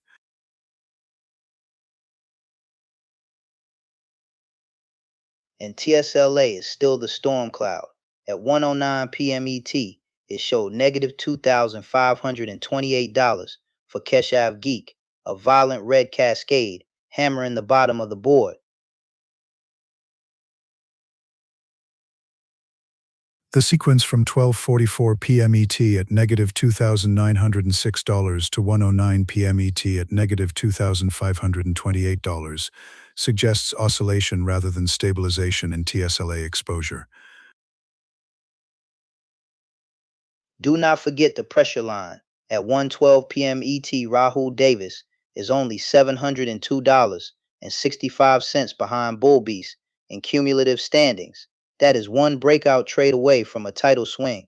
S2: And TSLA is still the storm cloud. At 1:09 p.m. ET, it showed negative $2,528 for Keshav Geek, a violent red cascade hammering the bottom of the board.
S1: The sequence from 12:44 p.m. ET at negative $2,906 to 1:09 p.m. ET at negative $2,528 suggests oscillation rather than stabilization in TSLA exposure.
S2: Do not forget the pressure line. At 1:12 p.m. ET, Rahul Davis is only $702.65 behind Bull Beast in cumulative standings. That is one breakout trade away from a title swing.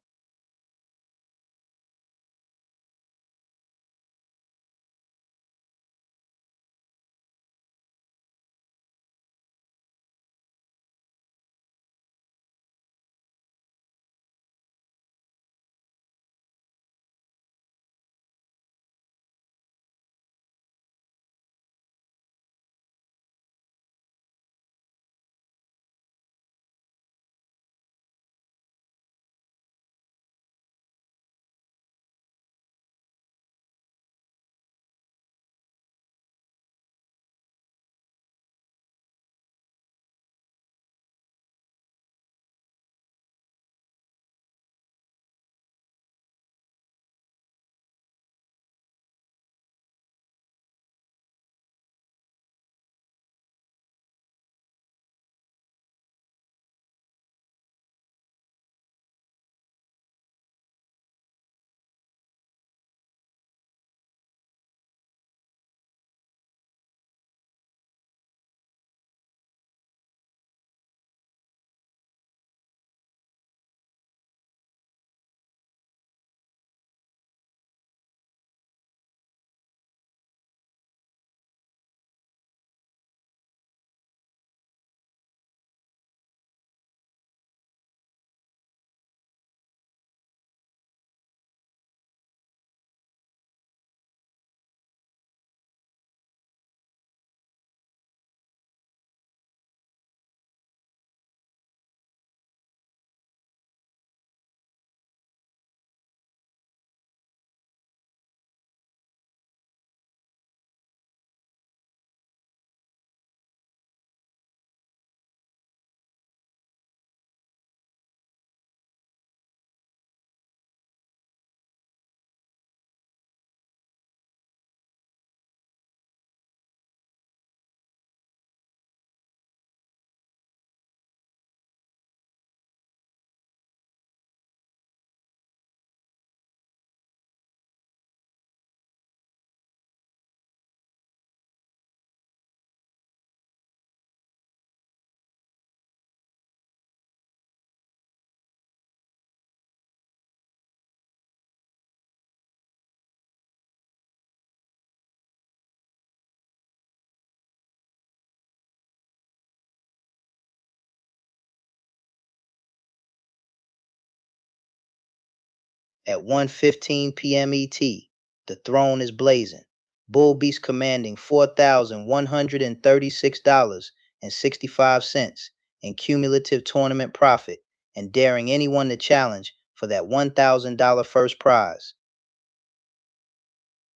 S2: At 1:15 p.m. ET, the throne is blazing. Bull Beast commanding $4,136.65 in cumulative tournament profit and daring anyone to challenge for that $1,000 first prize.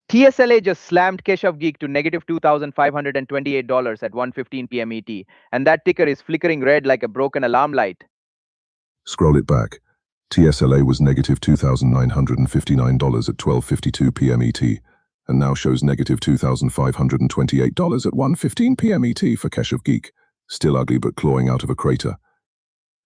S3: TSLA just slammed Keshav Geek to negative $2,528 at 1:15 p.m. ET, and that ticker is flickering red like a broken alarm light.
S4: Scroll it back. TSLA was negative $2,959 at 12:52 p.m. ET, and now shows negative $2,528 at 1:15 p.m. ET for Keshav Geek. Still ugly but clawing out of a crater.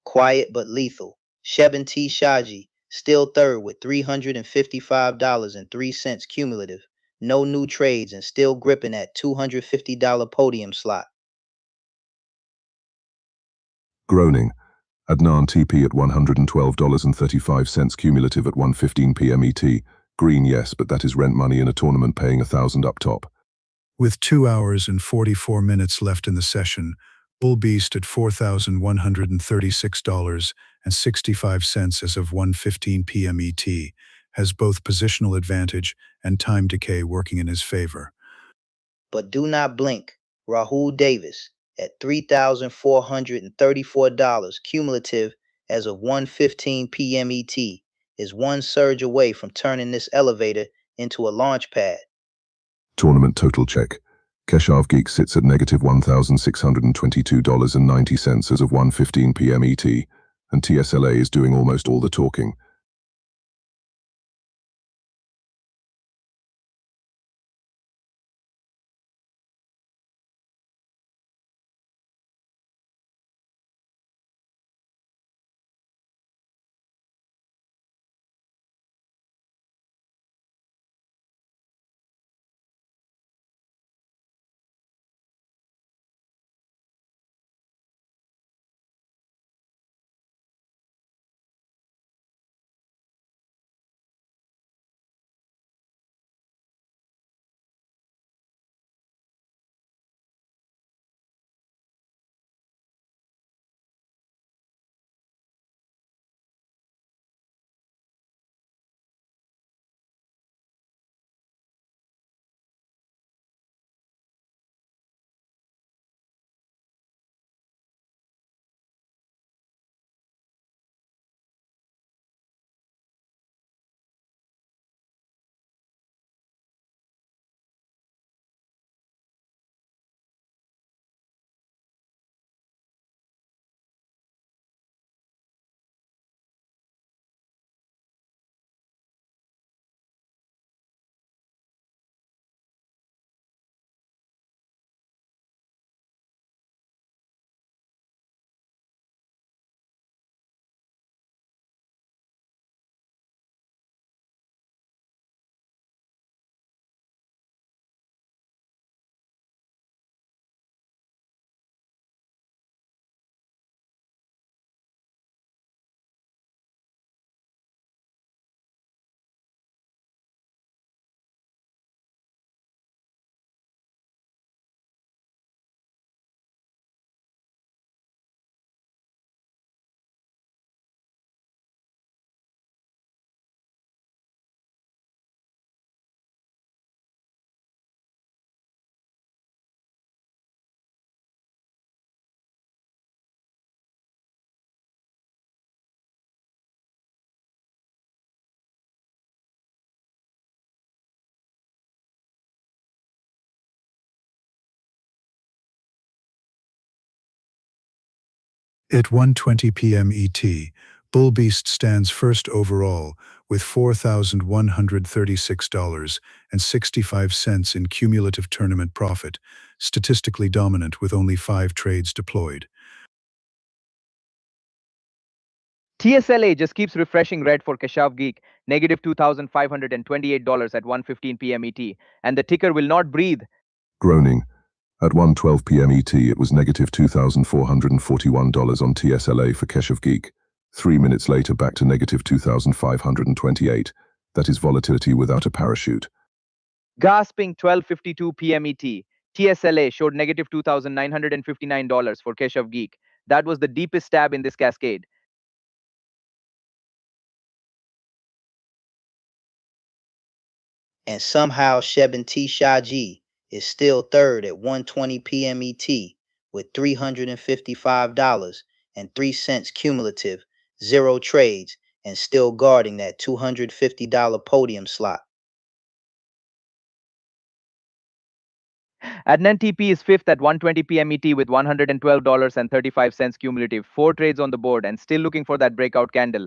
S2: Quiet but lethal. Shebin T. Shaji, still third with $355.03 cumulative. No new trades and still gripping that $250 podium slot.
S4: Groaning. Adnan TP at $112.35 cumulative at 1:15 p.m. ET. Green, yes, but that is rent money in a tournament paying $1,000 up top.
S1: With 2 hours and 44 minutes left in the session, Bull Beast at $4,136.65 as of 1:15 p.m. ET has both positional advantage and time decay working in his favor.
S2: But do not blink. Rahul Davis at $3,434 cumulative as of 1:15 p.m. ET is one surge away from turning this elevator into a launch pad.
S4: Tournament total check. Keshav Geek sits at negative $1,622.90 as of 1:15 p.m. ET, and TSLA is doing almost all the talking.
S1: At 1:20 p.m. ET, Bull Beast stands first overall with $4,136.65 in cumulative tournament profit, statistically dominant with only 5 trades deployed.
S3: TSLA just keeps refreshing red for Keshav Geek, negative $2,528 at 1:15 p.m. ET, and the ticker will not breathe.
S4: Groaning. At 1:12 p.m. ET, it was negative $2,441 on TSLA for Keshav Geek. 3 minutes later, back to negative $2,528. That is volatility without a parachute.
S3: Gasping 12:52 p.m. ET, TSLA showed negative $2,959 for Keshav Geek. That was the deepest stab in this cascade.
S2: And somehow Sheben T. Shaji is still third at 1:20 p.m. ET with $355.03 cumulative, 0 trades, and still guarding that $250 podium slot.
S3: Adnan TP is fifth at 1:20 p.m. ET with $112.35 cumulative, 4 trades on the board, and still looking for that breakout candle.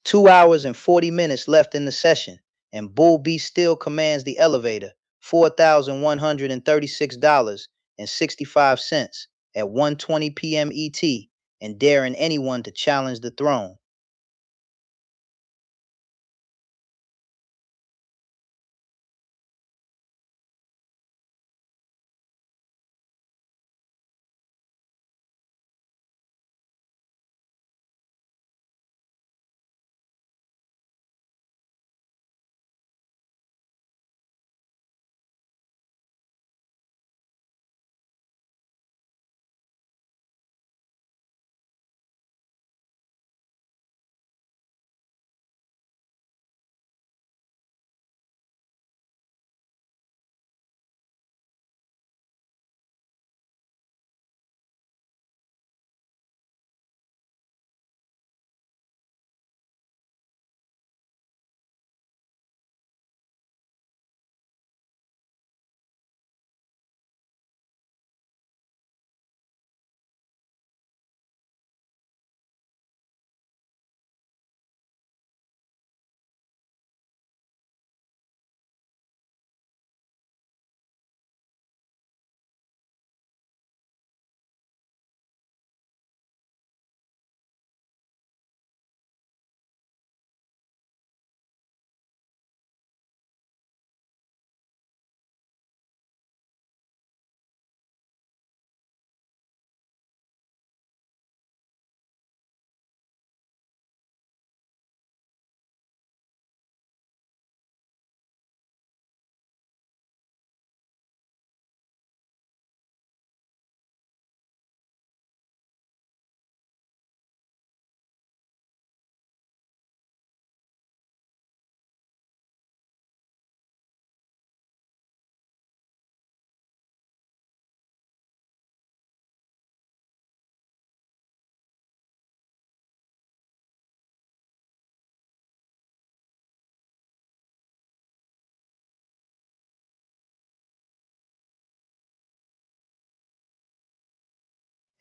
S2: 2 hours and 40 minutes left in the session, and Bull Beast still commands the elevator, $4,136.65 at 1:20 p.m. ET, and daring anyone to challenge the throne.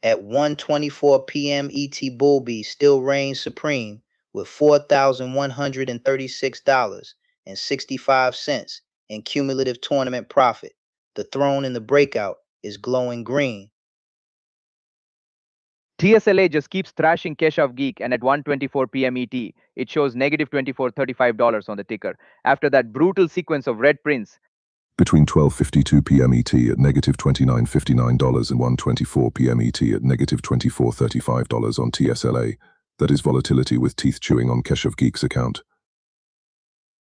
S2: At 1:24 p.m. ET, Bull Beast still reigns supreme with $4,136.65 in cumulative tournament profit. The throne in the breakout is glowing green.
S3: TSLA just keeps thrashing Keshav Geek, and at 1:24 p.m. ET, it shows negative $24.35 on the ticker. After that brutal sequence of red prints,
S4: Between 12:52 p.m. ET at negative $29.59 and 1:24 p.m. ET at negative $24.35 on TSLA. That is volatility with teeth chewing on Keshav Geek's account.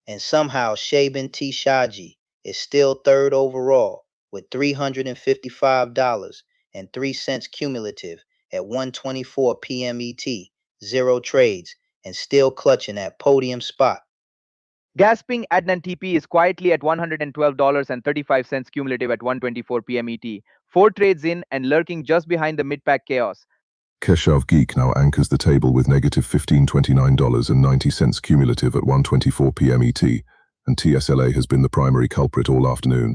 S2: And somehow Sheben T. Shaji is still third overall with $355.03 cumulative at 1:24 p.m. ET, 0 trades, and still clutching that podium spot.
S3: gasping Adnan TP is quietly at $112.35 cumulative at 1:24 p.m. ET, 4 trades in and lurking just behind the mid-pack chaos.
S4: Keshav Geek now anchors the table with negative $1529.90 cumulative at 1:24 p.m. ET, and TSLA has been the primary culprit all afternoon.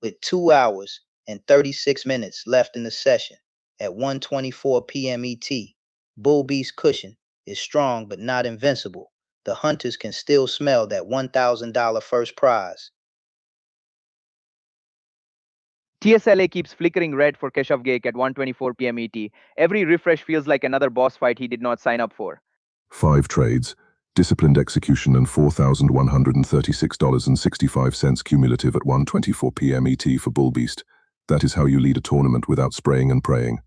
S2: With 2 hours and 36 minutes left in the session at 1:24 p.m. ET, Bull Beast cushion is strong but not invincible. The hunters can still smell that $1,000 first prize.
S3: TSLA keeps flickering red for Keshav Geek at 1:24 p.m. ET. Every refresh feels like another boss fight he did not sign up for.
S4: 5 trades, disciplined execution, and $4,136.65 cumulative at 1:24 p.m. ET for Bull Beast. That is how you lead a tournament without spraying and praying.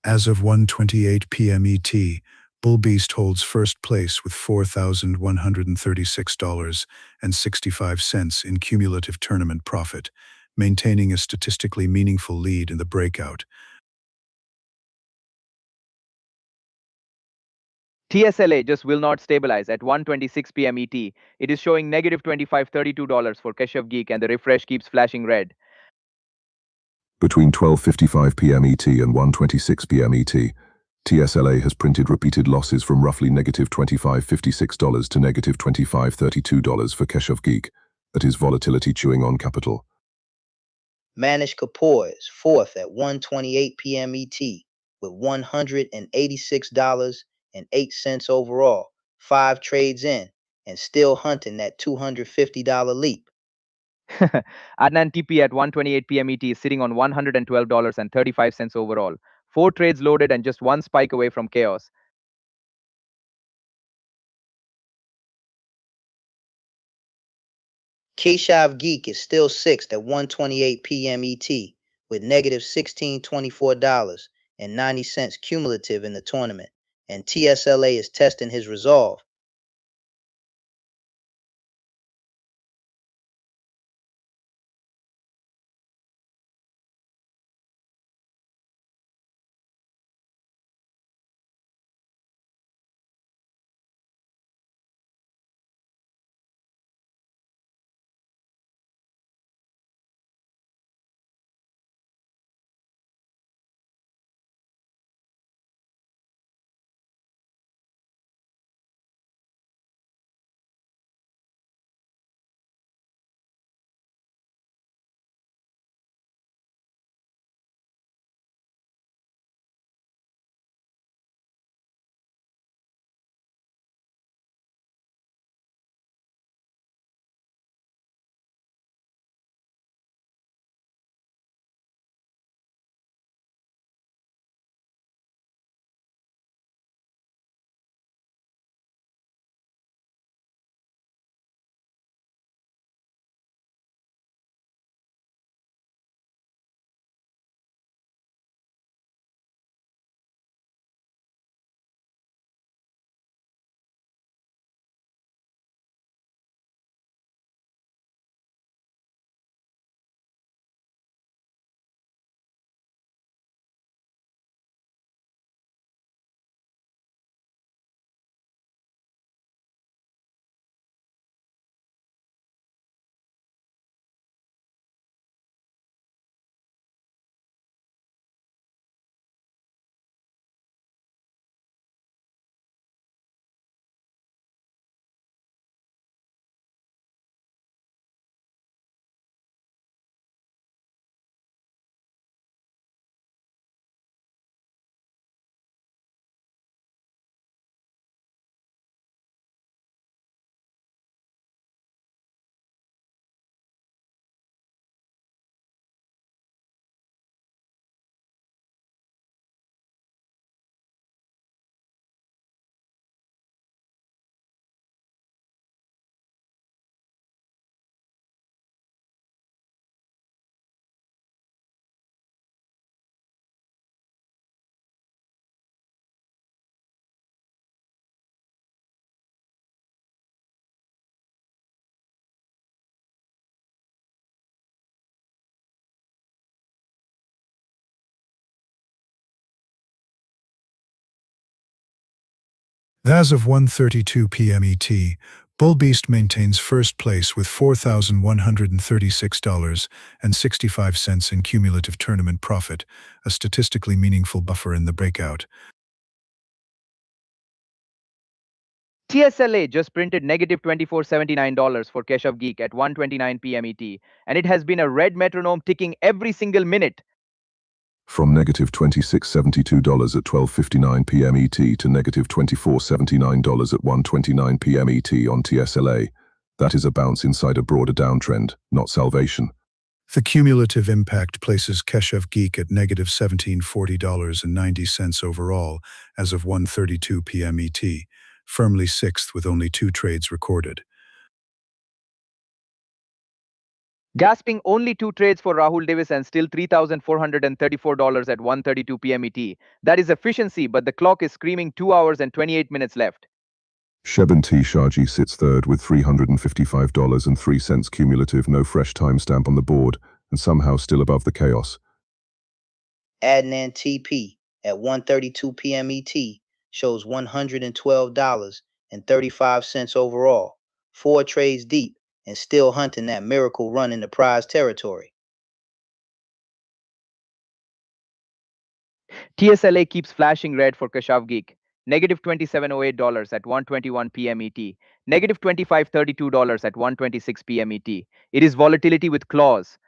S1: As of 1:28 p.m. ET, Bull Beast holds first place with $4,136.65 in cumulative tournament profit, maintaining a statistically meaningful lead in the breakout.
S3: TSLA just will not stabilize at 1:26 p.m. ET. It is showing negative $25.32 for Keshav Geek and the refresh keeps flashing red.
S4: Between 12:55 p.m. ET and 1:26 p.m. ET, TSLA has printed repeated losses from roughly negative $25.56 to negative $25.32 for Keshav Geek. That is volatility chewing on capital.
S2: Manish Kapoor is fourth at 1:28 p.m. ET with $186.08 overall, 5 trades in, and still hunting that $250 leap.
S3: Adnan TP at 1:28 p.m. ET is sitting on $112.35 overall, 4 trades loaded and just 1 spike away from chaos.
S2: Keshav Geek is still sixth at 1:28 p.m. ET with negative $16.24.90 cumulative in the tournament, and TSLA is testing his resolve.
S1: As of 1:32 p.m. ET, Bull Beast maintains first place with $4,136.65 in cumulative tournament profit, a statistically meaningful buffer in the breakout.
S3: TSLA just printed negative $24.79 for Keshav Geek at 1:29 p.m. ET, and it has been a red metronome ticking every single minute.
S4: From negative $26.72 at 12:59 p.m. ET to negative $24.79 at 1:29 p.m. ET on TSLA. That is a bounce inside a broader downtrend, not salvation.
S1: The cumulative impact places Keshav Geek at negative $1740.90 overall as of 1:32 p.m. ET, firmly sixth with only 2 trades recorded.
S3: Gasping only 2 trades for Rahul Davis and still $3,434 at 1:32 p.m. ET. That is efficiency, but the clock is screaming 2 hours and 28 minutes left.
S4: Shebin T. Shaji sits third with $355.03 cumulative, no fresh timestamp on the board, and somehow still above the chaos.
S2: Adnan TP at 1:32 p.m. ET shows $112.35 overall, 4 trades deep, and still hunting that miracle run in the prize territory.
S3: TSLA keeps flashing red for Kashav Geek. Negative $27.08 at 1:21 p.m. ET. Negative $25.32 at 1:26 p.m. ET. It is volatility with claws.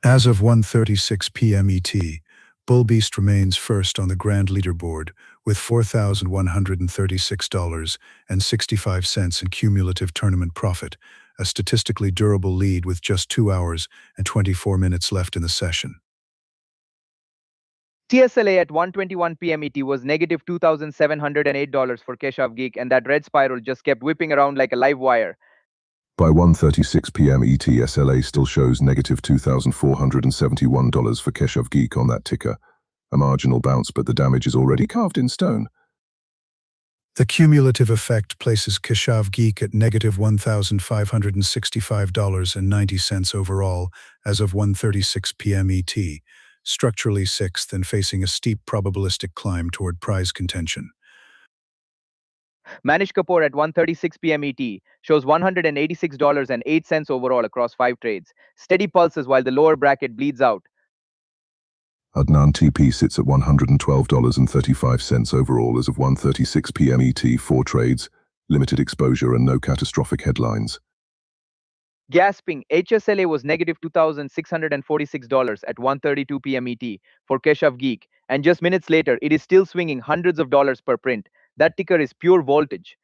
S1: As of 1:36 p.m. ET, Bull Beast remains first on the grand leaderboard with $4,136.65 in cumulative tournament profit, a statistically durable lead with just 2 hours and 24 minutes left in the session.
S3: TSLA at 1:21 p.m. ET was negative $2,708 for Keshav Geek, and that red spiral just kept whipping around like a live wire.
S4: By 1:36 p.m. ET, SLA still shows negative $2,471 for Keshav Geek on that ticker. A marginal bounce, but the damage is already carved in stone.
S1: The cumulative effect places Keshav Geek at negative $1,565.90 overall as of 1:36 p.m. ET, structurally sixth and facing a steep probabilistic climb toward prize contention.
S3: Manish Kapoor at 1:36 p.m. ET shows $186.08 overall across 5 trades. Steady pulses while the lower bracket bleeds out.
S4: Adnan TP sits at $112.35 overall as of 1:36 p.m. ET, 4 trades, limited exposure and no catastrophic headlines.
S3: Gasping, HSLA was negative $2,646 at 1:32 p.m. ET for Keshav Geek, and just minutes later, it is still swinging hundreds of dollars per print. That ticker is pure voltage.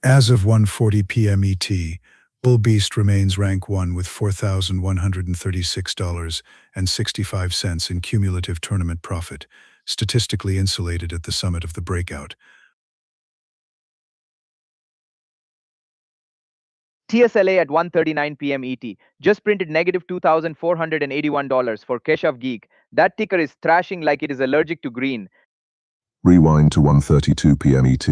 S1: As of 1:40 p.m. ET, Bull Beast remains rank 1 with $4,136.65 in cumulative tournament profit, statistically insulated at the summit of the breakout.
S3: TSLA at 1:39 p.m. ET just printed negative $2,481 for Keshav Geek. That ticker is thrashing like it is allergic to green.
S4: Rewind to 1:32 p.m. ET,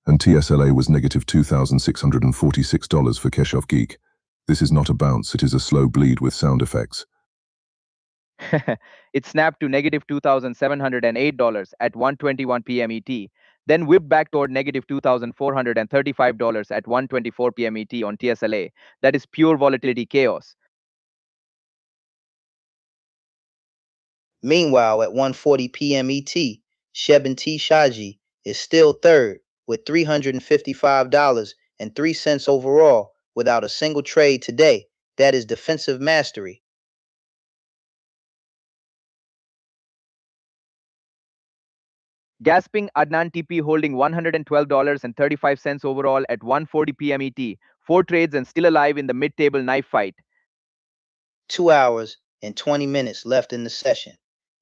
S4: and TSLA was negative $2,646 for Keshav Geek. This is not a bounce, it is a slow bleed with sound effects.
S3: It snapped to negative $2,708 at 1:21 p.m. ET, then whipped back toward negative $2,435 at 1:24 p.m. ET on TSLA. That is pure volatility chaos.
S2: Meanwhile, at 1:40 p.m. ET, Sheben T. Shaji is still third with $355.03 overall without a single trade today. That is defensive mastery.
S3: Gasping Adnan TP holding $112.35 overall at 1:40 p.m. ET. 4 trades and still alive in the mid-table knife fight.
S2: 2 hours and 20 minutes left in the session,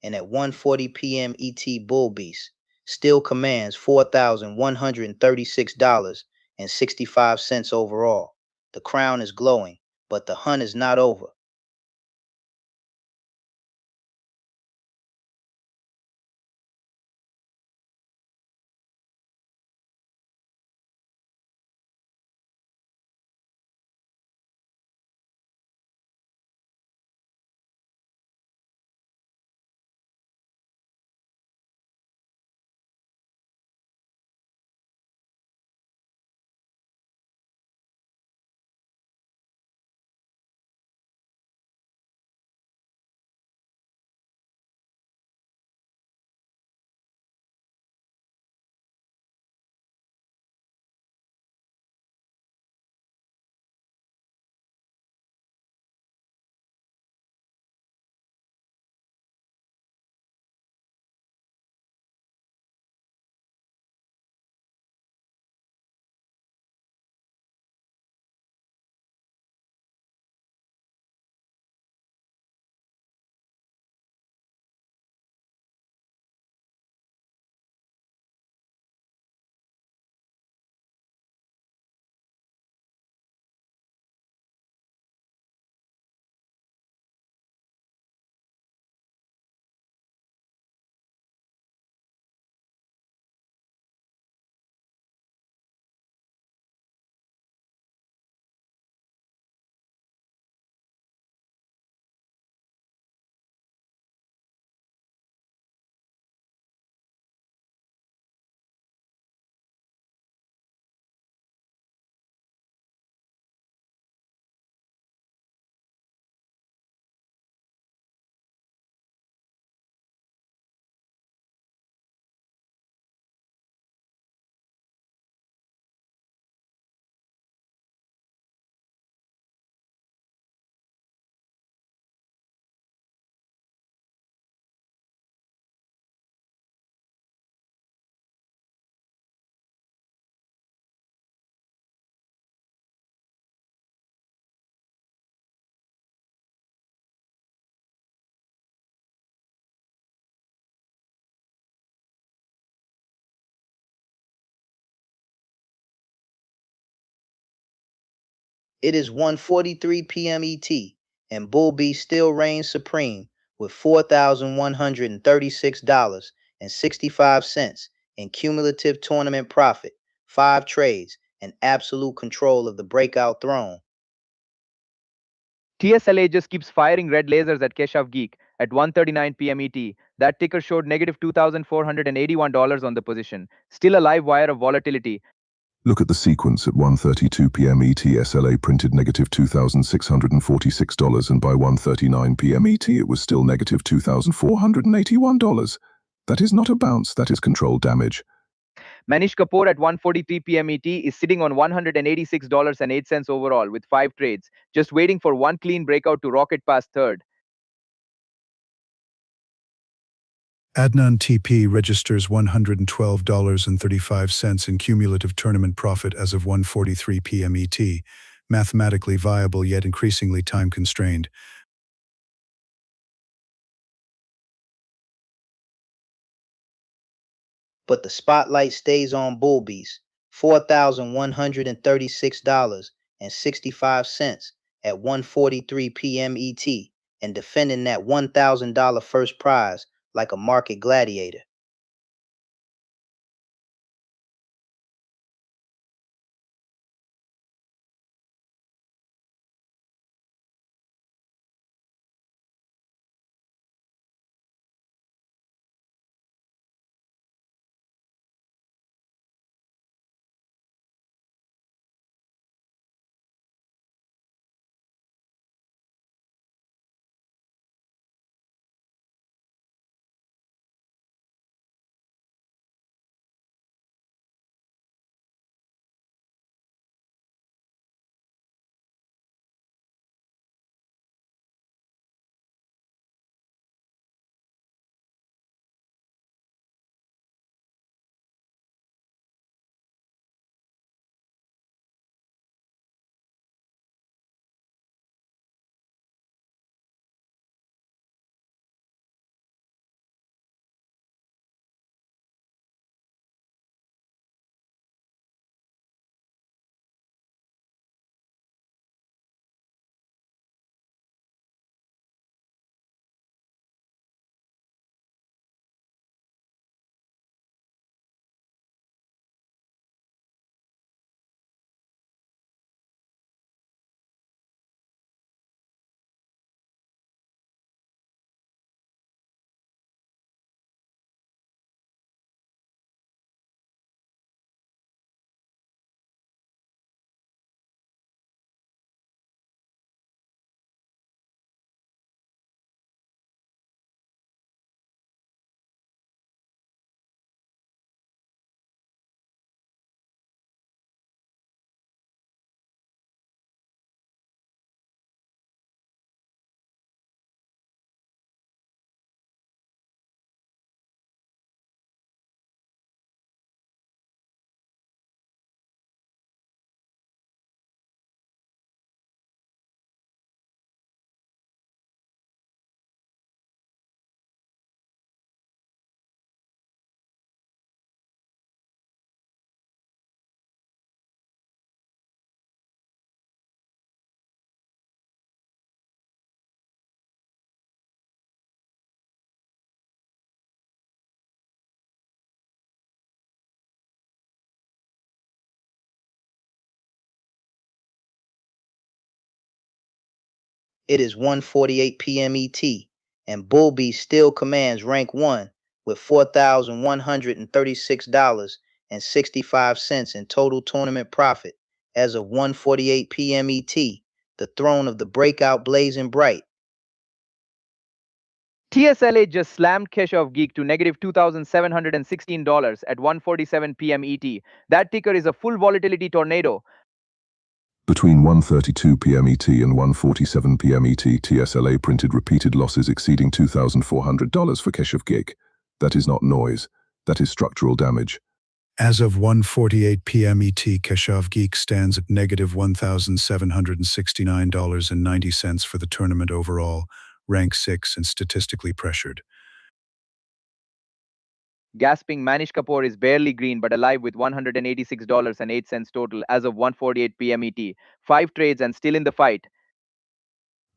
S2: and at 1:40 p.m. ET, Bull Beast still commands $4,136.65 overall. The crown is glowing, but the hunt is not over. It is 1:43 p.m. ET, and Bull Beast still reigns supreme with $4,136.65 in cumulative tournament profit, 5 trades, and absolute control of the breakout throne.
S3: TSLA just keeps firing red lasers at Keshav Geek at 1:39 p.m. ET. That ticker showed negative $2,481 on the position. Still a live wire of volatility.
S4: Look at the sequence at 1:32 p.m. ET. SLA printed negative $2,646, and by 1:39 p.m. ET it was still negative $2,481. That is not a bounce, that is controlled damage.
S3: Manish Kapoor at 1:43 p.m. ET is sitting on $186.08 overall with 5 trades, just waiting for one clean breakout to rocket past third.
S1: Adnan TP registers $112.35 in cumulative tournament profit as of 1:43 p.m. ET, mathematically viable yet increasingly time-constrained.
S2: But the spotlight stays on Bull Beast, $4,136.65 at 1:43 p.m. ET, and defending that $1,000 first prize like a market gladiator. It is 1:48 p.m. ET, and Bull Beast still commands rank 1 with $4,136.65 in total tournament profit as of 1:48 p.m. ET, the throne of the Breakout blazing bright.
S3: TSLA just slammed Keshav Geek to negative $2,716 at 1:47 p.m. ET. That ticker is a full volatility tornado.
S4: Between 1:32 p.m. ET and 1:47 p.m. ET, TSLA printed repeated losses exceeding $2,400 for Keshav Geek. That is not noise. That is structural damage.
S1: As of 1:48 p.m. ET, Keshav Geek stands at negative $1,769.90 for the tournament overall, rank 6 and statistically pressured.
S3: Gasping Manish Kapoor is barely green but alive with $186.08 total as of 1:48 p.m. ET. 5 trades and still in the fight.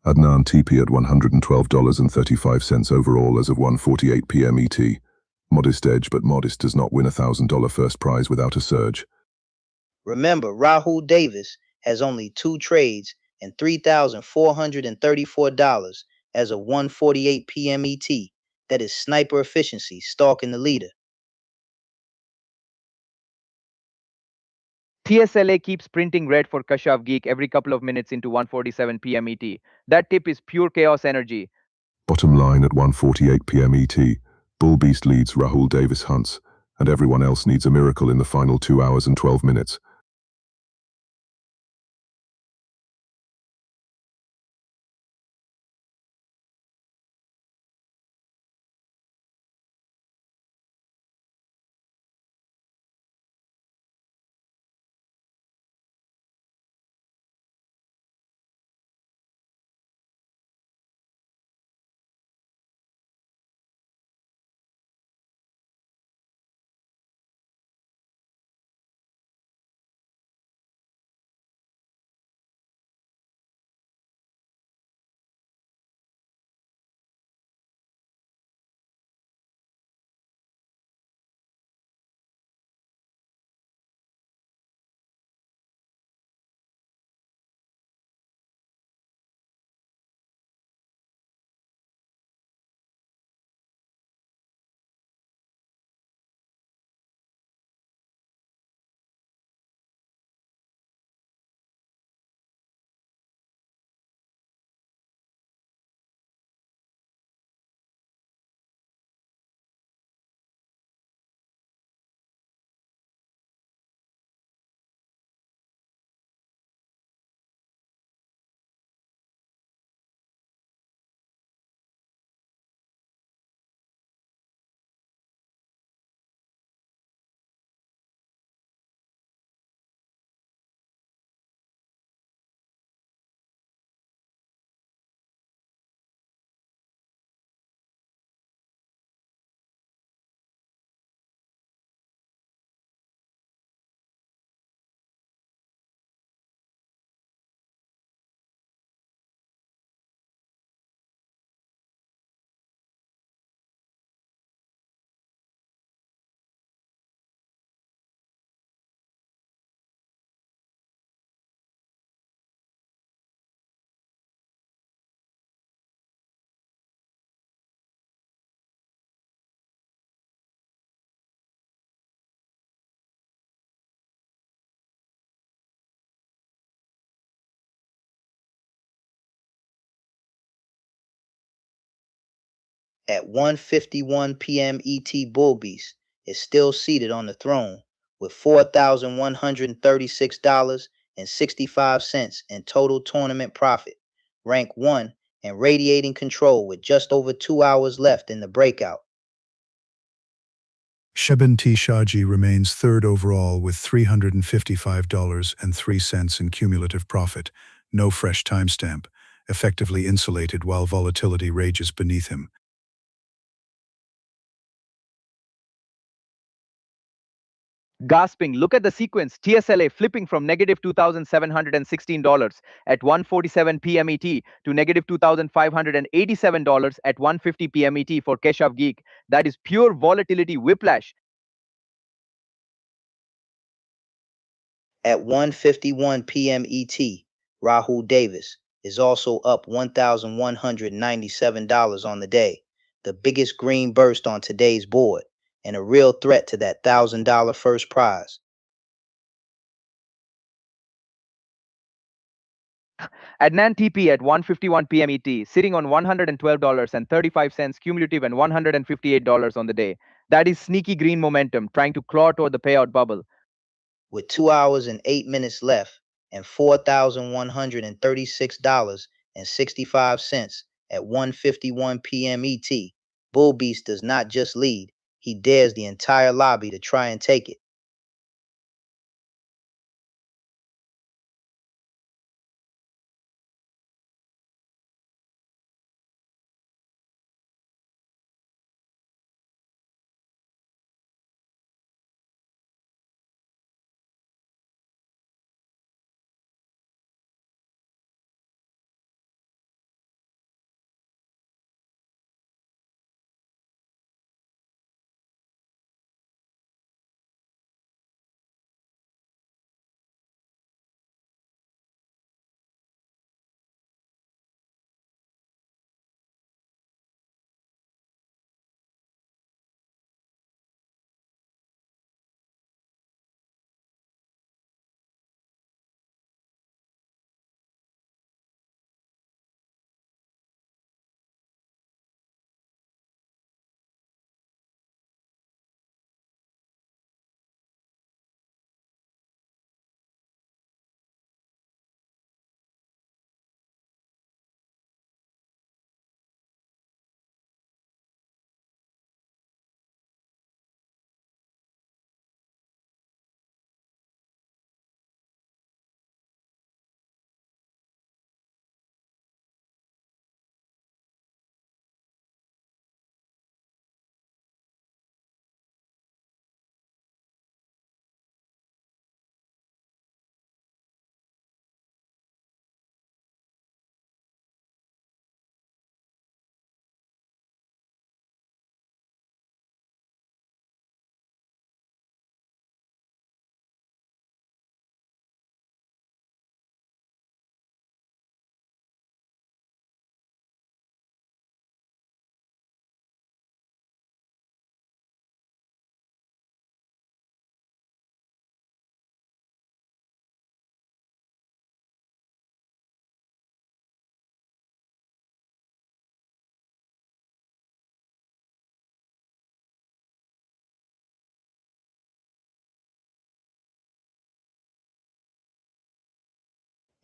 S4: Adnan TP at $112.35 overall as of 1:48 p.m. ET. Modest edge, but modest does not win $1,000 first prize without a surge.
S2: Remember, Rahul Davis has only 2 trades and $3,434 as of 1:48 p.m. ET. That is sniper efficiency stalking the leader.
S3: TSLA keeps printing red for Keshav Geek every couple of minutes into 1:47 p.m. ET. That tip is pure chaos energy.
S4: Bottom line at 1:48 p.m. ET. Bull Beast leads, Rahul Davis hunts, and everyone else needs a miracle in the final 2 hours and 12 minutes.
S2: At 1:51 p.m. ET, Bull Beast is still seated on the throne with $4,136.65 in total tournament profit, rank 1 and radiating control with just over 2 hours left in the breakout.
S1: Shebin T. Shaji remains third overall with $355.03 in cumulative profit, no fresh timestamp, effectively insulated while volatility rages beneath him.
S3: Gasping, look at the sequence. TSLA flipping from negative $2,716 at 1:47 p.m. ET to negative $2,587 at 1:50 p.m. ET for Keshav Geek. That is pure volatility whiplash.
S2: At 1:51 p.m. ET, Rahul Davis is also up $1,197 on the day, the biggest green burst on today's board, and a real threat to that $1,000 first prize.
S3: Adnan TP at 1:51 p.m. ET, sitting on $112.35 cumulative and $158 on the day. That is sneaky green momentum trying to claw toward the payout bubble.
S2: With 2 hours and 8 minutes left and $4,136.65 at 1:51 p.m. ET, Bull Beast does not just lead, he dares the entire lobby to try and take it.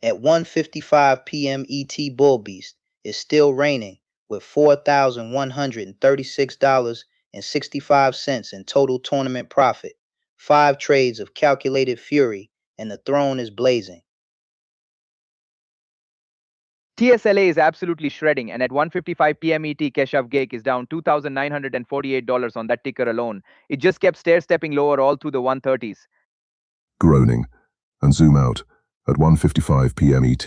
S2: At 1:55 p.m. ET, Bull Beast is still reigning with $4,136.65 in total tournament profit, 5 trades of calculated fury, and the throne is blazing.
S3: TSLA is absolutely shredding, and at 1:55 p.m. ET, Keshav Geek is down $2,948 on that ticker alone. It just kept stair-stepping lower all through the 130s.
S4: Groaning. And zoom out. At 1:55 p.m. ET,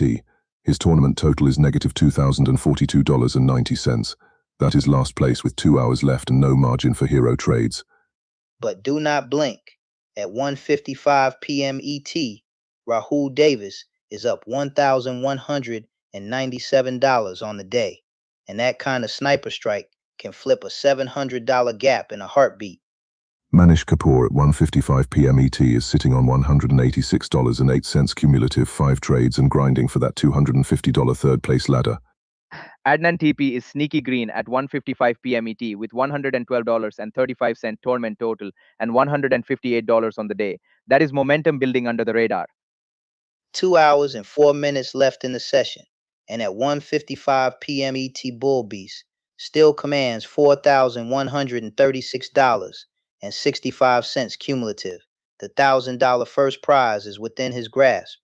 S4: his tournament total is negative $2,042.90. That is last place with 2 hours left and no margin for hero trades.
S2: But do not blink. At 1:55 p.m. ET, Rahul Davis is up $1,197 on the day, and that kind of sniper strike can flip a $700 gap in a heartbeat.
S4: Manish Kapoor at 1:55 p.m. ET is sitting on $186.08 cumulative, 5 trades and grinding for that $250 third place ladder.
S3: Adnan TP is sneaky green at 1:55 p.m. ET with $112.35 tournament total and $158 on the day. That is momentum building under the radar.
S2: 2 hours and 4 minutes left in the session, and at 1:55 p.m. ET Bull Beast still commands $4,136.65 cumulative. The $1,000 first prize is within his grasp.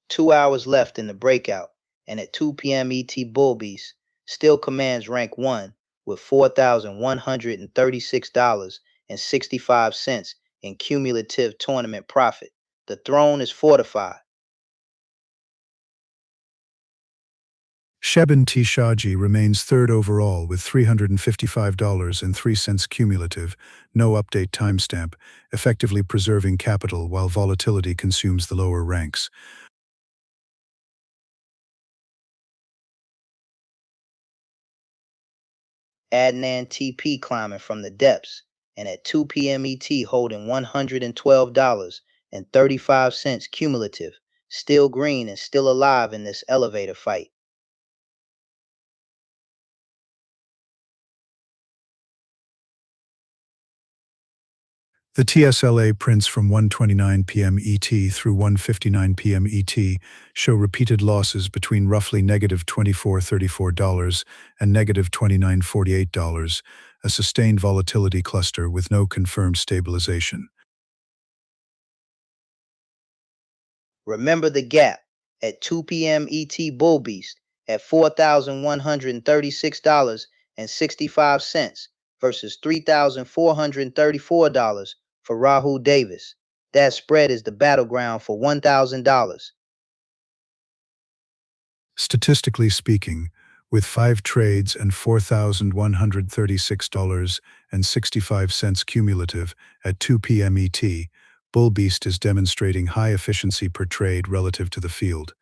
S2: Two hours left in the breakout, and at 2 p.m. ET Bull Beast still commands rank 1 with $4,136.65 in cumulative tournament profit. The throne is fortified.
S1: Shebin T. Shaji remains third overall with $355.03 cumulative, no update timestamp, effectively preserving capital while volatility consumes the lower ranks.
S2: Adnan TP climbing from the depths, and at 2 p.m. ET holding $112.35 cumulative, still green and still alive in this elevator fight.
S1: The TSLA prints from 1:29 p.m. ET through 1:59 p.m. ET show repeated losses between roughly -$24.34 and -$29.48, a sustained volatility cluster with no confirmed stabilization.
S2: Remember the gap at 2 p.m. ET Bull Beast at $4,136.65 versus $3,434 for Rahul Davis. That spread is the battleground for $1,000.
S1: Statistically speaking, with 5 trades and $4,136.65 cumulative at 2 p.m. ET, Bull Beast is demonstrating high efficiency per trade relative to the field.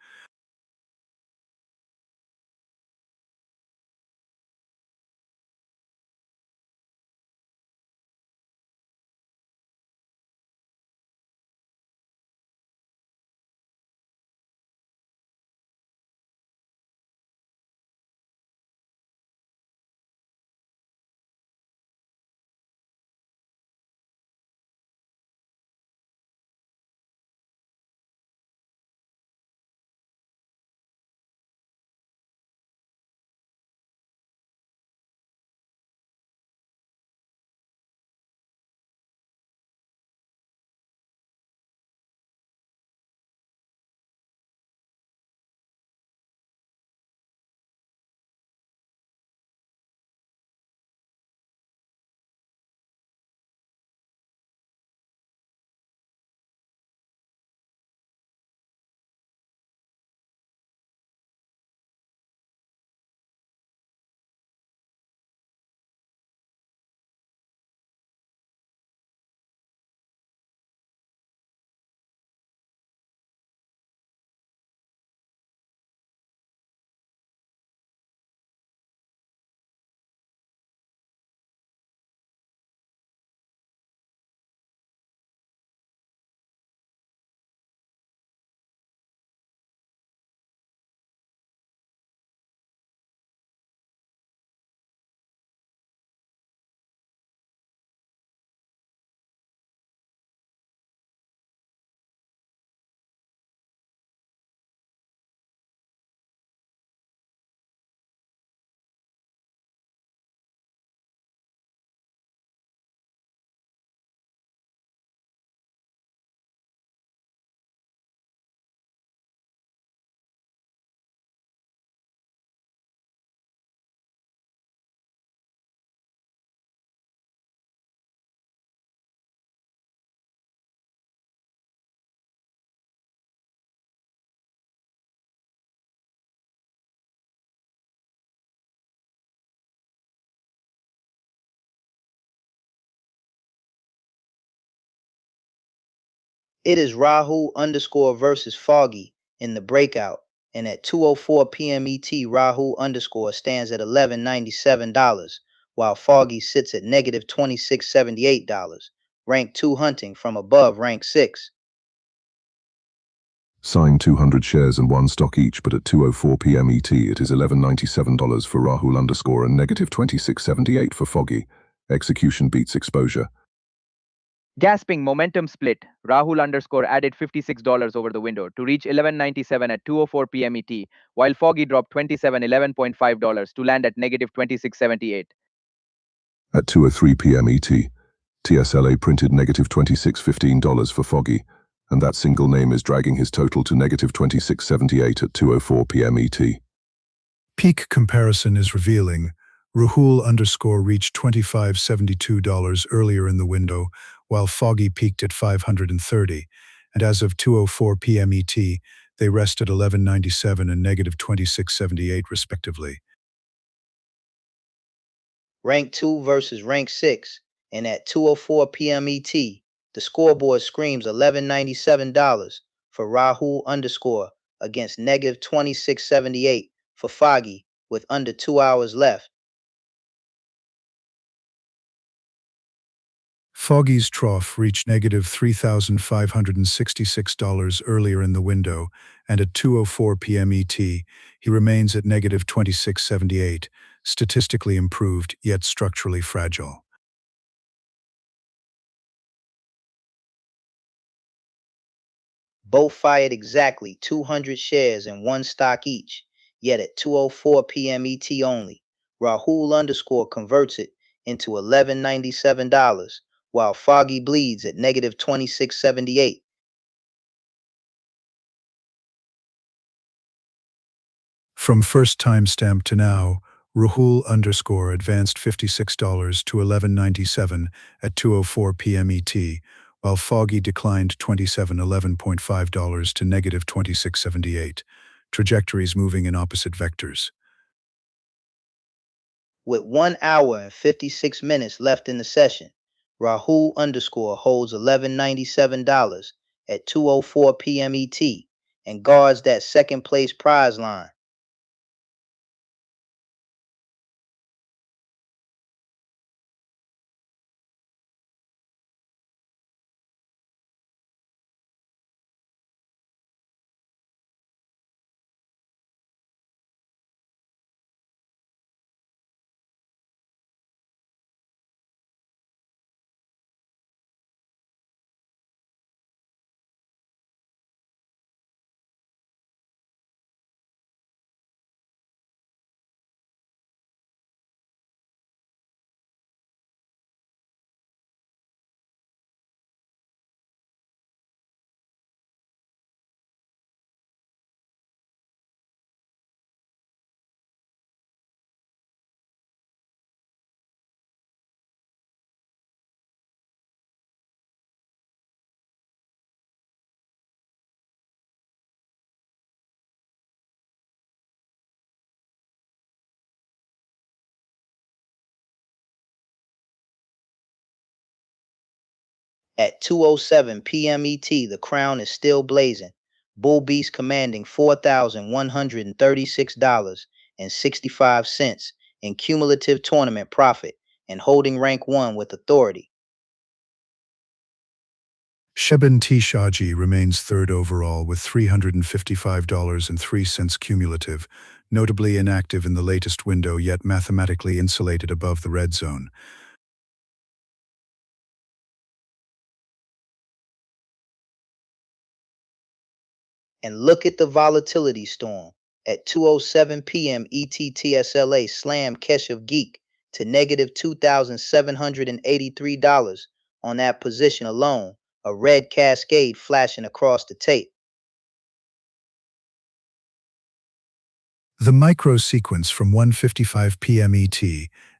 S2: It is Rahul underscore versus Foggy in the breakout, and at 2:04 p.m. ET, Rahul underscore stands at $11.97, while Foggy sits at negative $26.78. Rank 2 hunting from above rank 6.
S4: Signed 200 shares and one stock each, but at 2:04 p.m. ET, it is $11.97 for Rahul underscore and negative $26.78 for Foggy. Execution beats exposure.
S3: Gasping momentum split. Rahul underscore added $56 over the window to reach $11.97 at 2:04 p.m. ET, while Foggy dropped $27.11.5 to land at negative $26.78.
S4: At 2:03 p.m. ET, TSLA printed negative $26.15 for Foggy, and that single name is dragging his total to negative $26.78 at 2:04 p.m. ET.
S1: Peak comparison is revealing. Rahul underscore reached $25.72 earlier in the window, while Foggy peaked at $530, and as of 2:04 p.m. ET, they rest at $11.97 and negative $26.78 respectively.
S2: Rank 2 versus rank 6, and at 2:04 p.m. ET, the scoreboard screams $11.97 for Rahul underscore against negative $26.78 for Foggy with under 2 hours left.
S1: Foggy's trough reached negative $3,566 earlier in the window, and at 2:04 p.m. ET, he remains at negative $26.78, statistically improved yet structurally fragile.
S2: Both fired exactly 200 shares and one stock each, yet at 2:04 p.m. ET only, Rahul underscore converts it into $11.97, while Foggy bleeds at negative $26.78.
S1: From first timestamp to now, Rahul underscore advanced $56 to $11.97 at 2:04 p.m. ET, while Foggy declined $27.11.5 to negative $26.78. Trajectories moving in opposite vectors.
S2: With 1 hour and 56 minutes left in the session, Rahul underscore holds $11.97 at 2:04 p.m. ET and guards that second place prize line. At 2:07 p.m. ET, the crown is still blazing. Bull Beast commanding $4,136.65 in cumulative tournament profit and holding rank 1 with authority.
S1: Shebin T. Shaji remains third overall with $355.03 cumulative, notably inactive in the latest window yet mathematically insulated above the red zone.
S2: And look at the volatility storm. At 2:07 p.m. ET TSLA slammed Keshav Geek to negative $2,783 on that position alone, a red cascade flashing across the tape.
S1: The micro sequence from 1:55 p.m. ET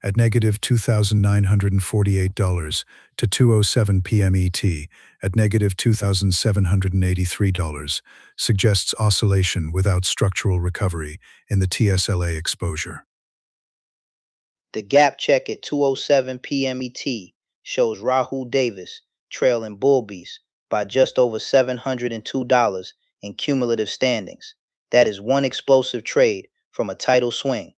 S1: at negative $2,948 to 2:07 p.m. ET at negative $2,783 suggests oscillation without structural recovery in the TSLA exposure.
S2: The gap check at 2:07 p.m. ET shows Rahul Davis trailing Bull Beast by just over $702 in cumulative standings. That is one explosive trade from a title swing.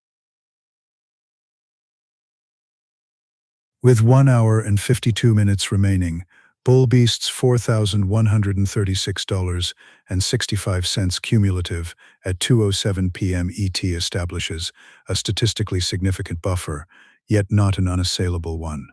S1: With 1 hour and 52 minutes remaining, Bull Beast's $4,136.65 cumulative at 2:07 p.m. ET establishes a statistically significant buffer, yet not an unassailable one.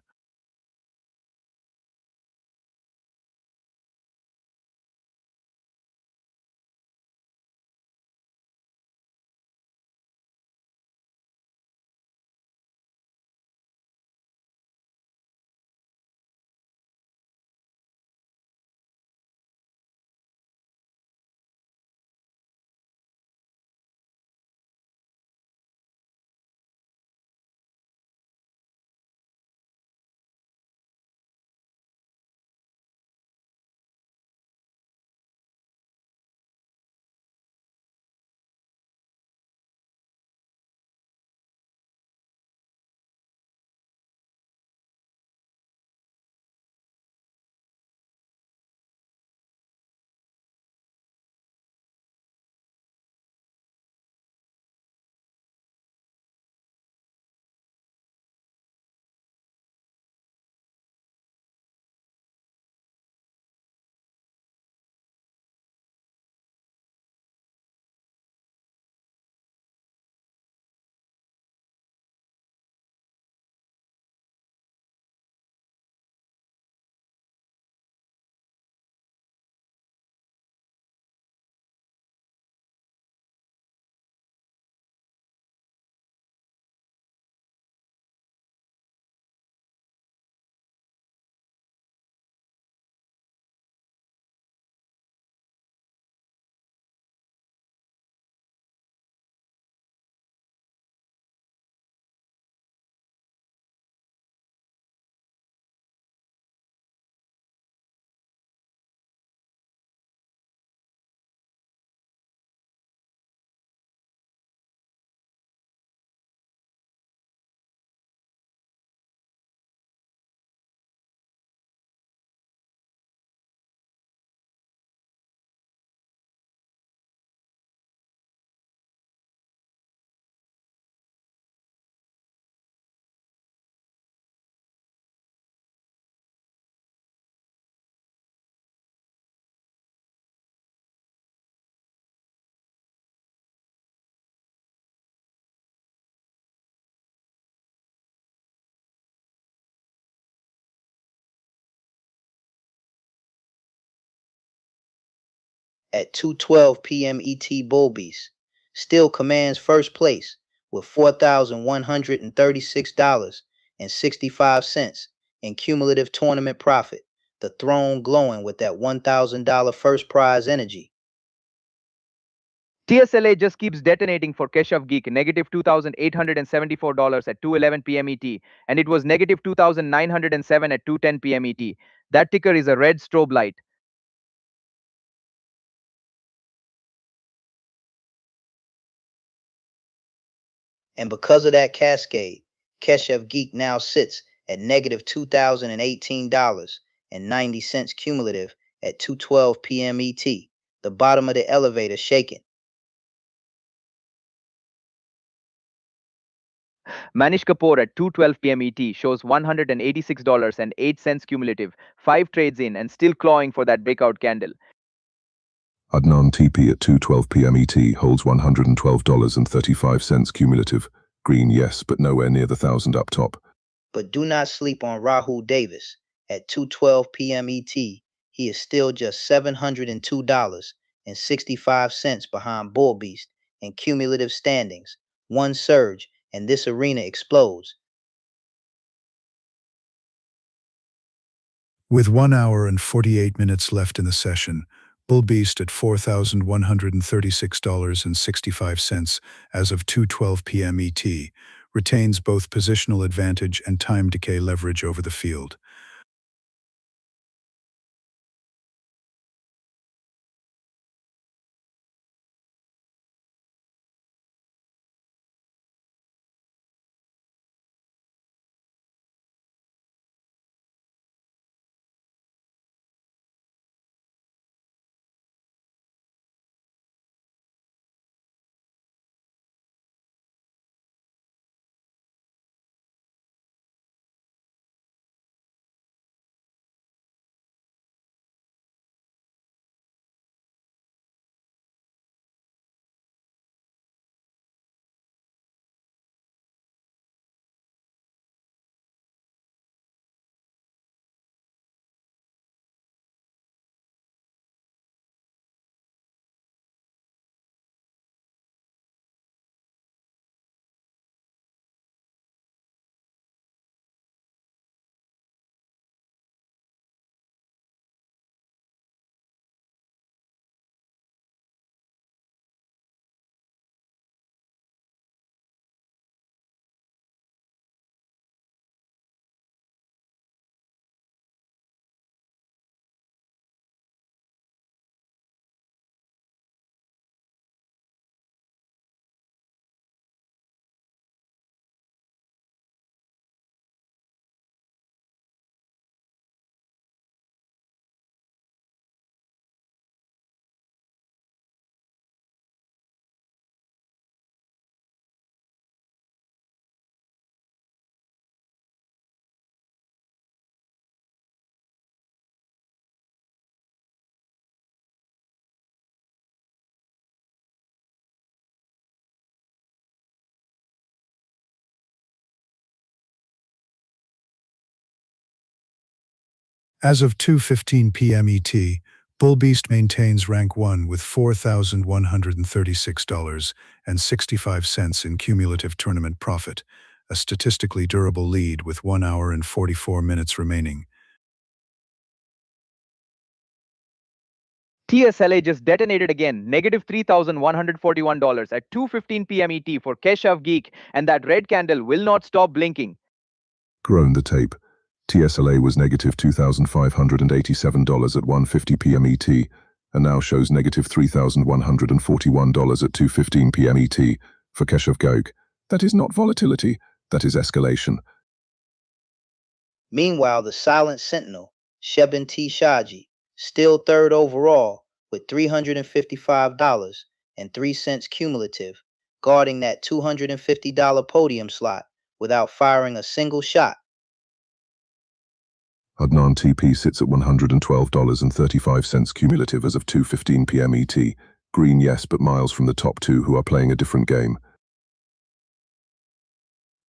S2: At 2:12 p.m. ET Bull Beast still commands first place with $4,136.65 in cumulative tournament profit, the throne glowing with that $1,000 first prize energy.
S3: TSLA just keeps detonating for Keshav Geek, negative $2,874 at 2:11 p.m. ET, and it was negative 2,907 at 2:10 p.m. ET. That ticker is a red strobe light.
S2: And because of that cascade, Keshev Geek now sits at negative $2,018.90 cumulative at 2:12 p.m. ET, the bottom of the elevator shaking.
S3: Manish Kapoor at 2:12 p.m. ET shows $186.08 cumulative, 5 trades in and still clawing for that breakout candle.
S4: Adnan TP at 2:12 p.m. ET holds $112.35 cumulative. Green, yes, but nowhere near the 1,000 up top.
S2: But do not sleep on Rahul Davis. At 2:12 p.m. ET, he is still just $702.65 behind Bull Beast in cumulative standings. One surge, and this arena explodes.
S1: With 1 hour and 48 minutes left in the session, Bull Beast at $4,136.65 as of 2:12 p.m. ET retains both positional advantage and time decay leverage over the field. As of 2:15 p.m. ET, Bull Beast maintains rank 1 with $4,136.65 in cumulative tournament profit, a statistically durable lead with 1 hour and 44 minutes remaining.
S3: TSLA just detonated again, negative $3,141 at 2:15 p.m. ET for Keshav Geek, and that red candle will not stop blinking.
S4: Grown the tape. TSLA was negative $2,587 at 1:50 p.m. ET, and now shows negative $3,141 at 2:15 p.m. ET for Keshav Geek. That is not volatility, that is escalation.
S2: Meanwhile, the silent sentinel, Shebin T. Shaji, still third overall with $355.03 cumulative, guarding that $250 podium slot without firing a single shot.
S4: Adnan TP sits at $112.35 cumulative as of 2:15 p.m. ET. Green, yes, but miles from the top two who are playing a different game.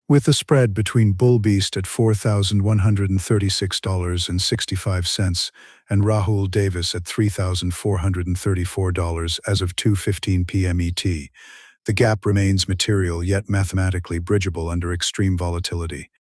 S1: With the spread between Bull Beast at $4,136.65 and Rahul Davis at $3,434 as of 2:15 p.m. ET, the gap remains material yet mathematically bridgeable under extreme volatility.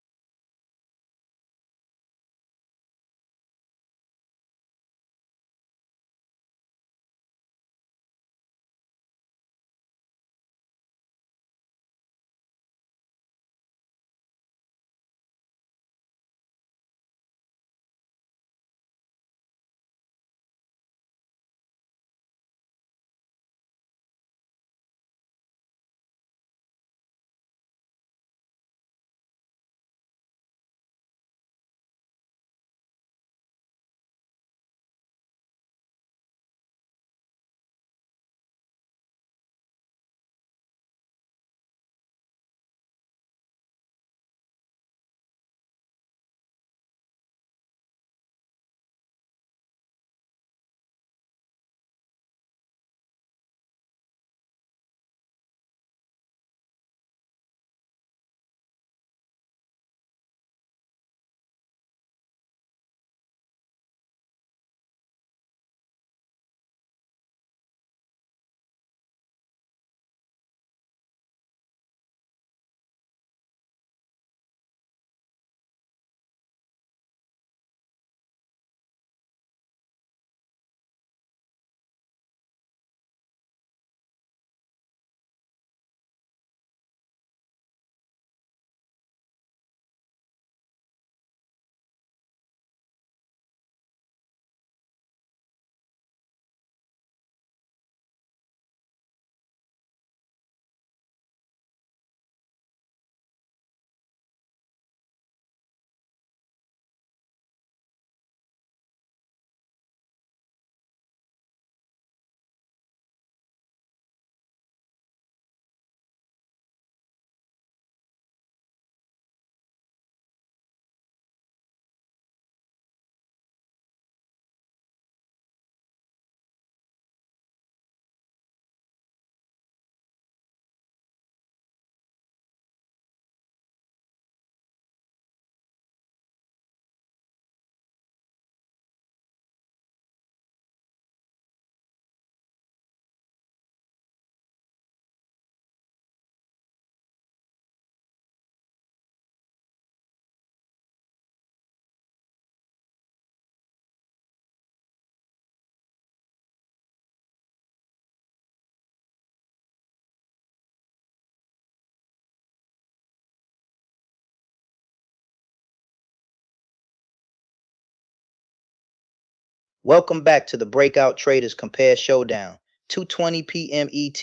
S2: Welcome back to the Breakout Traders Compare Showdown. 2:20 p.m. ET,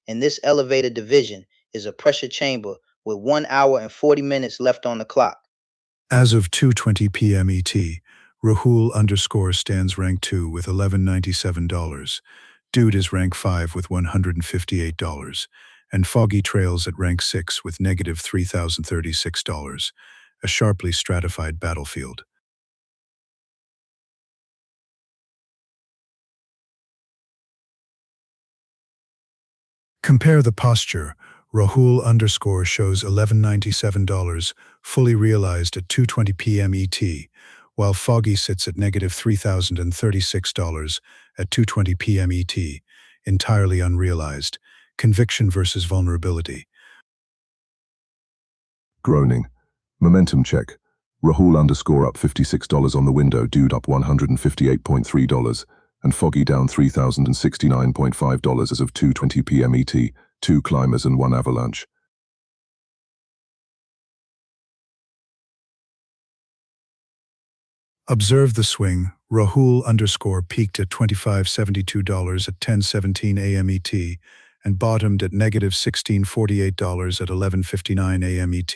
S2: and this elevated division is a pressure chamber with 1 hour and 40 minutes left on the clock.
S1: As of 2:20 p.m. ET, Rahul _ stands rank 2 with $11.97. Dude is rank 5 with $158, and Foggy trails at rank 6 with negative $3,036, a sharply stratified battlefield. Compare the posture. Rahul _ shows $11.97, fully realized at 2:20 p.m. ET, while Foggy sits at negative $3,036 at 2:20 p.m. ET, entirely unrealized. Conviction versus vulnerability.
S4: Groaning. Momentum check. Rahul underscore up $56 on the window, dude up $158.3, and Foggy down $3,069.5 as of 2:20 p.m. ET, 2 climbers and 1 avalanche.
S1: Observe the swing. Rahul underscore peaked at $25.72 at 10:17 a.m. ET and bottomed at negative $16.48 at 11:59 a.m. ET,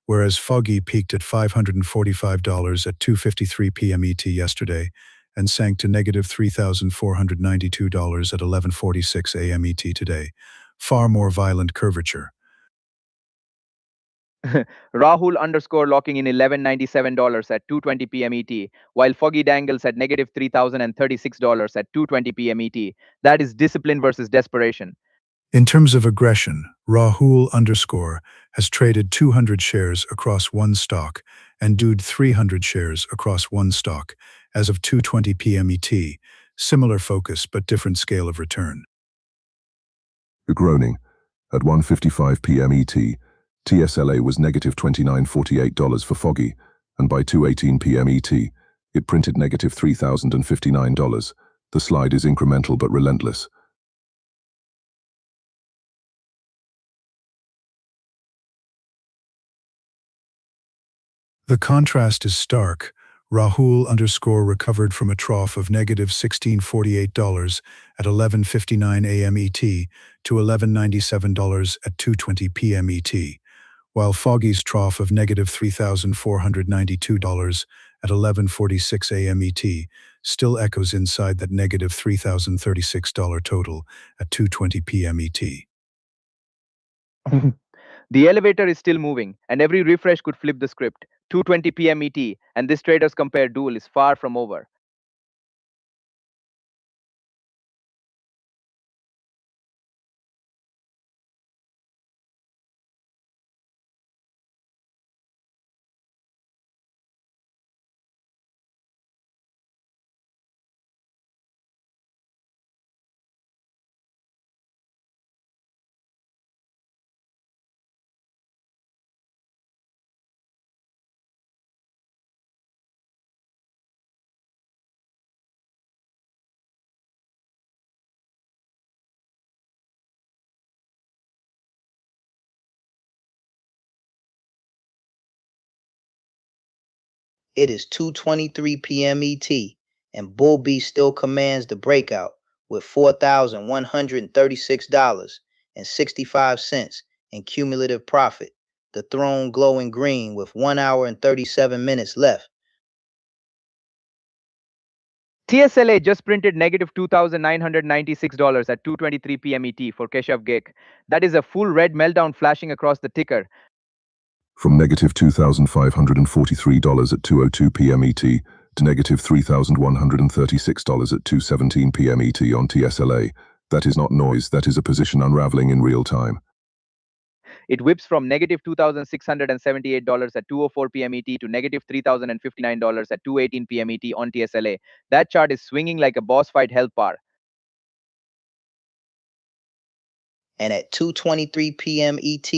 S1: whereas Foggy peaked at $545 at 2:53 p.m. ET yesterday and sank to negative $3,492 at 11:46 a.m. ET today. Far more violent curvature.
S3: Rahul underscore locking in $1,197 at 2:20 p.m. ET, while Foggy dangles at negative $3,036 at 2:20 p.m. ET. That is discipline versus desperation.
S1: In terms of aggression, Rahul underscore has traded 200 shares across one stock and dude 300 shares across one stock as of 2:20 p.m. ET. Similar focus but different scale of return.
S4: Groaning. At 1:55 p.m. ET, TSLA was negative $29.48 for Foggy, and by 2:18 p.m. ET, it printed negative $3,059. The slide is incremental but relentless.
S1: The contrast is stark. Rahul underscore recovered from a trough of negative $16.48 at 11:59 a.m. ET to $11.97 at 2:20 p.m. ET, while Foggy's trough of negative $3,492 at 11:46 a.m. ET still echoes inside that negative $3,036 total at 2:20 p.m. ET.
S3: The elevator is still moving, and every refresh could flip the script. 2:20 p.m. ET, and this traders compare duel is far from over.
S2: It is 2:23 p.m. ET, and Bull Beast still commands the breakout with $4,136.65 in cumulative profit. The throne glowing green with 1 hour and 37 minutes left.
S3: TSLA just printed negative $2,996 at 2:23 p.m. ET for Keshav Gek. That is a full red meltdown flashing across the ticker.
S4: From negative $2,543 at 2:02 p.m. ET to negative $3,136 at 2:17 p.m. ET on TSLA. That is not noise, that is a position unraveling in real time.
S3: It whips from negative $2,678 at 2:04 p.m. ET to negative $3,059 at 2:18 p.m. ET on TSLA. That chart is swinging like a boss fight health bar.
S2: And at 2:23 p.m. ET,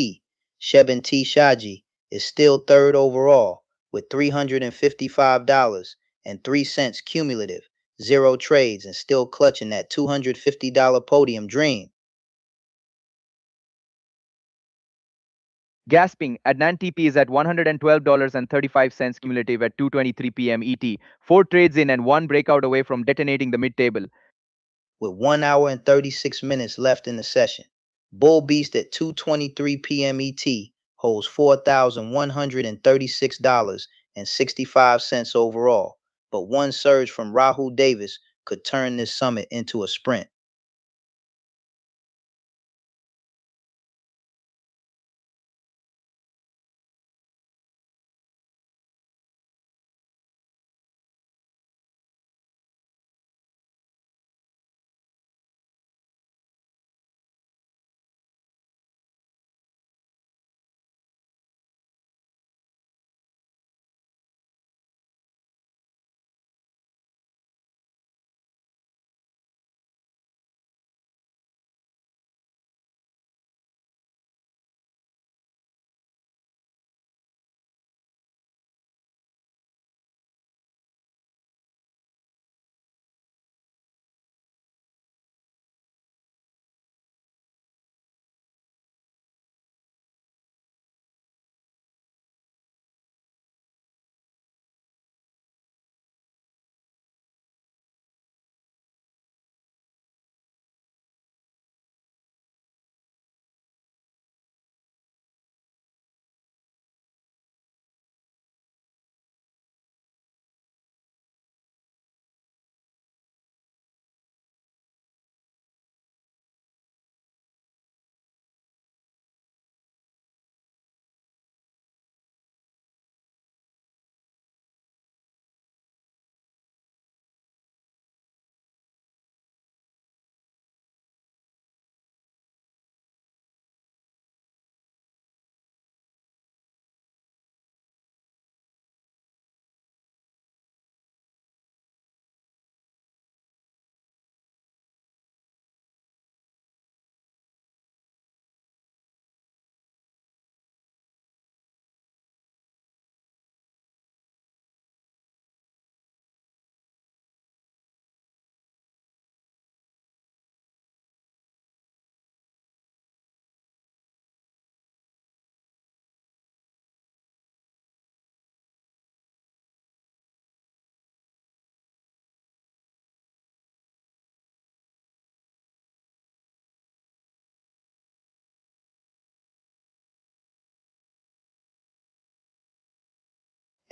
S2: Shebin T. Shaji is still third overall with $355.03 cumulative, 0 trades, and still clutching that $250 podium dream.
S3: Gasping, Adnan TP is at $112.35 cumulative at 2:23 p.m. ET. 4 trades in and 1 breakout away from detonating the mid-table.
S2: With 1 hour and 36 minutes left in the session, Bull Beast at 2:23 p.m. ET holds $4,136.65 overall, but one surge from Rahul Davis could turn this summit into a sprint.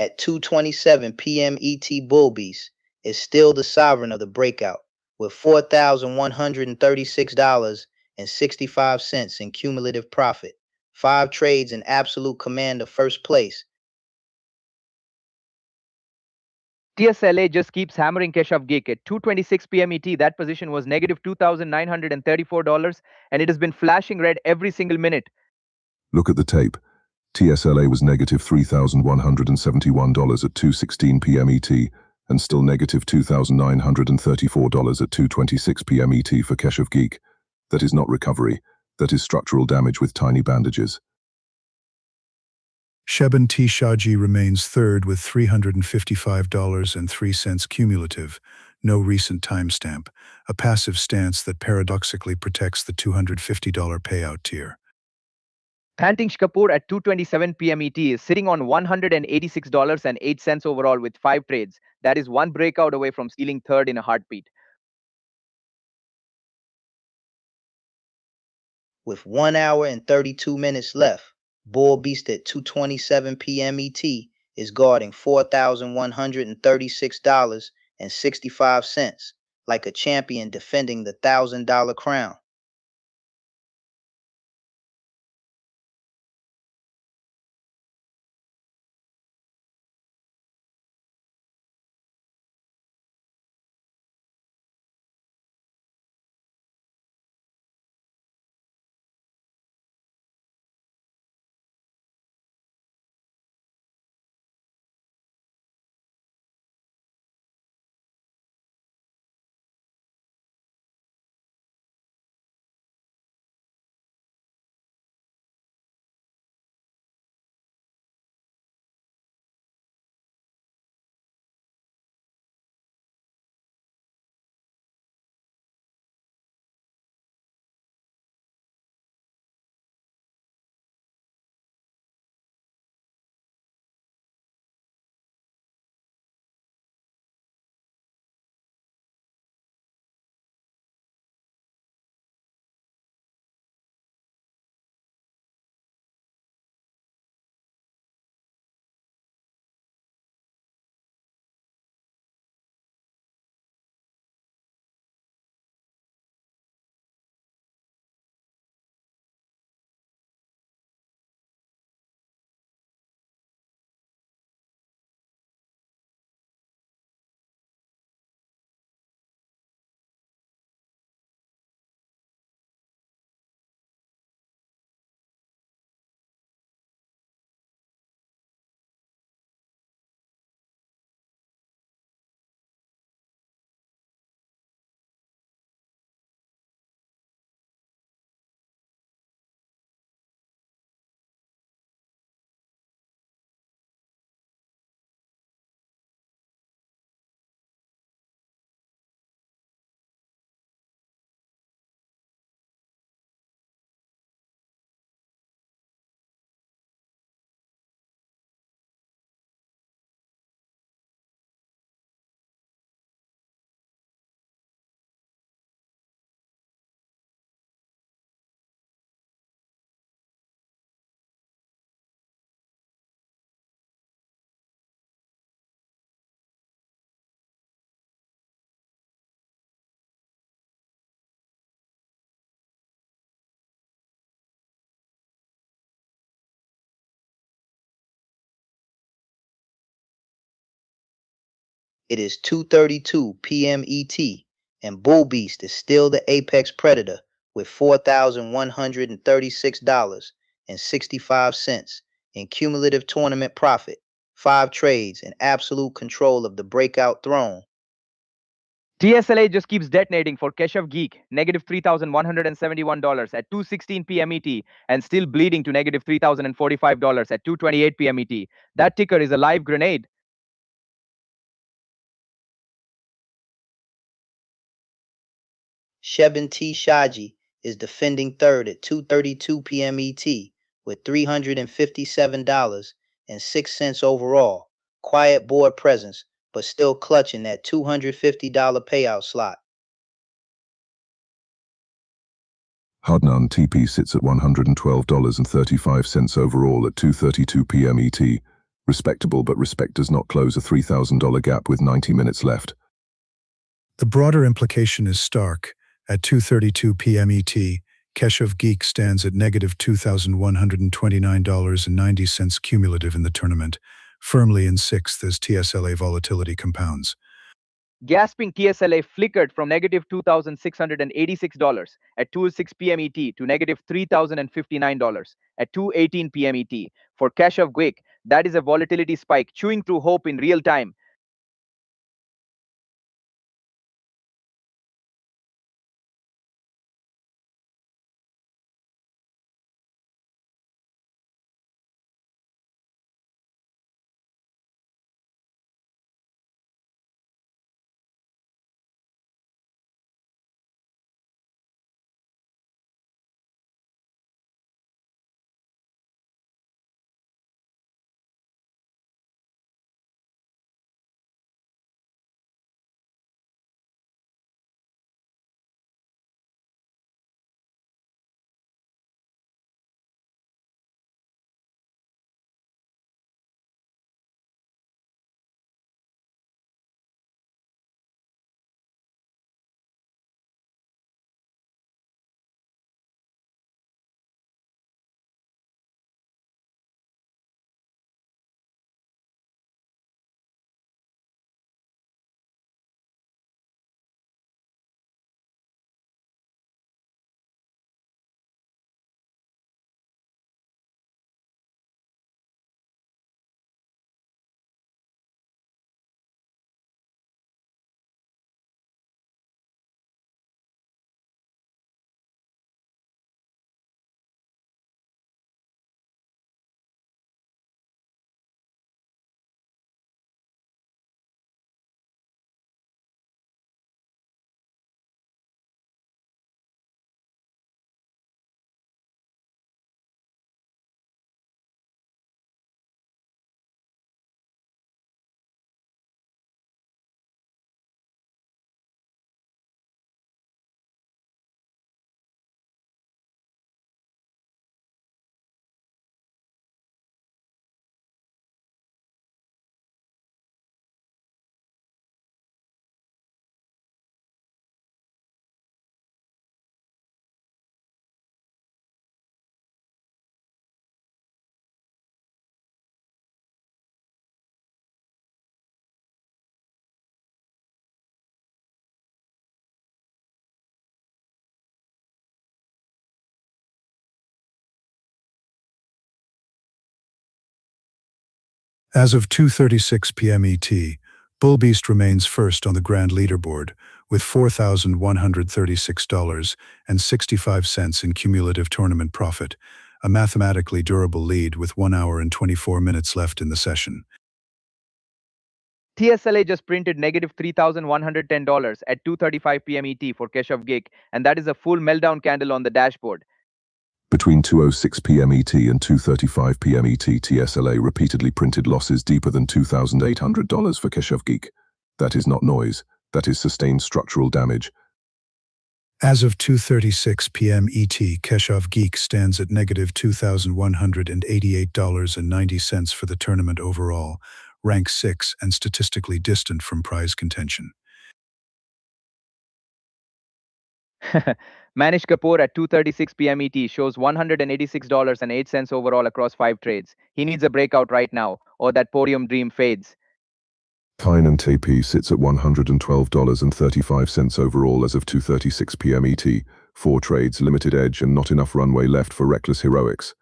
S2: at 2:27 p.m. ET. Bull Beast is still the sovereign of the breakout with $4,136.65 in cumulative profit. 5 trades in absolute command of first place.
S3: TSLA just keeps hammering Keshav Geek at 2:26 p.m. ET. That position was negative $2,934, and it has been flashing red every single minute.
S4: Look at the tape. TSLA was negative $3,171 at 2:16 p.m. ET, and still negative $2,934 at 2:26 p.m. ET for Keshav Geek. That is not recovery. That is structural damage with tiny bandages.
S1: Sheben T. Shaji remains third with $355.03 cumulative, no recent timestamp, a passive stance that paradoxically protects the $250 payout tier.
S3: Panting Kapoor at 2:27 p.m. ET is sitting on $186.08 overall with 5 trades. That is one breakout away from stealing third in a heartbeat.
S2: With 1 hour and 32 minutes left, Bull Beast at 2:27 p.m. ET is guarding $4,136.65, like a champion defending the $1,000 crown. It is 2:32 p.m. ET, and Bull Beast is still the apex predator with $4,136.65 in cumulative tournament profit, 5 trades, and absolute control of the breakout throne.
S3: TSLA just keeps detonating for Keshav Geek, negative $3,171 at 2:16 p.m. ET, and still bleeding to negative $3,045 at 2:28 p.m. ET. That ticker is a live grenade.
S2: Sheben T. Shaji is defending third at 2:32 p.m. ET with $357.06 overall. Quiet board presence, but still clutching that $250 payout slot.
S4: Hardnan TP sits at $112.35 overall at 2:32 p.m. ET, Respectable, but respect does not close a $3,000 gap with 90 minutes left.
S1: The broader implication is stark. At 2:32 p.m. ET, Keshav Geek stands at negative $2,129.90 cumulative in the tournament, firmly in sixth as TSLA volatility compounds.
S3: Gasping TSLA flickered from negative $2,686 at 2:06 p.m. ET to negative $3,059 at 2:18 p.m. ET. For Keshav Geek, that is a volatility spike chewing through hope in real time.
S1: As of 2:36 p.m. ET, Bull Beast remains first on the grand leaderboard with $4,136.65 in cumulative tournament profit, a mathematically durable lead with 1 hour and 24 minutes left in the session.
S3: TSLA just printed negative $3,110 at 2:35 p.m. ET for Keshav Geek, and that is a full meltdown candle on the dashboard.
S4: Between 2:06 p.m. ET and 2:35 p.m. ET, TSLA repeatedly printed losses deeper than $2,800 for Keshav Geek. That is not noise. That is sustained structural damage.
S1: As of 2:36 p.m. ET, Keshav Geek stands at negative $2,188.90 for the tournament overall, rank 6 and statistically distant from prize contention.
S3: Manish Kapoor at 2:36 p.m. ET shows $186.08 overall across 5 trades. He needs a breakout right now, or that podium dream fades.
S4: Pine and TP sits at $112.35 overall as of 2:36 p.m. ET. 4 trades, limited edge, and not enough runway left for reckless heroics.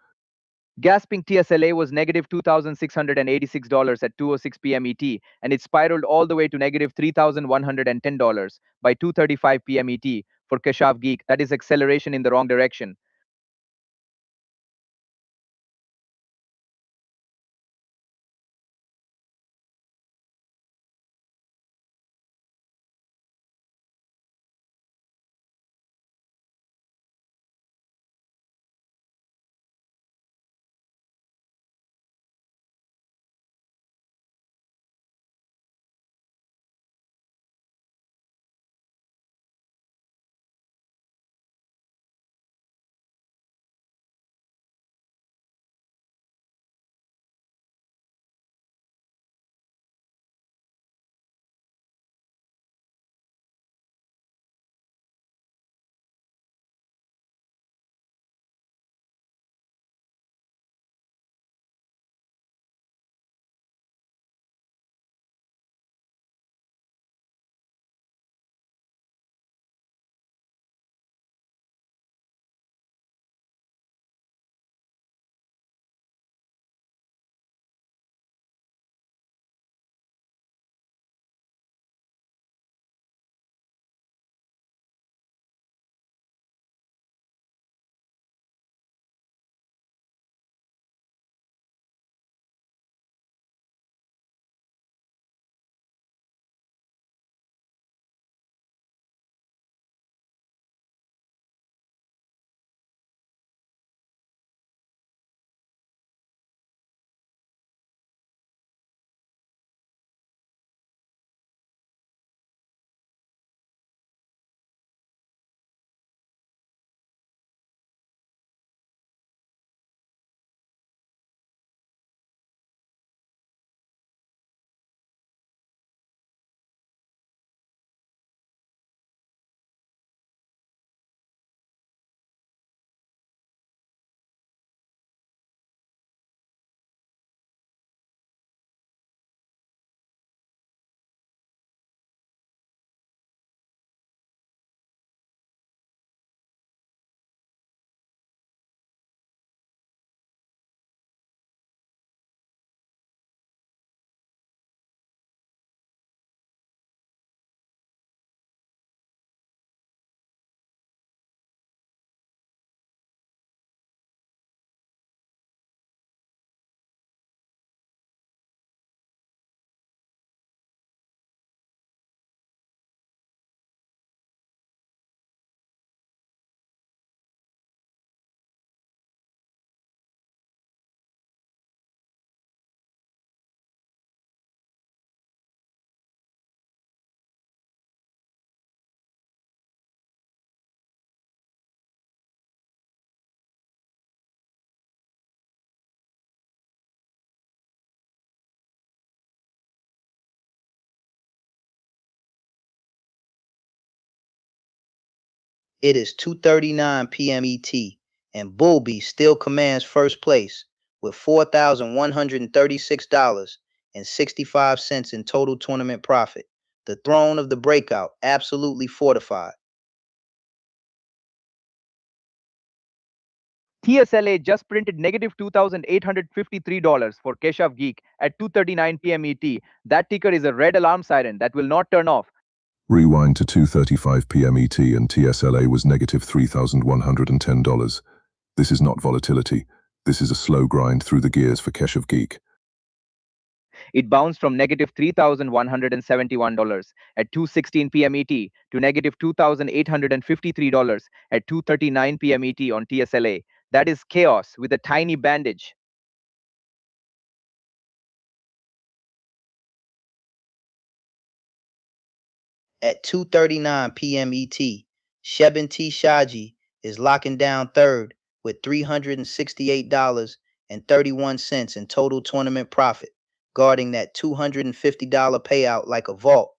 S3: Gasping TSLA was negative $2,686 at 2:06 p.m. ET, and it spiraled all the way to negative $3,110 by 2:35 p.m. ET for Keshav Geek. That is acceleration in the wrong direction.
S2: It is 2:39 p.m. ET, and Bullby still commands first place with $4,136.65 in total tournament profit. The throne of the breakout absolutely fortified.
S3: TSLA just printed negative $2,853 for Keshav Geek at 2:39 p.m. ET. That ticker is a red alarm siren that will not turn off.
S4: Rewind to 2:35 p.m. ET and TSLA was negative $3,110. This is not volatility. This is a slow grind through the gears for Keshav Geek.
S3: It bounced from negative $3,171 at 2:16 p.m. ET to negative $2,853 at 2:39 p.m. ET on TSLA. That is chaos with a tiny bandage.
S2: At 2:39 p.m. ET, Shebin T. Shaji is locking down third with $368.31 in total tournament profit, guarding that $250 payout like a vault.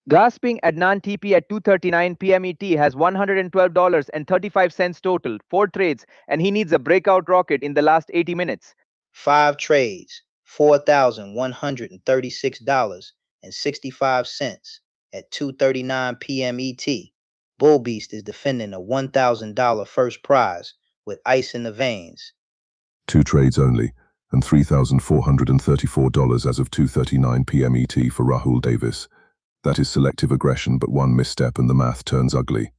S3: Gasping Adnan TP at 2:39 p.m. ET has $112.35 total, 4 trades, and he needs a breakout rocket in the last 80 minutes.
S2: 5 trades, $4,136.65 at 2:39 p.m. ET. Bull Beast is defending a $1,000 first prize with ice in the veins.
S4: 2 trades only, and $3,434 as of 2:39 p.m. ET for Rahul Davis. That is selective aggression, but one misstep and the math turns ugly.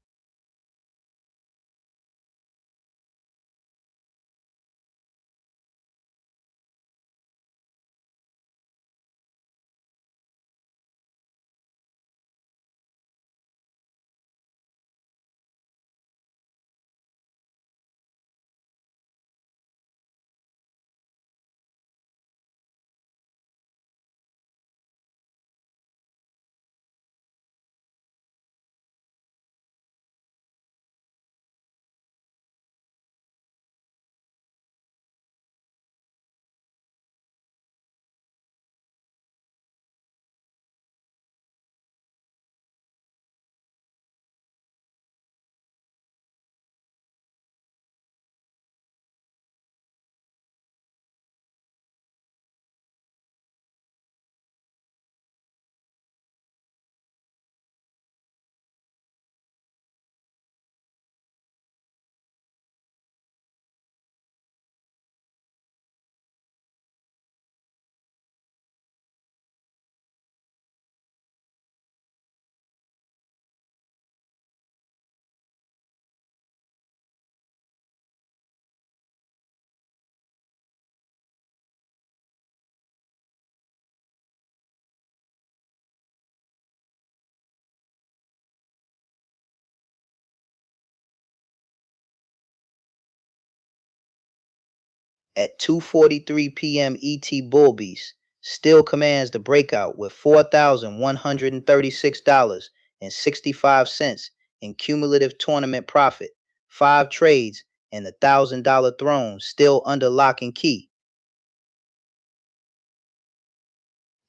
S2: At 2:43 p.m. ET, Bull Beast still commands the breakout with $4,136.65 in cumulative tournament profit, 5 trades, and the $1,000 throne still under lock and key.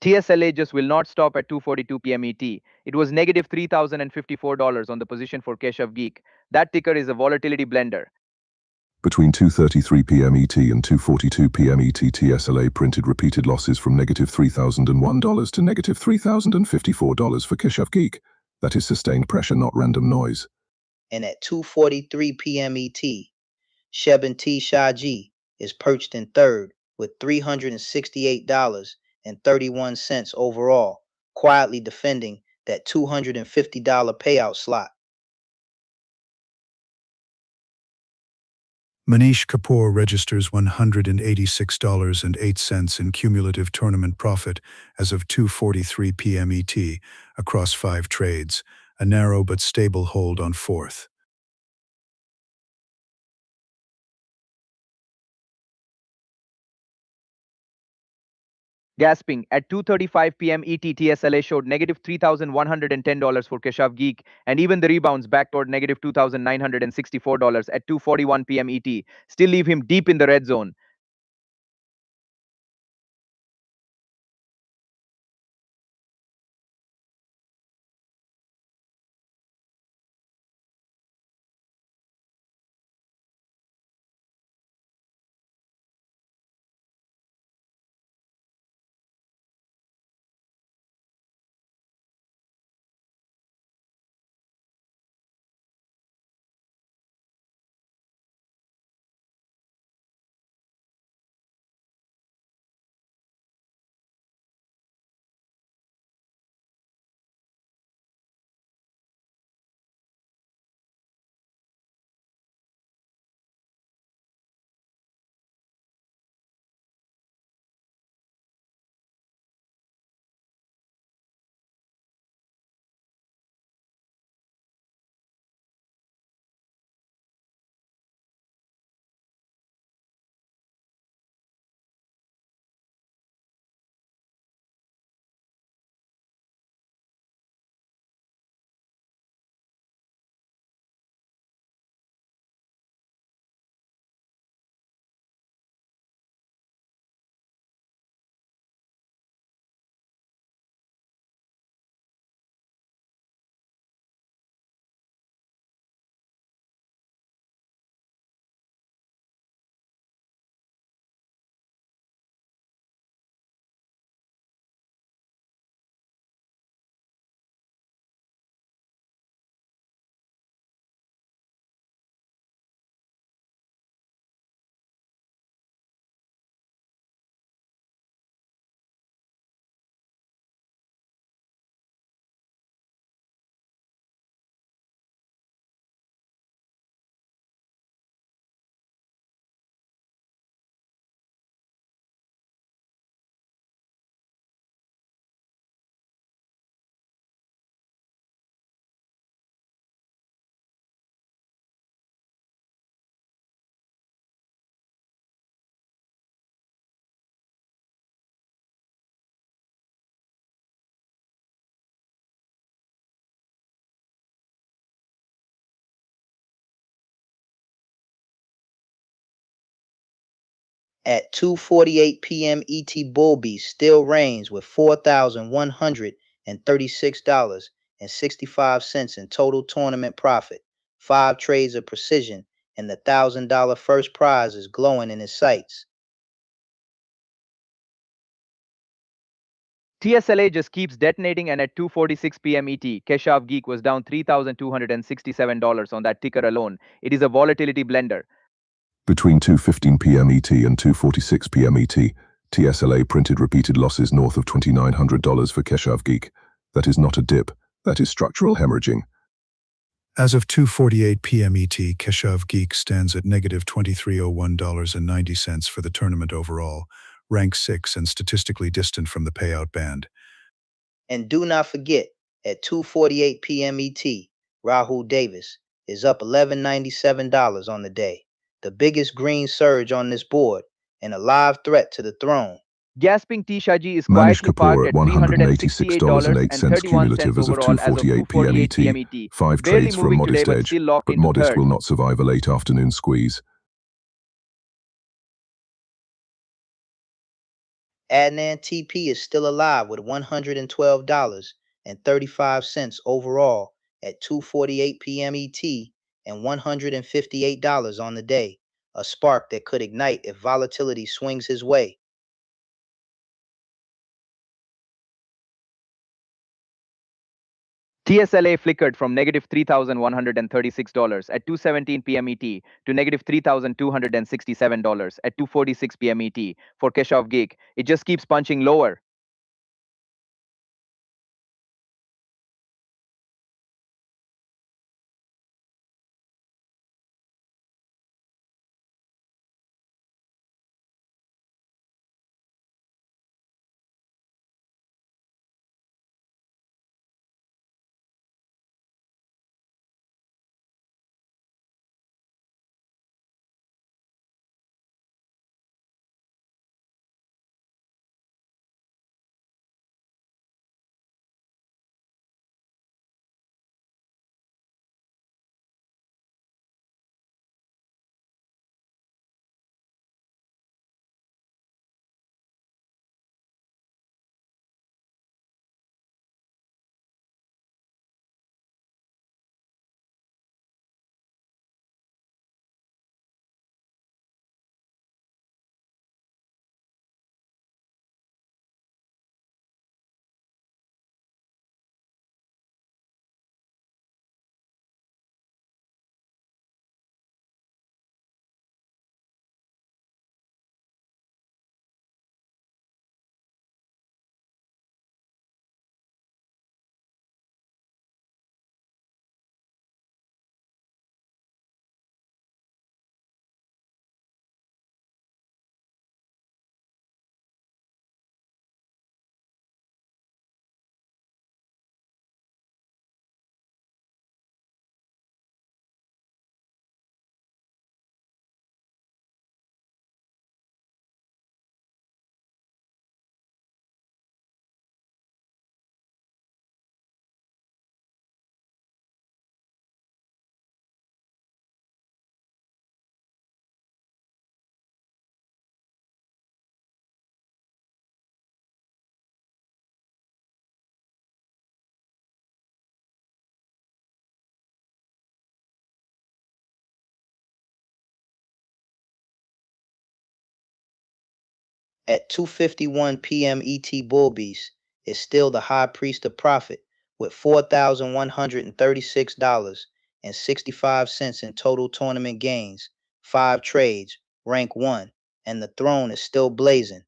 S3: TSLA just will not stop at 2:42 p.m. ET. It was negative $3,054 on the position for Keshav Geek. That ticker is a volatility blender.
S4: Between 2:33 p.m. ET and 2:42 p.m. ET, TSLA printed repeated losses from negative $3,001 to negative $3,054 for Keshav Geek. That is sustained pressure, not random noise.
S2: And at 2:43 p.m. ET, Shebin T. Shaji is perched in third with $368.31 overall, quietly defending that $250 payout slot.
S1: Manish Kapoor registers $186.08 in cumulative tournament profit as of 2:43 p.m. ET across 5 trades, a narrow but stable hold on fourth.
S3: Gasping at 2:35 p.m. ET, TSLA showed negative $3,110 for Keshav Geek, and even the rebounds back toward negative $2,964 at 2:41 p.m. ET still leave him deep in the red zone.
S2: At 2:48 p.m. ET Bull Beast still reigns with $4,136.65 in total tournament profit, 5 trades of precision, and the $1,000 first prize is glowing in his sights.
S3: TSLA just keeps detonating, and at 2:46 p.m. ET, Keshav Geek was down $3,267 on that ticker alone. It is a volatility blender.
S4: Between 2:15 p.m. ET and 2:46 p.m. ET, TSLA printed repeated losses north of $2,900 for Keshav Geek. That is not a dip, that is structural hemorrhaging.
S1: As of 2:48 p.m. ET, Keshav Geek stands at negative $23.01.90 for the tournament overall, rank 6 and statistically distant from the payout band.
S2: And do not forget, at 2:48 p.m. ET, Rahul Davis is up $11.97 on the day, the biggest green surge on this board, and a live threat to the throne.
S3: Gasping Tishaji is
S4: Manish
S3: quietly
S4: Kapoor
S3: parked
S4: at
S3: at $368.08
S4: $186.08
S3: overall
S4: cumulative
S3: as of
S4: as of 2:48
S3: 2:48
S4: p.m.
S3: p.m. ET.
S4: 5
S3: Barely
S4: trades for a
S3: moving today,
S4: modest
S3: but
S4: edge,
S3: still locked
S4: but
S3: into
S4: modest
S3: third.
S4: will not survive a late afternoon squeeze.
S2: Adnan TP is still alive with $112.35 overall at 2:48 p.m. ET and $158 on the day, a spark that could ignite if volatility swings his way.
S3: TSLA flickered from negative $3,136 at 2:17 p.m. ET to negative $3,267 at 2:46 p.m. ET for Keshav Geek. It just keeps punching lower.
S2: At 2:51 p.m. ET Bull Beast is still the high priest of profit with $4,136.65 in total tournament gains, 5 trades, rank 1, and the throne is still blazing.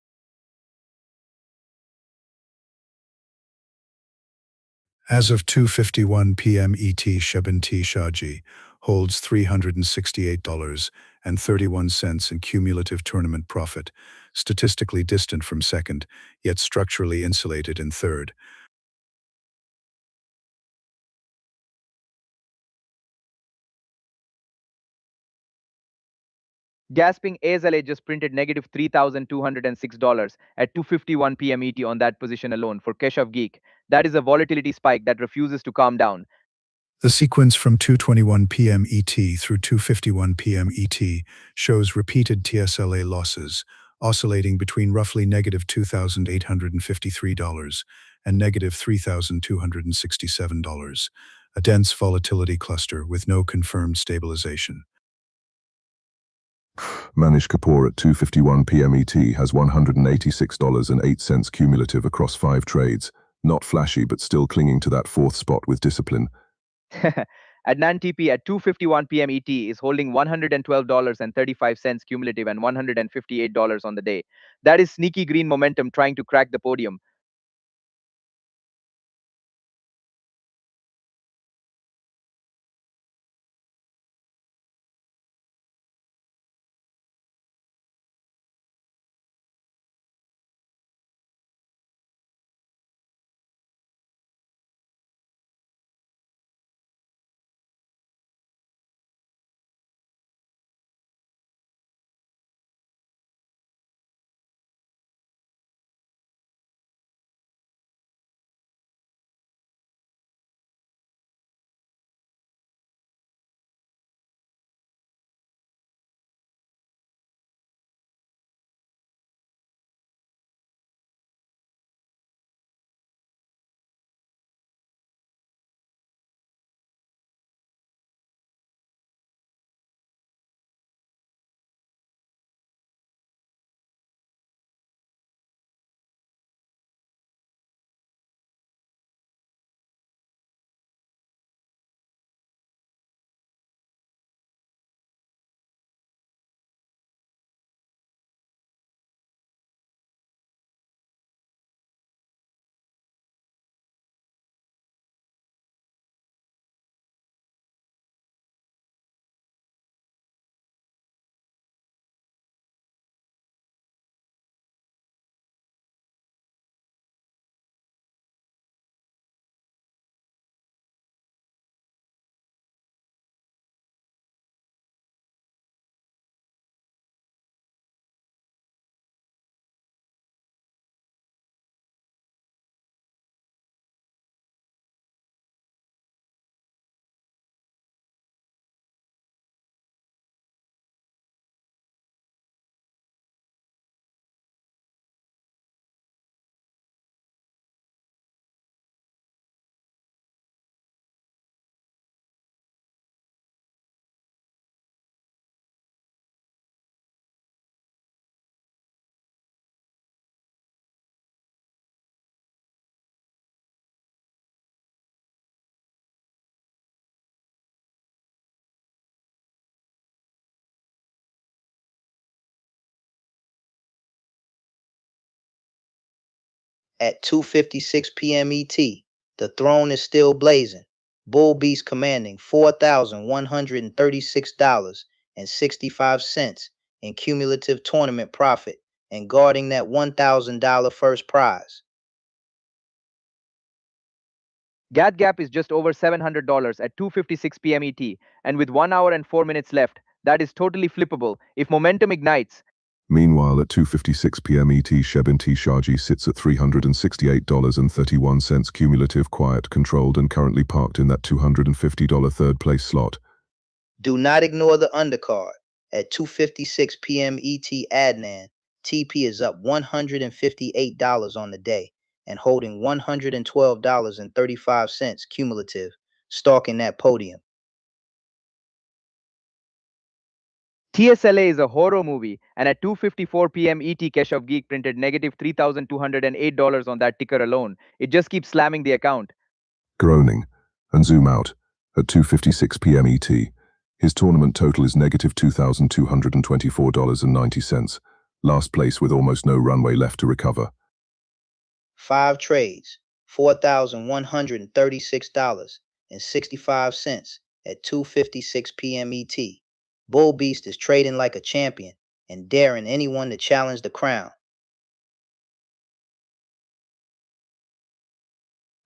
S1: As of 2:51 p.m. ET, Shebin T. Shaji holds $368.31 in cumulative tournament profit, statistically distant from second, yet structurally insulated in third.
S3: Gasping ASLA just printed negative $3,206 at 2:51 p.m. ET on that position alone for Keshav Geek. That is a volatility spike that refuses to calm down.
S1: The sequence from 2:21 p.m. ET through 2:51 p.m. ET shows repeated TSLA losses, oscillating between roughly negative $2,853 and negative $3,267, a dense volatility cluster with no confirmed stabilization.
S4: Manish Kapoor at 2:51 p.m. ET has $186.08 cumulative across 5 trades. Not flashy, but still clinging to that 4th spot with discipline.
S3: Adnan TP at 2:51 p.m. ET is holding $112.35 cumulative and $158 on the day. That is sneaky green momentum trying to crack the podium.
S2: At 2:56 p.m. ET, the throne is still blazing. Bull Beast commanding $4,136.65 in cumulative tournament profit and guarding that $1,000 first prize.
S3: GAT gap is just over $700 at 2:56 p.m. ET, and with 1 hour and 4 minutes left, that is totally flippable if momentum ignites.
S4: Meanwhile, at 2:56 p.m. ET, Shebin T. Shaji sits at $368.31 cumulative, quiet, controlled, and currently parked in that $250 third place slot.
S2: Do not ignore the undercard. At 2:56 p.m. ET, Adnan TP is up $158 on the day and holding $112.35 cumulative, stalking that podium.
S3: TSLA is a horror movie, and at 2:54 p.m. ET, Keshav Geek printed negative $3,208 on that ticker alone. It just keeps slamming the account.
S4: Groaning, and zoom out. At 2:56 p.m. ET, his tournament total is negative $2,224.90. Last place with almost no runway left to recover.
S2: 5 trades, $4,136.65 at 2:56 p.m. ET. Bull Beast is trading like a champion and daring anyone to challenge the crown.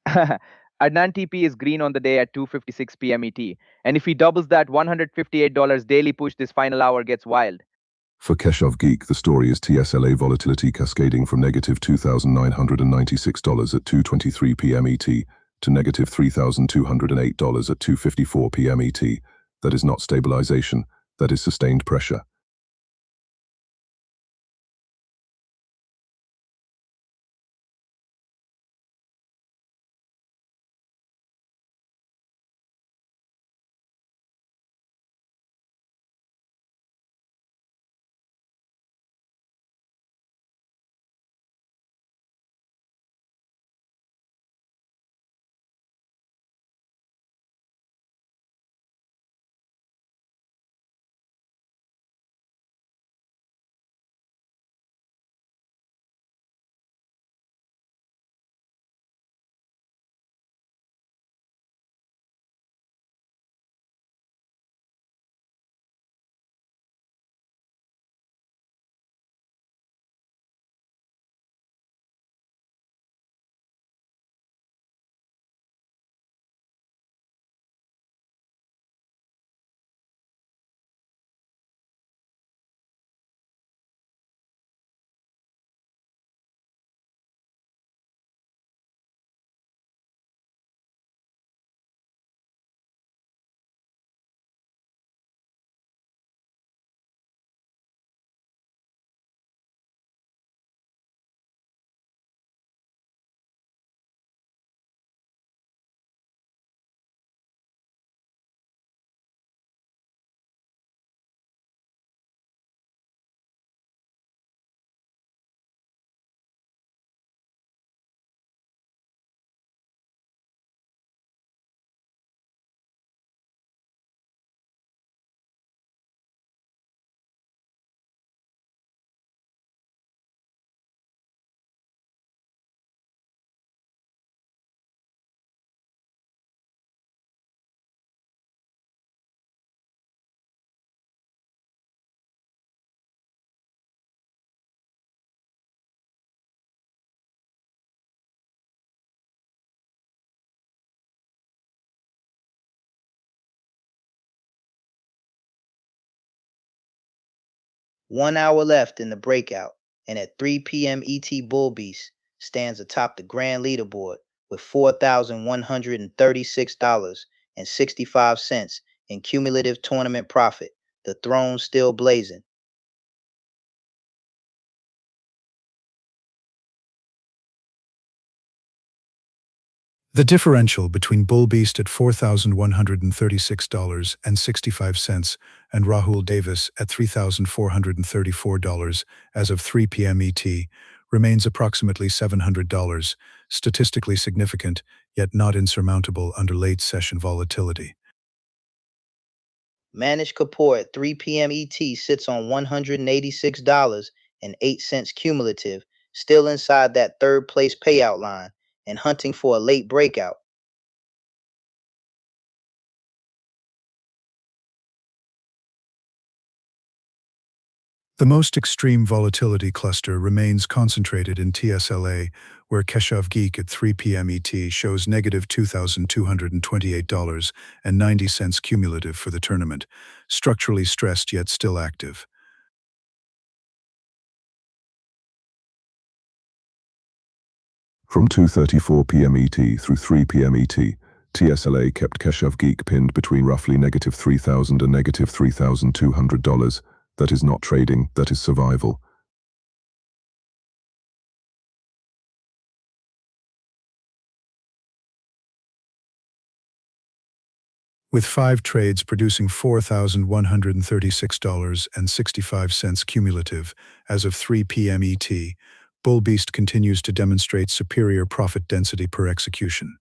S3: Adnan TP is green on the day at 2:56 p.m. ET, and if he doubles that $158 daily push, this final hour gets wild.
S4: For Keshav Geek, the story is TSLA volatility cascading from negative $2,996 at 2:23 p.m. ET to negative $3,208 at 2:54 p.m. ET. That is not stabilization, that is sustained pressure.
S2: 1 hour left in the breakout, and at 3 p.m. ET Bull Beast stands atop the grand leaderboard with $4,136.65 in cumulative tournament profit, the throne still blazing.
S1: The differential between Bull Beast at $4,136.65 and Rahul Davis at $3,434 as of 3 p.m. ET remains approximately $700, statistically significant, yet not insurmountable under late session volatility.
S2: Manish Kapoor at 3 p.m. ET sits on $186.08 cumulative, still inside that third place payout line and hunting for a late breakout.
S1: The most extreme volatility cluster remains concentrated in TSLA, where Keshav Geek at 3 p.m. ET shows negative $2,228.90 cumulative for the tournament, structurally stressed yet still active.
S4: From 2:34 p.m. ET through 3 p.m. ET, TSLA kept Keshav Geek pinned between roughly negative $3,000 and negative $3,200. That is not trading, that is survival.
S1: With 5 trades producing $4,136.65 cumulative as of 3 p.m. ET, Bull Beast continues to demonstrate superior profit density per execution.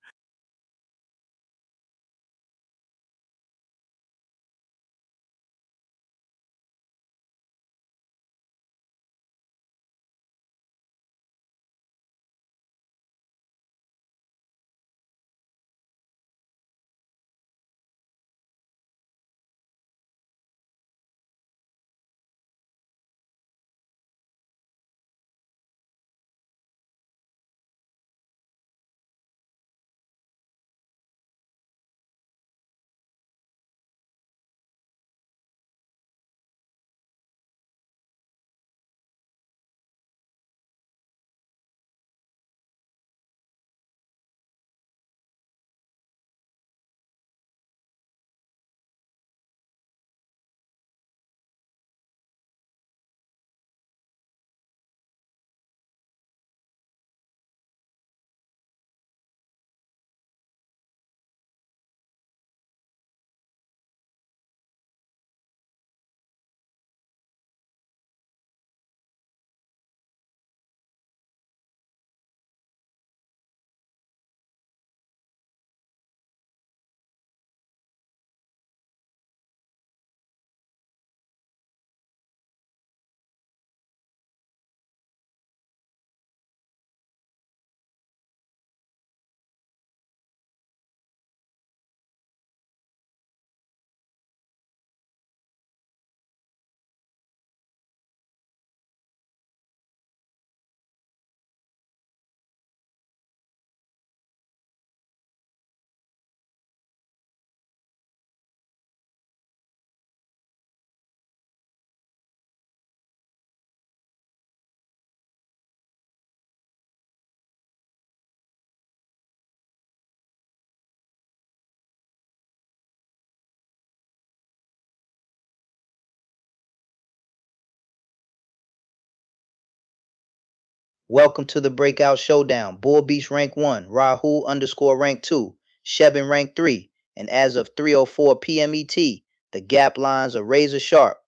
S2: Welcome to the Breakout Showdown. Bull Beast rank 1, Rahul _ rank 2, Shebin rank 3, and as of 3:04 p.m. ET, the gap lines are razor sharp.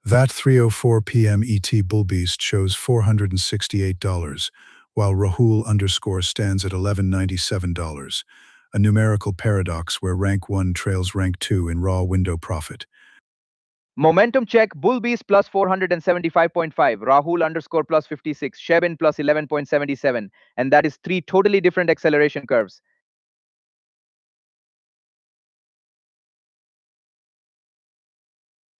S1: That 3:04 p.m. ET Bull Beast shows $468, while Rahul _ stands at $1,197, a numerical paradox where rank 1 trails rank 2 in raw window profit.
S3: Momentum check, Bull Beast plus 475.5, Rahul _ plus 56, Shebin plus 11.77, and that is 3 totally different acceleration curves.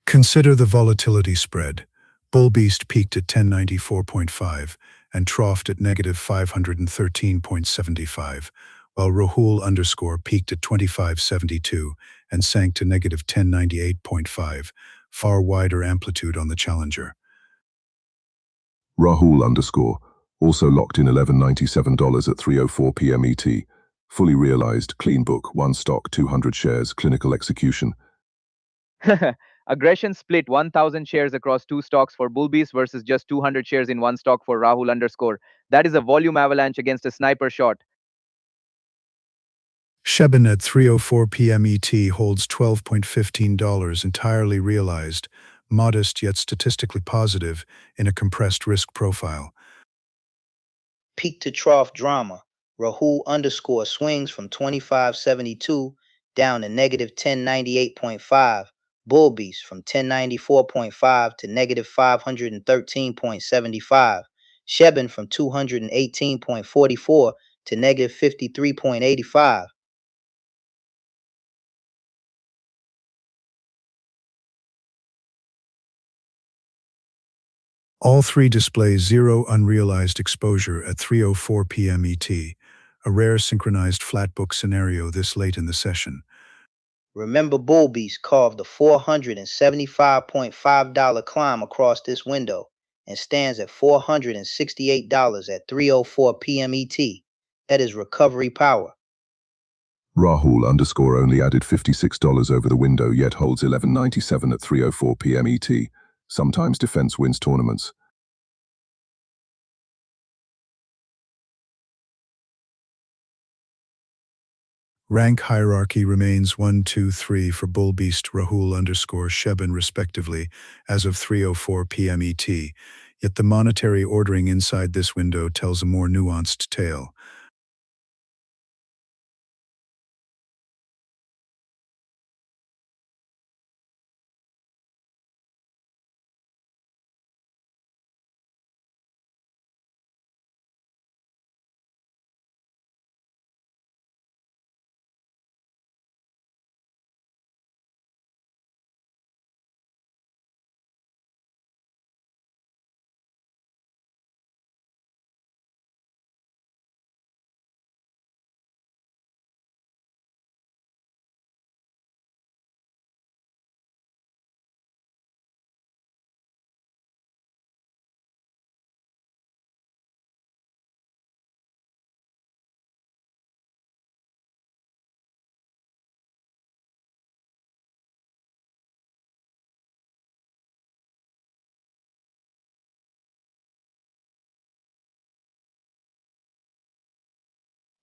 S1: Consider the volatility spread. Bull Beast peaked at 1094.5 and troughed at negative 513.75, while Rahul _ peaked at 2572 and sank to negative 1098.5, far wider amplitude on the challenger.
S4: Rahul underscore, also locked in $11.97 at 3:04 p.m. ET. Fully realized, clean book, one stock, 200 shares, clinical execution.
S3: Aggression split 1,000 shares across two stocks for Bullbeast versus just 200 shares in one stock for Rahul underscore. That is a volume avalanche against a sniper shot.
S1: Shebin at 3:04 p.m. ET holds $12.15 entirely realized, modest yet statistically positive in a compressed risk profile.
S2: Peak to trough drama. Rahul underscore swings from 25.72 down to negative 1098.5. Bull Beast from 1094.5 to negative 513.75. Shebin from 218.44 to negative 53.85.
S1: All three display zero unrealized exposure at 3:04 p.m. ET, a rare synchronized flat book scenario this late in the session.
S2: Remember, Bull Beast carved a $475.5 climb across this window and stands at $468 at 3:04 p.m. ET. That is recovery power.
S4: Rahul underscore only added $56 over the window yet holds $11.97 at 3:04 p.m. ET. Sometimes defense wins tournaments.
S1: Rank hierarchy remains 1, 2, 3 for Bull Beast, Rahul underscore Shebin respectively as of 3:04 p.m. ET, yet the monetary ordering inside this window tells a more nuanced tale.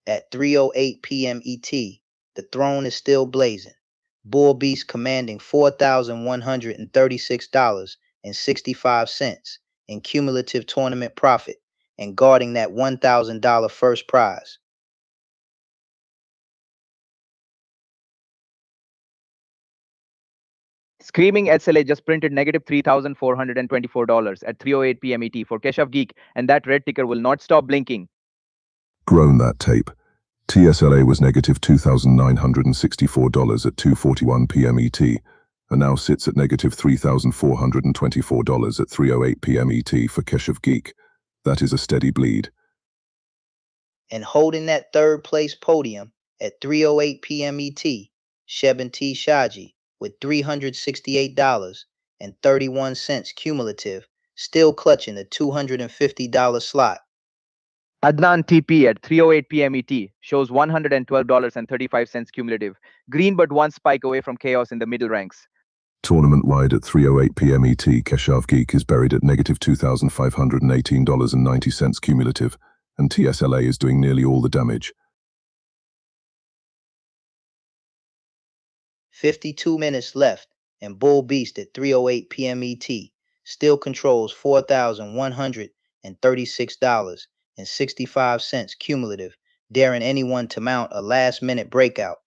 S2: At 3:08 p.m. ET, the throne is still blazing. Bull Beast commanding $4,136.65 in cumulative tournament profit and guarding that $1,000 first prize.
S3: Screaming SLA just printed negative $3,424 at 3:08 p.m. ET for Keshav Geek, and that red ticker will not stop blinking.
S4: Grown that tape. TSLA was negative $2,964 at 2:41 p.m. ET, and now sits at negative $3,424 at 3:08 p.m. ET for Keshav Geek. That is a steady bleed.
S2: And holding that third place podium at 3:08 p.m. ET, Shebin T. Shaji with $368.31 cumulative, still clutching the $250 slot.
S3: Adnan TP at 3:08 p.m. ET shows $112.35 cumulative. Green but one spike away from chaos in the middle ranks.
S4: Tournament-wide at 3:08 p.m. ET, Keshav Geek is buried at negative $2,518.90 cumulative, and TSLA is doing nearly all the damage.
S2: 52 minutes left, and Bull Beast at 3:08 p.m. ET still controls $4,136.65 cumulative, daring anyone to mount a last-minute breakout.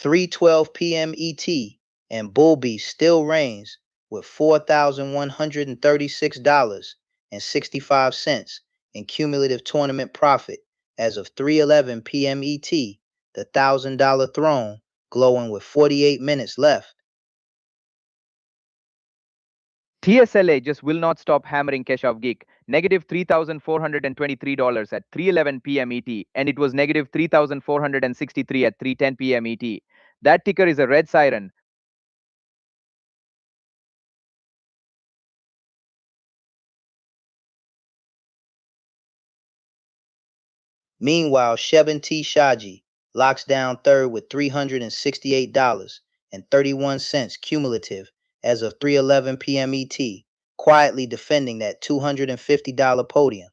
S2: 3:12 p.m. ET, and Bull Beast still reigns with $4,136.65 in cumulative tournament profit as of 3:11 p.m. ET, the $1,000 throne glowing with 48 minutes left.
S3: TSLA just will not stop hammering Keshav Geek. Negative $3,423 at 3:11 p.m. ET, and it was negative $3,463 at 3:10 p.m. ET. That ticker is a red siren.
S2: Meanwhile, Shebin T. Shaji locks down third with $368.31 cumulative as of 3:11 p.m. ET, quietly defending that $250 podium.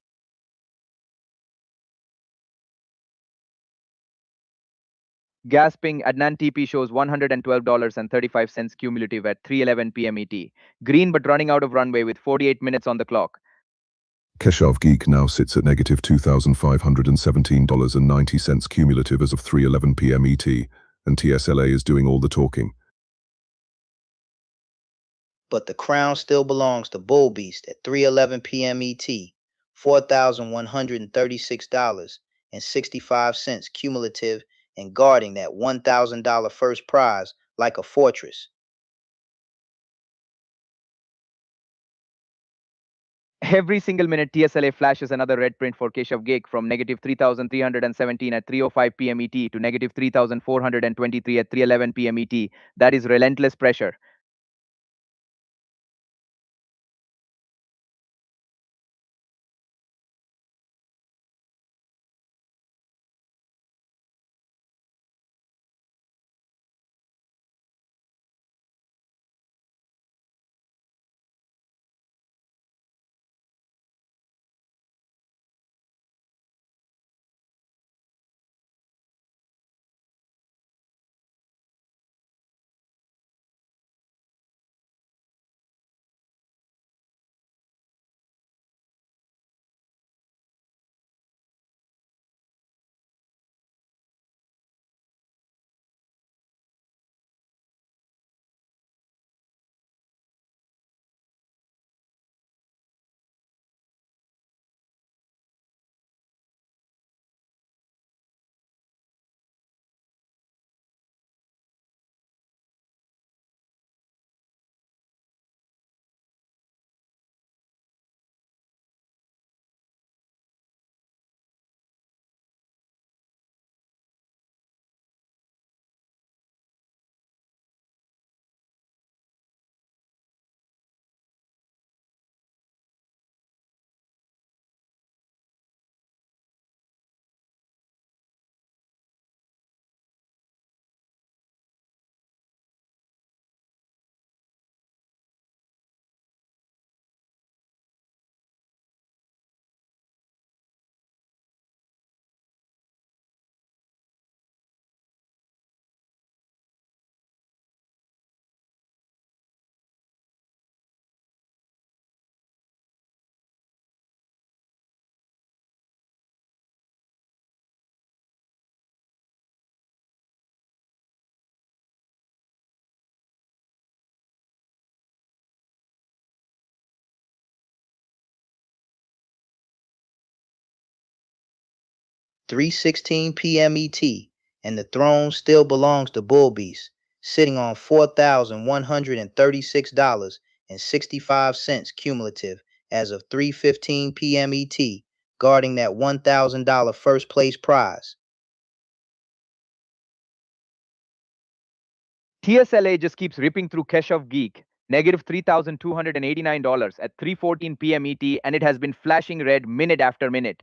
S3: Gasping, Adnan TP shows $112.35 cumulative at 3:11 p.m. ET. Green but running out of runway with 48 minutes on the clock.
S4: Keshav Geek now sits at negative $2,517.90 cumulative as of 3:11 p.m. ET, and TSLA is doing all the talking.
S2: But the crown still belongs to Bull Beast at 3:11 p.m. ET, $4,136.65 cumulative, and guarding that $1,000 first prize like a fortress.
S3: Every single minute, TSLA flashes another red print for Keshav Geek from negative 3,317 at 3:05 p.m. ET to negative 3,423 at 3:11 p.m. ET. That is relentless pressure.
S2: $3:16 p.m. ET, and the throne still belongs to Bull Beast, sitting on $4,136.65 cumulative as of 3:15 p.m. ET, guarding that $1,000 first place prize.
S3: TSLA just keeps ripping through Keshav Geek. Negative $3,289 at 3:14 p.m. ET, and it has been flashing red minute after minute.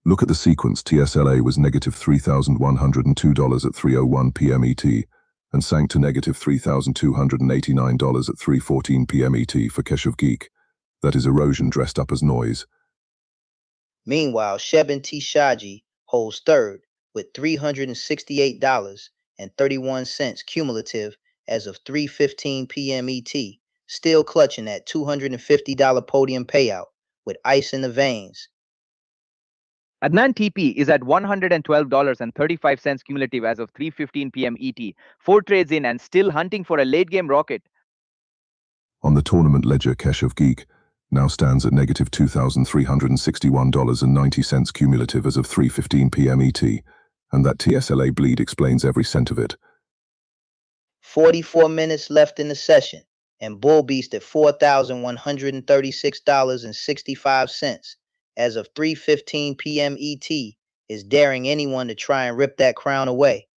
S4: Look at the sequence. TSLA was negative $3,102 at 3:01 p.m. ET, and sank to negative $3,289 at 3:14 p.m. ET for Keshav Geek. That is erosion dressed up as noise.
S2: Meanwhile, Shebin T. Shaji holds third with $368.31 cumulative as of 3:15 p.m. ET, still clutching that $250 podium payout with ice in the veins.
S3: Adnan TP is at $112.35 cumulative as of 3:15 p.m. ET, 4 trades in and still hunting for a late-game rocket.
S4: On the tournament ledger, Keshav Geek now stands at negative $2,361.90 cumulative as of 3:15 p.m. ET, and that TSLA bleed explains every cent of it.
S2: 44 minutes left in the session, and Bull Beast at $4,136.65 as of 3:15 p.m. ET is daring anyone to try and rip that crown away.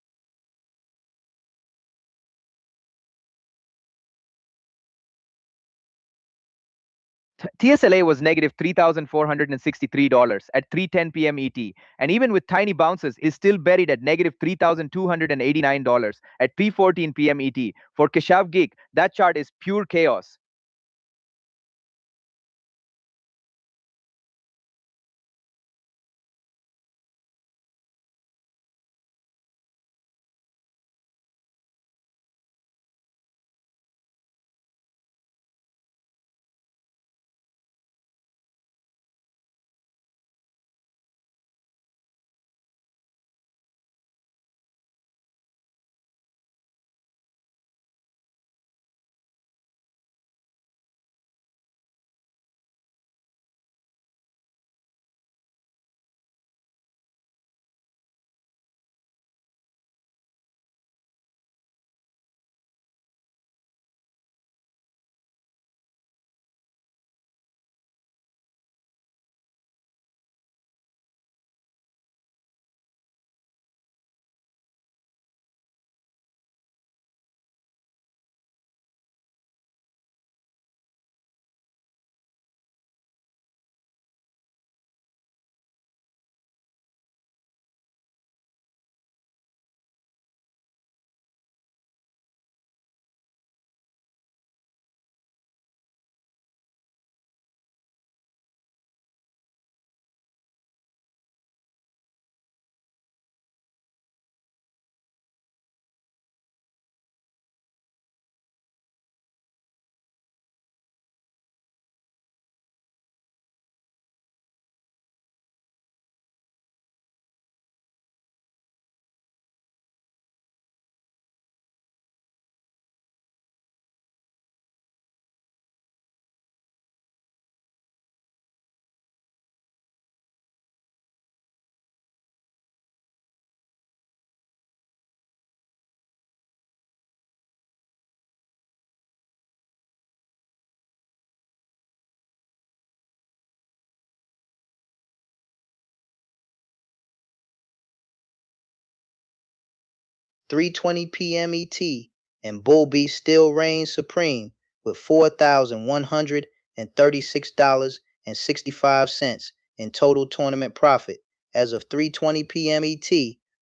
S3: TSLA was negative $3,463 at 3:10 p.m. ET, and even with tiny bounces, is still buried at negative $3,289 at 3:14 p.m. ET. For Keshav Geek, that chart is pure chaos.
S2: (3:20 p.m. ET), and Bull Beast still reigns supreme with $4,136.65 in total tournament profit as of 3:20 p.m. ET.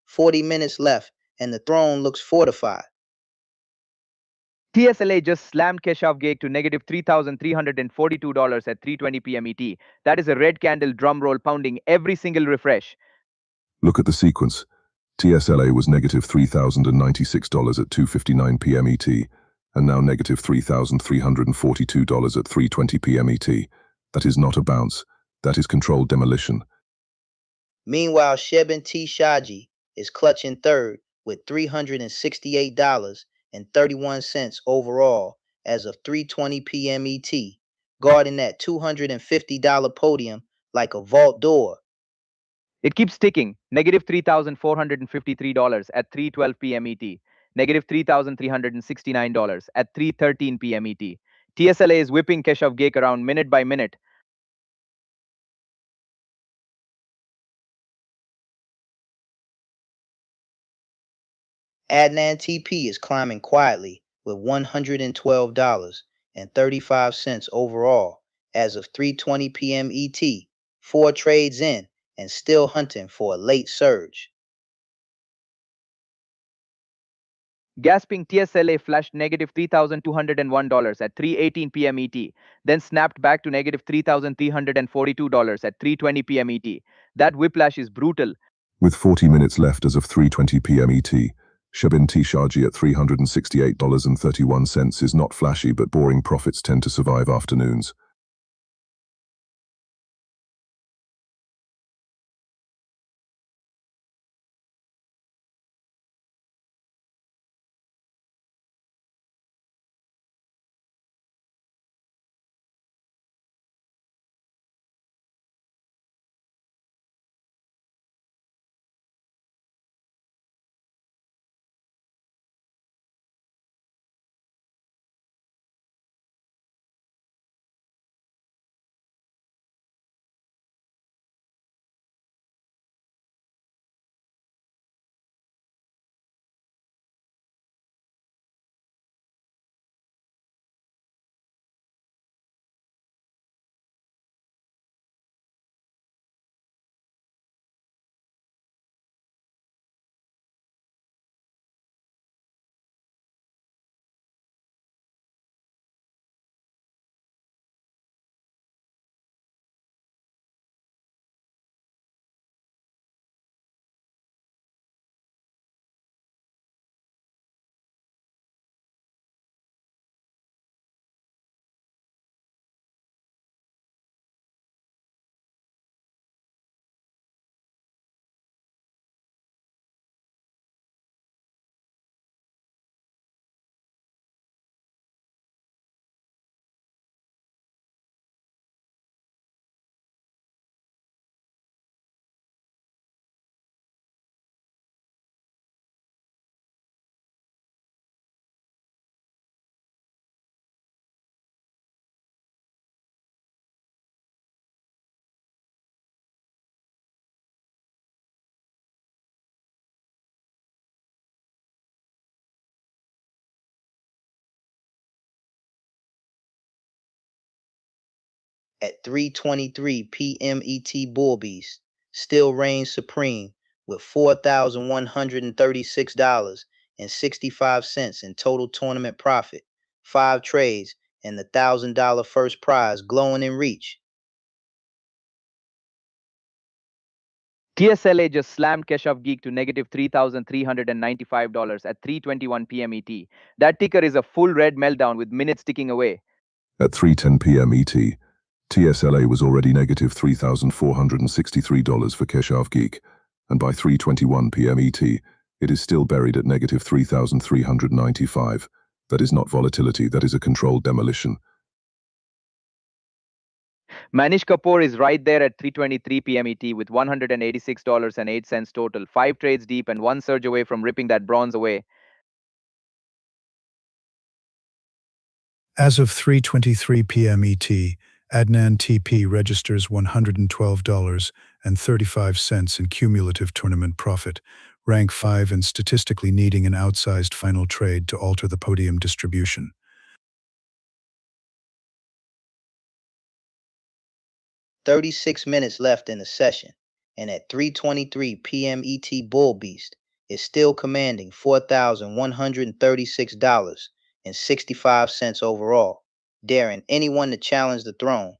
S2: 40 minutes left, and the throne looks fortified.
S3: TSLA just slammed Keshav Geek to negative $3,342 at 3:20 p.m. ET. That is a red candle drum roll pounding every single refresh.
S4: Look at the sequence. TSLA was negative $3,096 at 2:59 p.m. ET, and now negative $3,342 at 3:20 p.m. ET. That is not a bounce. That is controlled demolition.
S2: Meanwhile, Shebin T. Shaji is clutching third with $368.31 overall as of 3:20 p.m. ET, guarding that $250 podium like a vault door.
S3: It keeps ticking. Negative $3,453 at 3:12 p.m. ET. Negative $3,369 at 3:13 p.m. ET. TSLA is whipping Keshav Geek around minute by minute.
S2: Adnan TP is climbing quietly with $112.35 overall as of 3:20 p.m. ET, 4 trades in and still hunting for a late surge.
S3: Gasping, TSLA flashed negative $3,201 at 3:18 p.m. ET, then snapped back to negative $3,342 at 3:20 p.m. ET. That whiplash is brutal.
S4: With 40 minutes left as of 3:20 p.m. ET, Shebin T. Shaji at $368.31 is not flashy, but boring profits tend to survive afternoons.
S2: at 3:23 p.m. ET Bull Beast still reigns supreme with $4,136.65 in total tournament profit, 5 trades, and the $1,000 first prize glowing in reach.
S3: TSLA just slammed Keshav Geek to negative $3,395 at 3:21 p.m. ET. That ticker is a full red meltdown with minutes ticking away.
S4: At 3:10 p.m. ET, TSLA was already negative $3,463 for Keshav Geek, and by 3:21 p.m. ET, it is still buried at negative $3,395. That is not volatility, that is a controlled demolition.
S3: Manish Kapoor is right there at 3:23 p.m. ET with $186.08 total, 5 trades deep and 1 surge away from ripping that bronze away.
S1: As of 3:23 p.m. ET, Adnan TP registers $112.35 in cumulative tournament profit, rank 5 and statistically needing an outsized final trade to alter the podium distribution.
S2: 36 minutes left in the session, and at 3:23 p.m. ET Bull Beast is still commanding $4,136.65 overall, daring anyone to challenge the throne.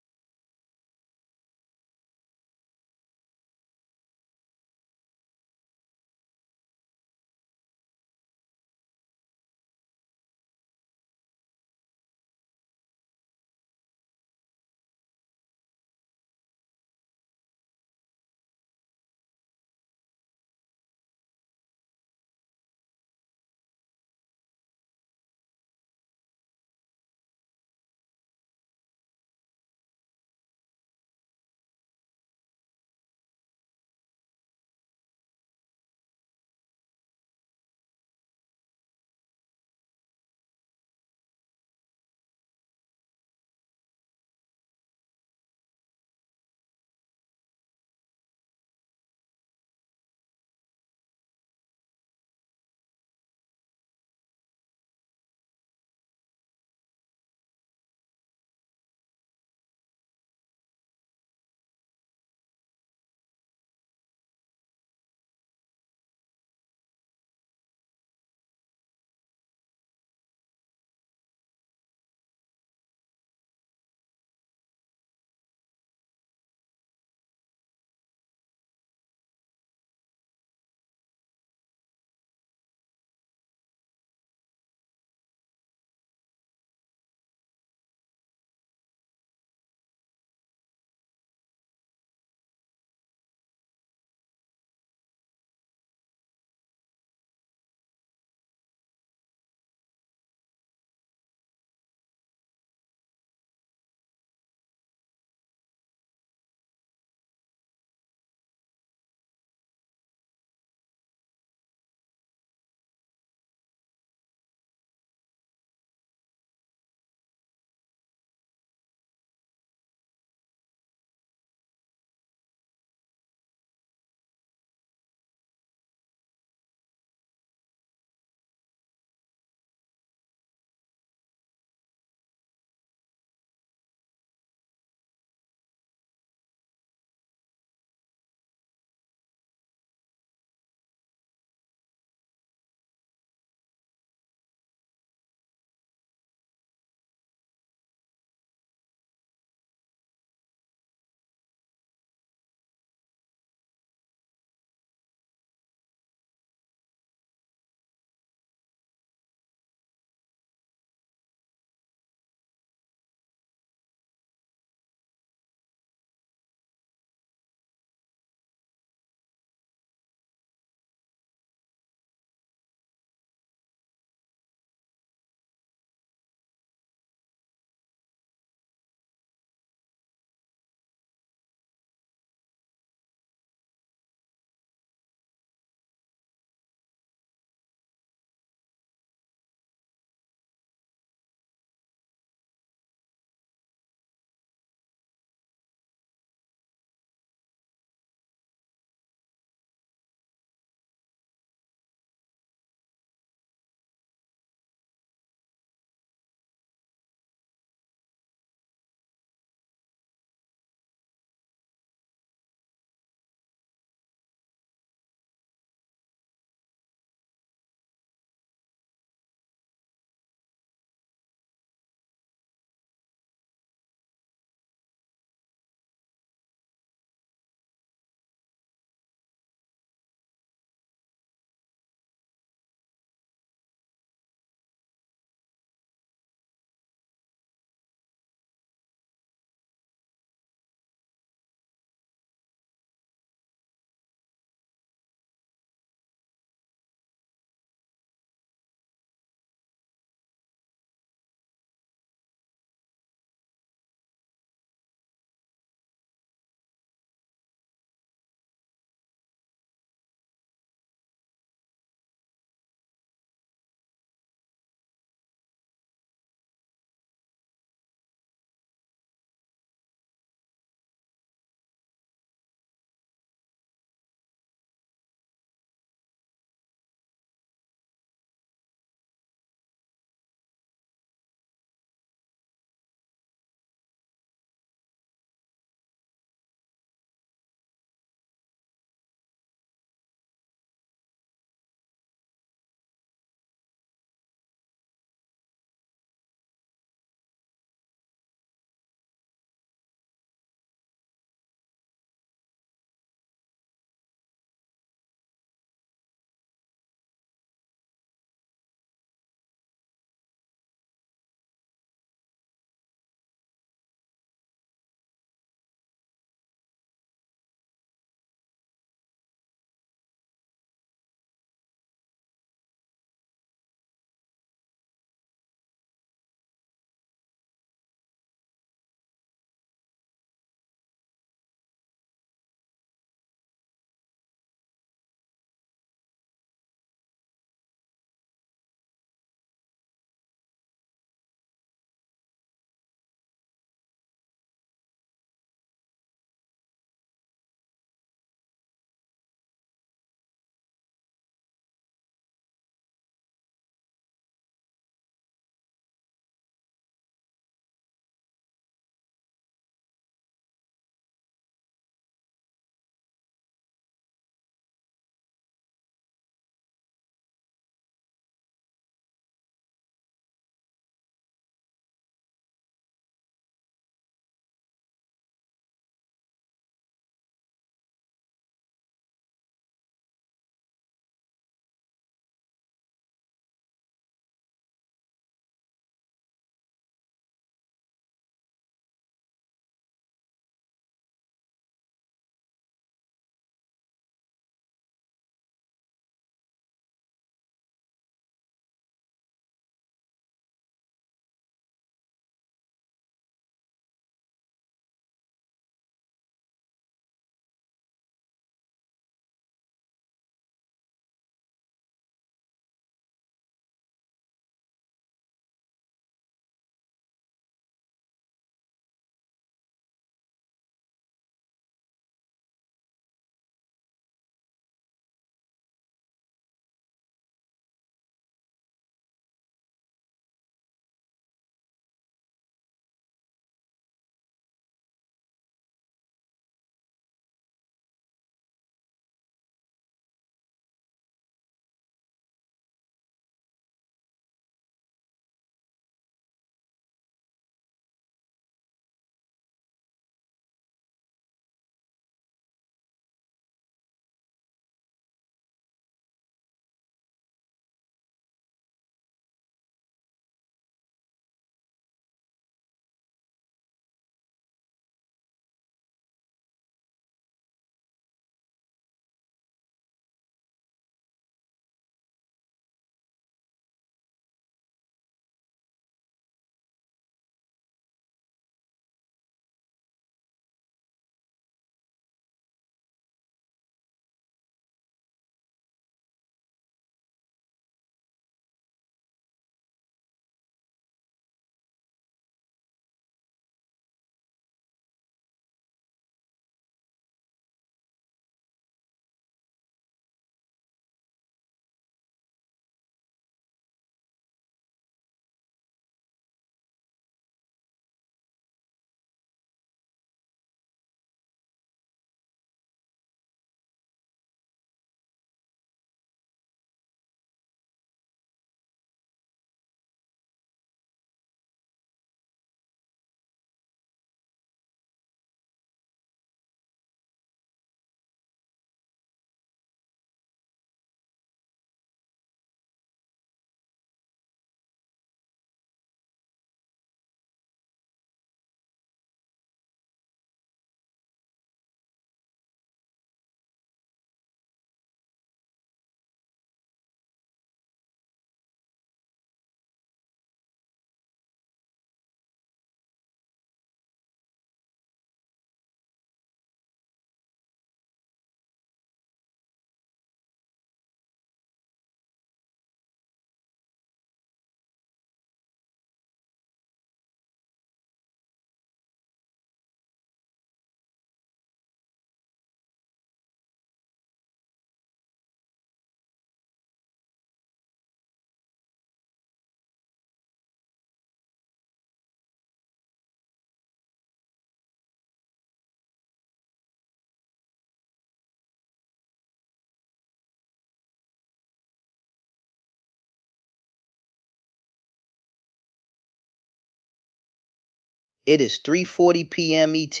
S2: It is 3:40 p.m. ET,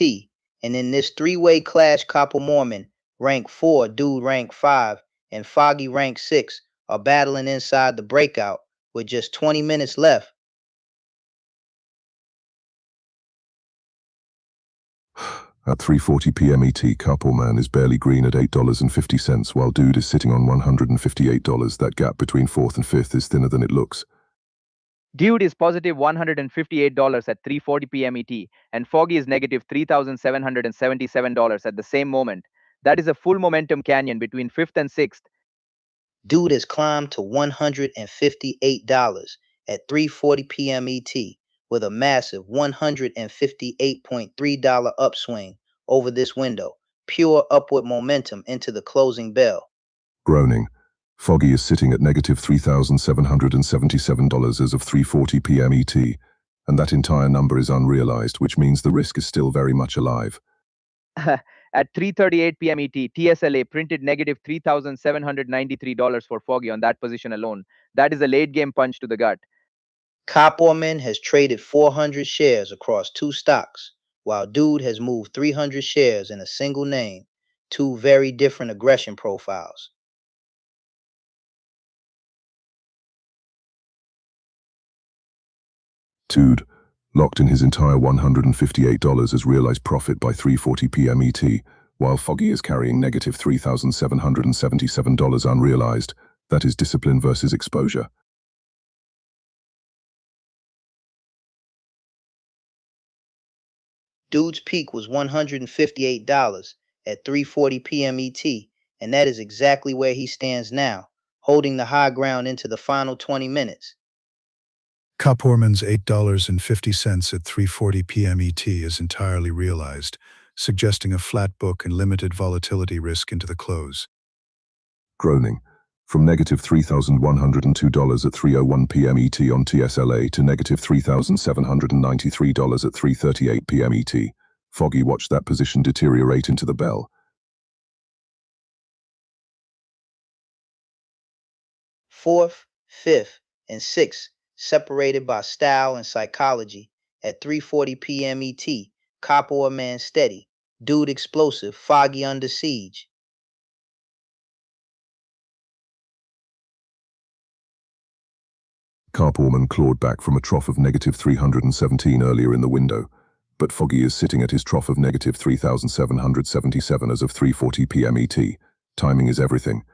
S2: and in this three-way clash, Copper Mormon, rank 4, Dude rank 5, and Foggy rank 6 are battling inside the breakout with just 20 minutes left.
S4: At 3:40 p.m. ET, Carpoolman is barely green at $8.50, while Dude is sitting on $158. That gap between fourth and fifth is thinner than it looks.
S3: Dude is positive $158 at 3:40 p.m. ET, and Foggy is negative $3,777 at the same moment. That is a full momentum canyon between fifth and sixth.
S2: Dude has climbed to $158 at 3:40 p.m. ET with a massive $158.3 upswing over this window, pure upward momentum into the closing bell.
S4: Groaning. Foggy is sitting at negative $3,777 as of 3:40 p.m. ET, and that entire number is unrealized, which means the risk is still very much alive.
S3: At 3:38 p.m. ET, TSLA printed negative $3,793 for Foggy on that position alone. That is a late game punch to the gut.
S2: Copperman has traded 400 shares across two stocks, while Dude has moved 300 shares in a single name, two very different aggression profiles.
S4: Dude, locked in his entire $158 as realized profit by 3:40 p.m. ET, while Foggy is carrying negative $3,777 unrealized. That is discipline versus exposure.
S2: Dude's peak was $158 at 3:40 p.m. ET, and that is exactly where he stands now, holding the high ground into the final 20 minutes.
S1: Copperman's $8.50 at 3:40 p.m. ET is entirely realized, suggesting a flat book and limited volatility risk into the close.
S4: Groaning. From negative $3,102 at 3:01 p.m. ET on TSLA to negative $3,793 at 3:38 p.m. ET, Foggy watched that position deteriorate into the bell.
S2: Fourth, fifth, and sixth separated by style and psychology at 3:40 p.m. ET. Copperman steady, Dude explosive, Foggy under siege.
S4: Carpoolman clawed back from a trough of negative 317 earlier in the window, but Foggy is sitting at his trough of negative 3,777 as of 3:40 p.m. ET. Timing is everything.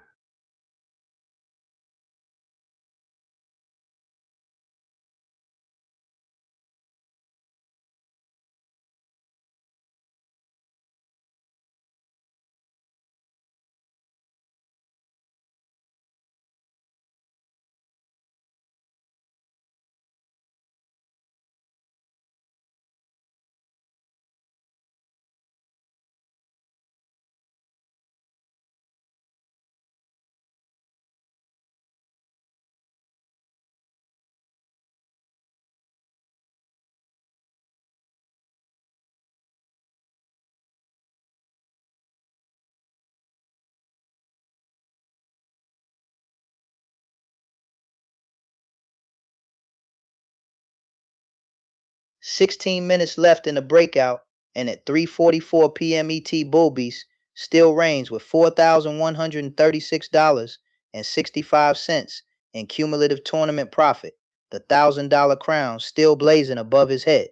S2: "16 minutes left in the breakout, and at 3:44 p.m. ET, Bullbeast still reigns with $4,136.65 in cumulative tournament profit, the $1,000 crown still blazing above his head.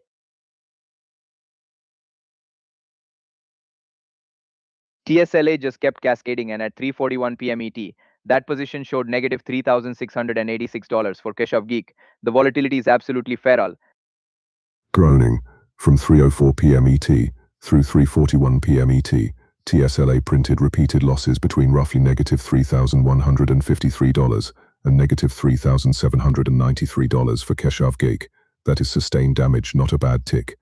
S3: TSLA just kept cascading, and at 3:41 p.m. ET, that position showed negative $3,686 for Keshav Geek. The volatility is absolutely feral.
S4: Groaning. From 3:04 p.m. ET through 3:41 p.m. ET, TSLA printed repeated losses between roughly negative $3,153 and negative $3,793 for Keshav Geek. That is sustained damage, not a bad tick.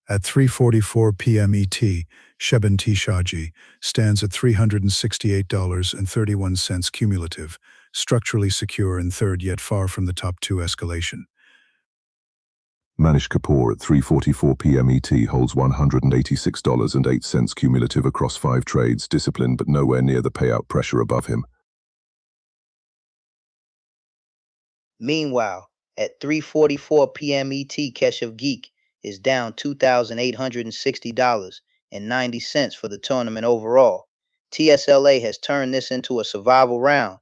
S1: At 3:44 p.m. ET, Sheben Tishaji stands at $368.31 cumulative, structurally secure and third yet far from the top two escalation.
S4: Manish Kapoor at 3:44 p.m. ET holds $186.08 cumulative across 5 trades, disciplined but nowhere near the payout pressure above him.
S2: Meanwhile, At 3:44 p.m. ET, Keshav Geek is down $2,860.90 for the tournament overall. TSLA has turned this into a survival round.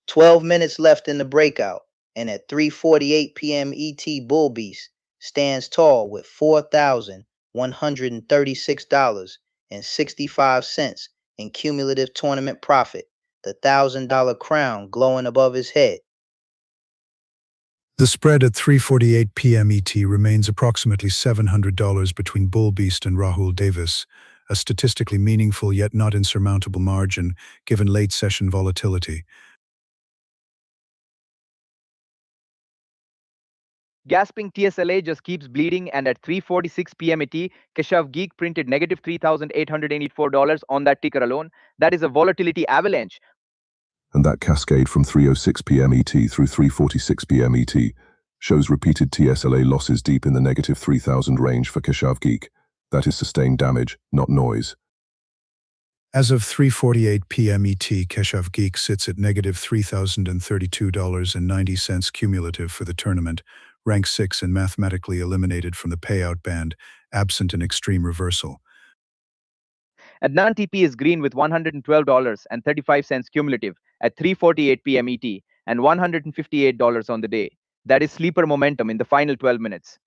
S2: "12 minutes left in the breakout, and at 3:48 p.m. ET, Bull Beast stands tall with $4,136.65 in cumulative tournament profit, the $1,000 crown glowing above his head.
S1: The spread at 3:48 p.m. ET remains approximately $700 between Bull Beast and Rahul Davis, a statistically meaningful yet not insurmountable margin given late session volatility.
S3: Gasping TSLA just keeps bleeding, and at 3:46 p.m. ET, Keshav Geek printed negative $3,884 on that ticker alone. That is a volatility avalanche.
S4: And that cascade from 3:06 p.m. ET through 3:46 p.m. ET shows repeated TSLA losses deep in the negative 3,000 range for Keshav Geek. That is sustained damage, not noise.
S1: As of 3:48 p.m. ET, Keshav Geek sits at negative $3,032.90 cumulative for the tournament, rank 6 and mathematically eliminated from the payout band, absent an extreme reversal.
S3: Adnan TP is green with $112.35 cumulative at 3:48 p.m. ET and $158 on the day. That is sleeper momentum in the final 12 minutes.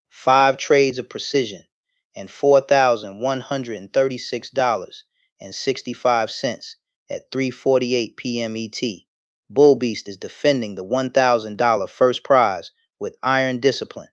S2: 5 trades of precision and $4,136.65 at 3:48 p.m. ET. Bull Beast is defending the $1,000 first prize with iron discipline.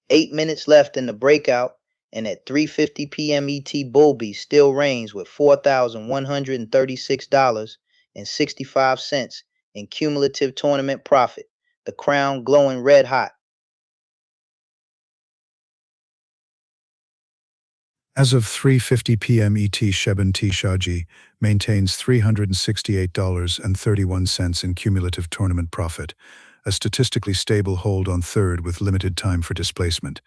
S2: 8 minutes left in the breakout, and at 3:50 p.m. ET, Bullby still reigns with $4,136.65 in cumulative tournament profit, the crown glowing red hot.
S1: As of 3:50 p.m. ET, Sheben T. Shaji maintains $368.31 in cumulative tournament profit, a statistically stable hold on third with limited time for displacement.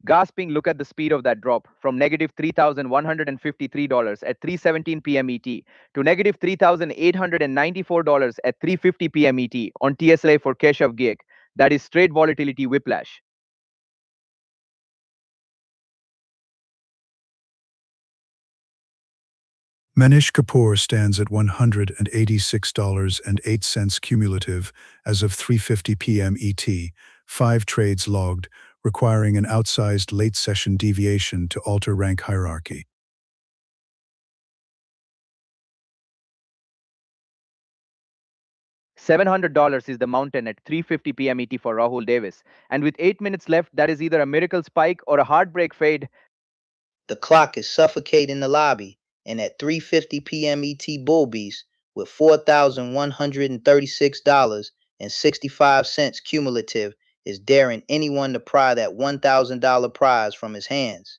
S3: Gasping, look at the speed of that drop from negative $3,153 at 3:17 p.m. ET to negative $3,894 at 3:50 p.m. ET on TSLA for Keshav Gig. That is straight volatility whiplash.
S1: Manish Kapoor stands at $186.08 cumulative as of 3:50 p.m. ET, 5 trades logged, requiring an outsized late session deviation to alter rank hierarchy.
S3: $700 is the mountain at 3:50 p.m. ET for Rahul Davis, and with 8 minutes left, that is either a miracle spike or a heartbreak fade.
S2: The clock is suffocating the lobby, and at 3:50 p.m. ET, Bullbees with $4,136.65 cumulative is daring anyone to pry that $1,000 prize from his hands.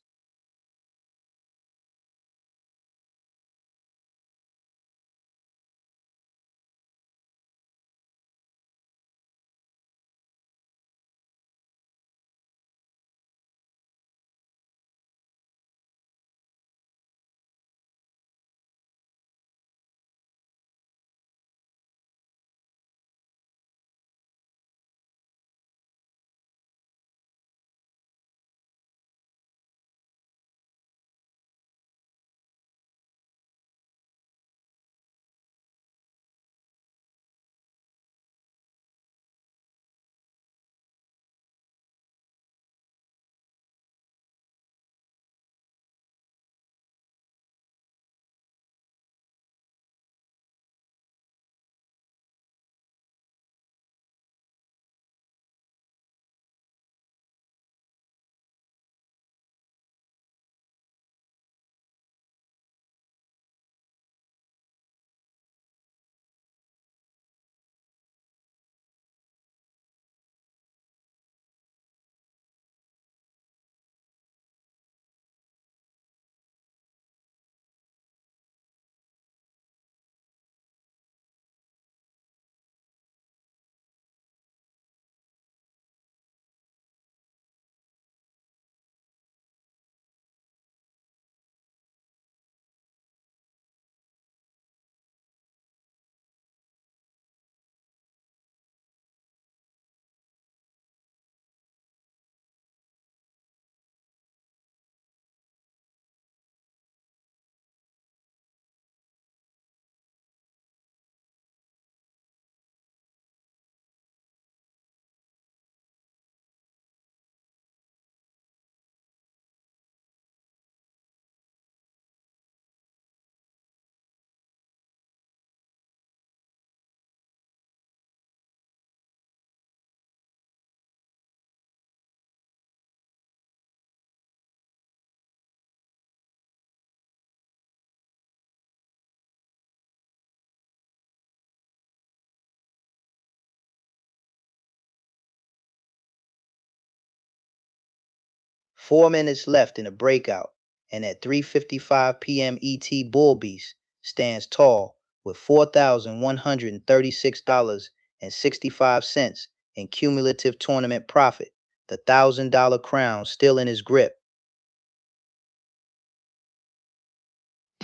S2: Four minutes left in the breakout, and at 3:55 p.m. ET, Bullbeast stands tall with $4,136.65 in cumulative tournament profit, the $1,000 crown still in his grip.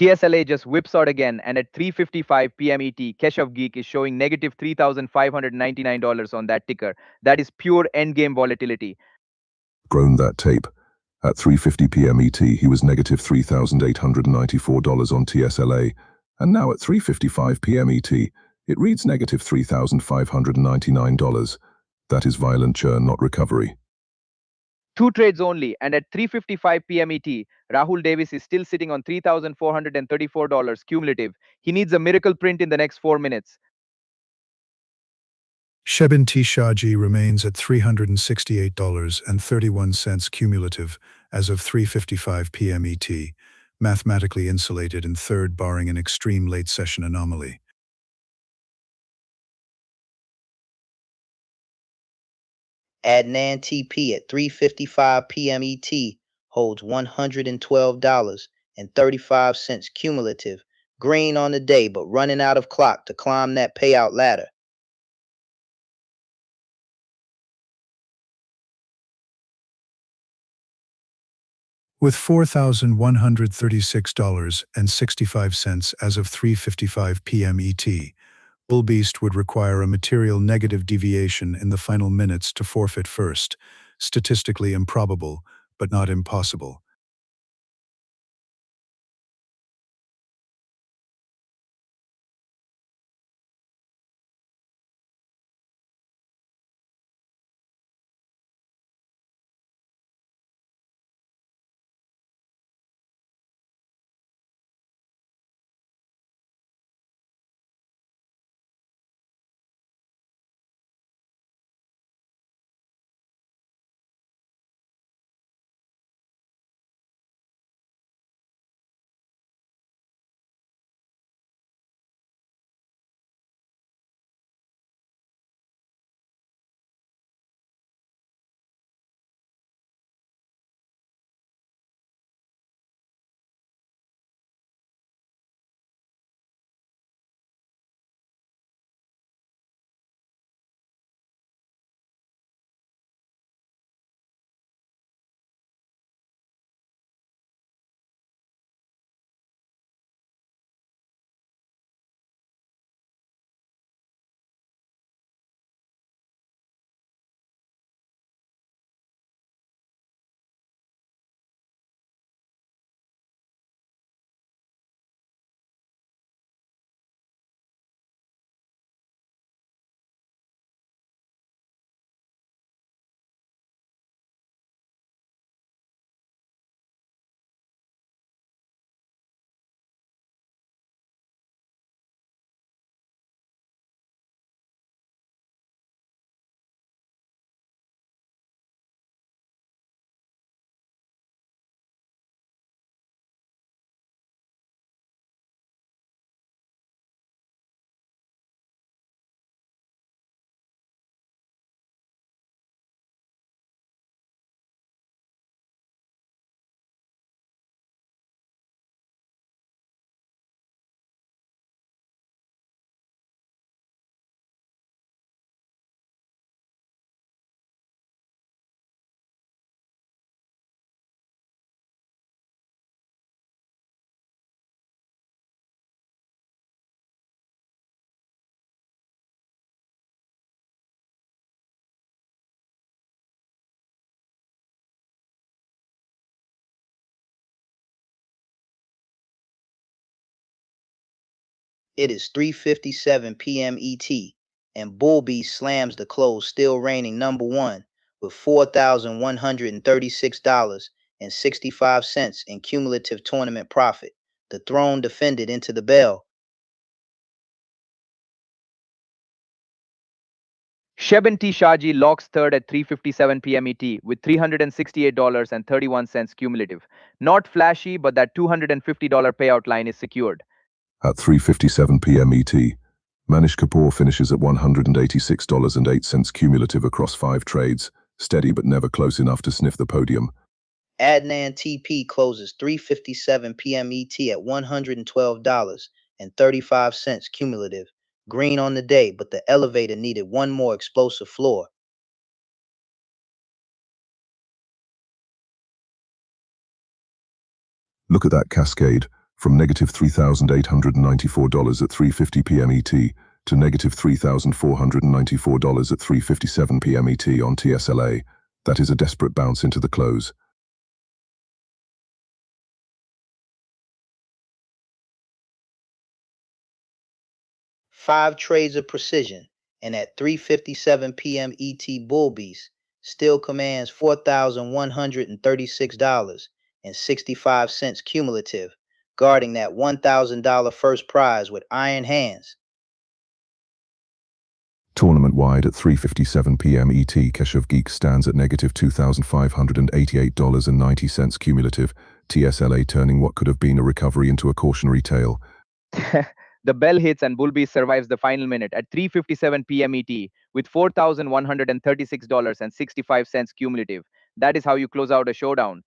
S3: TSLA just whips out again, and at 3:55 p.m. ET, Keshav Geek is showing negative $3,599 on that ticker. That is pure endgame volatility.
S4: Grown that tape. At 3:50 p.m. ET, he was negative $3,894 on TSLA, and now at 3:55 p.m. ET, it reads negative $3,599. That is violent churn, not recovery.
S3: 2 trades only, and at 3:55 p.m. ET, Rahul Davis is still sitting on $3,434 cumulative. He needs a miracle print in the next 4 minutes.
S1: Shebin T. Shaji remains at $368.31 cumulative as of 3:55 p.m. ET, mathematically insulated and third barring an extreme late session anomaly.
S2: Adnan TP at 3:55 p.m. ET holds $112.35 cumulative, green on the day but running out of clock to climb that payout ladder.
S1: With $4,136.65 as of 3:55 p.m. ET, Bull Beast would require a material negative deviation in the final minutes to forfeit first, statistically improbable, but not impossible.
S2: It is 3:57 p.m. ET, and Bull Beast slams the close, still reigning number one with $4,136.65 in cumulative tournament profit. The throne defended into the bell.
S3: Shebin T. Shaji locks third at 3:57 p.m. ET with $368.31 cumulative. Not flashy, but that $250 payout line is secured.
S4: At 3:57 p.m. ET, Manish Kapoor finishes at $186.08 cumulative across 5 trades, steady but never close enough to sniff the podium.
S2: Adnan TP closes 3:57 p.m. ET at $112.35 cumulative. Green on the day, but the elevator needed one more explosive floor.
S4: Look at that cascade, from negative $3,894 at 3:50 p.m. ET to negative $3,494 at 3:57 p.m. ET on TSLA. That is a desperate bounce into the close.
S2: Five trades of precision, and at 3:57 p.m. ET Bull Beast still commands $4,136.65 cumulative, guarding that $1,000 first prize with iron hands.
S4: Tournament-wide at 3:57 p.m. ET, Keshav Geek stands at negative $2,588.90 cumulative, TSLA turning what could have been a recovery into a cautionary tale.
S3: The bell hits and Bullbeast survives the final minute at 3:57 p.m. ET with $4,136.65 cumulative. That is how you close out a showdown.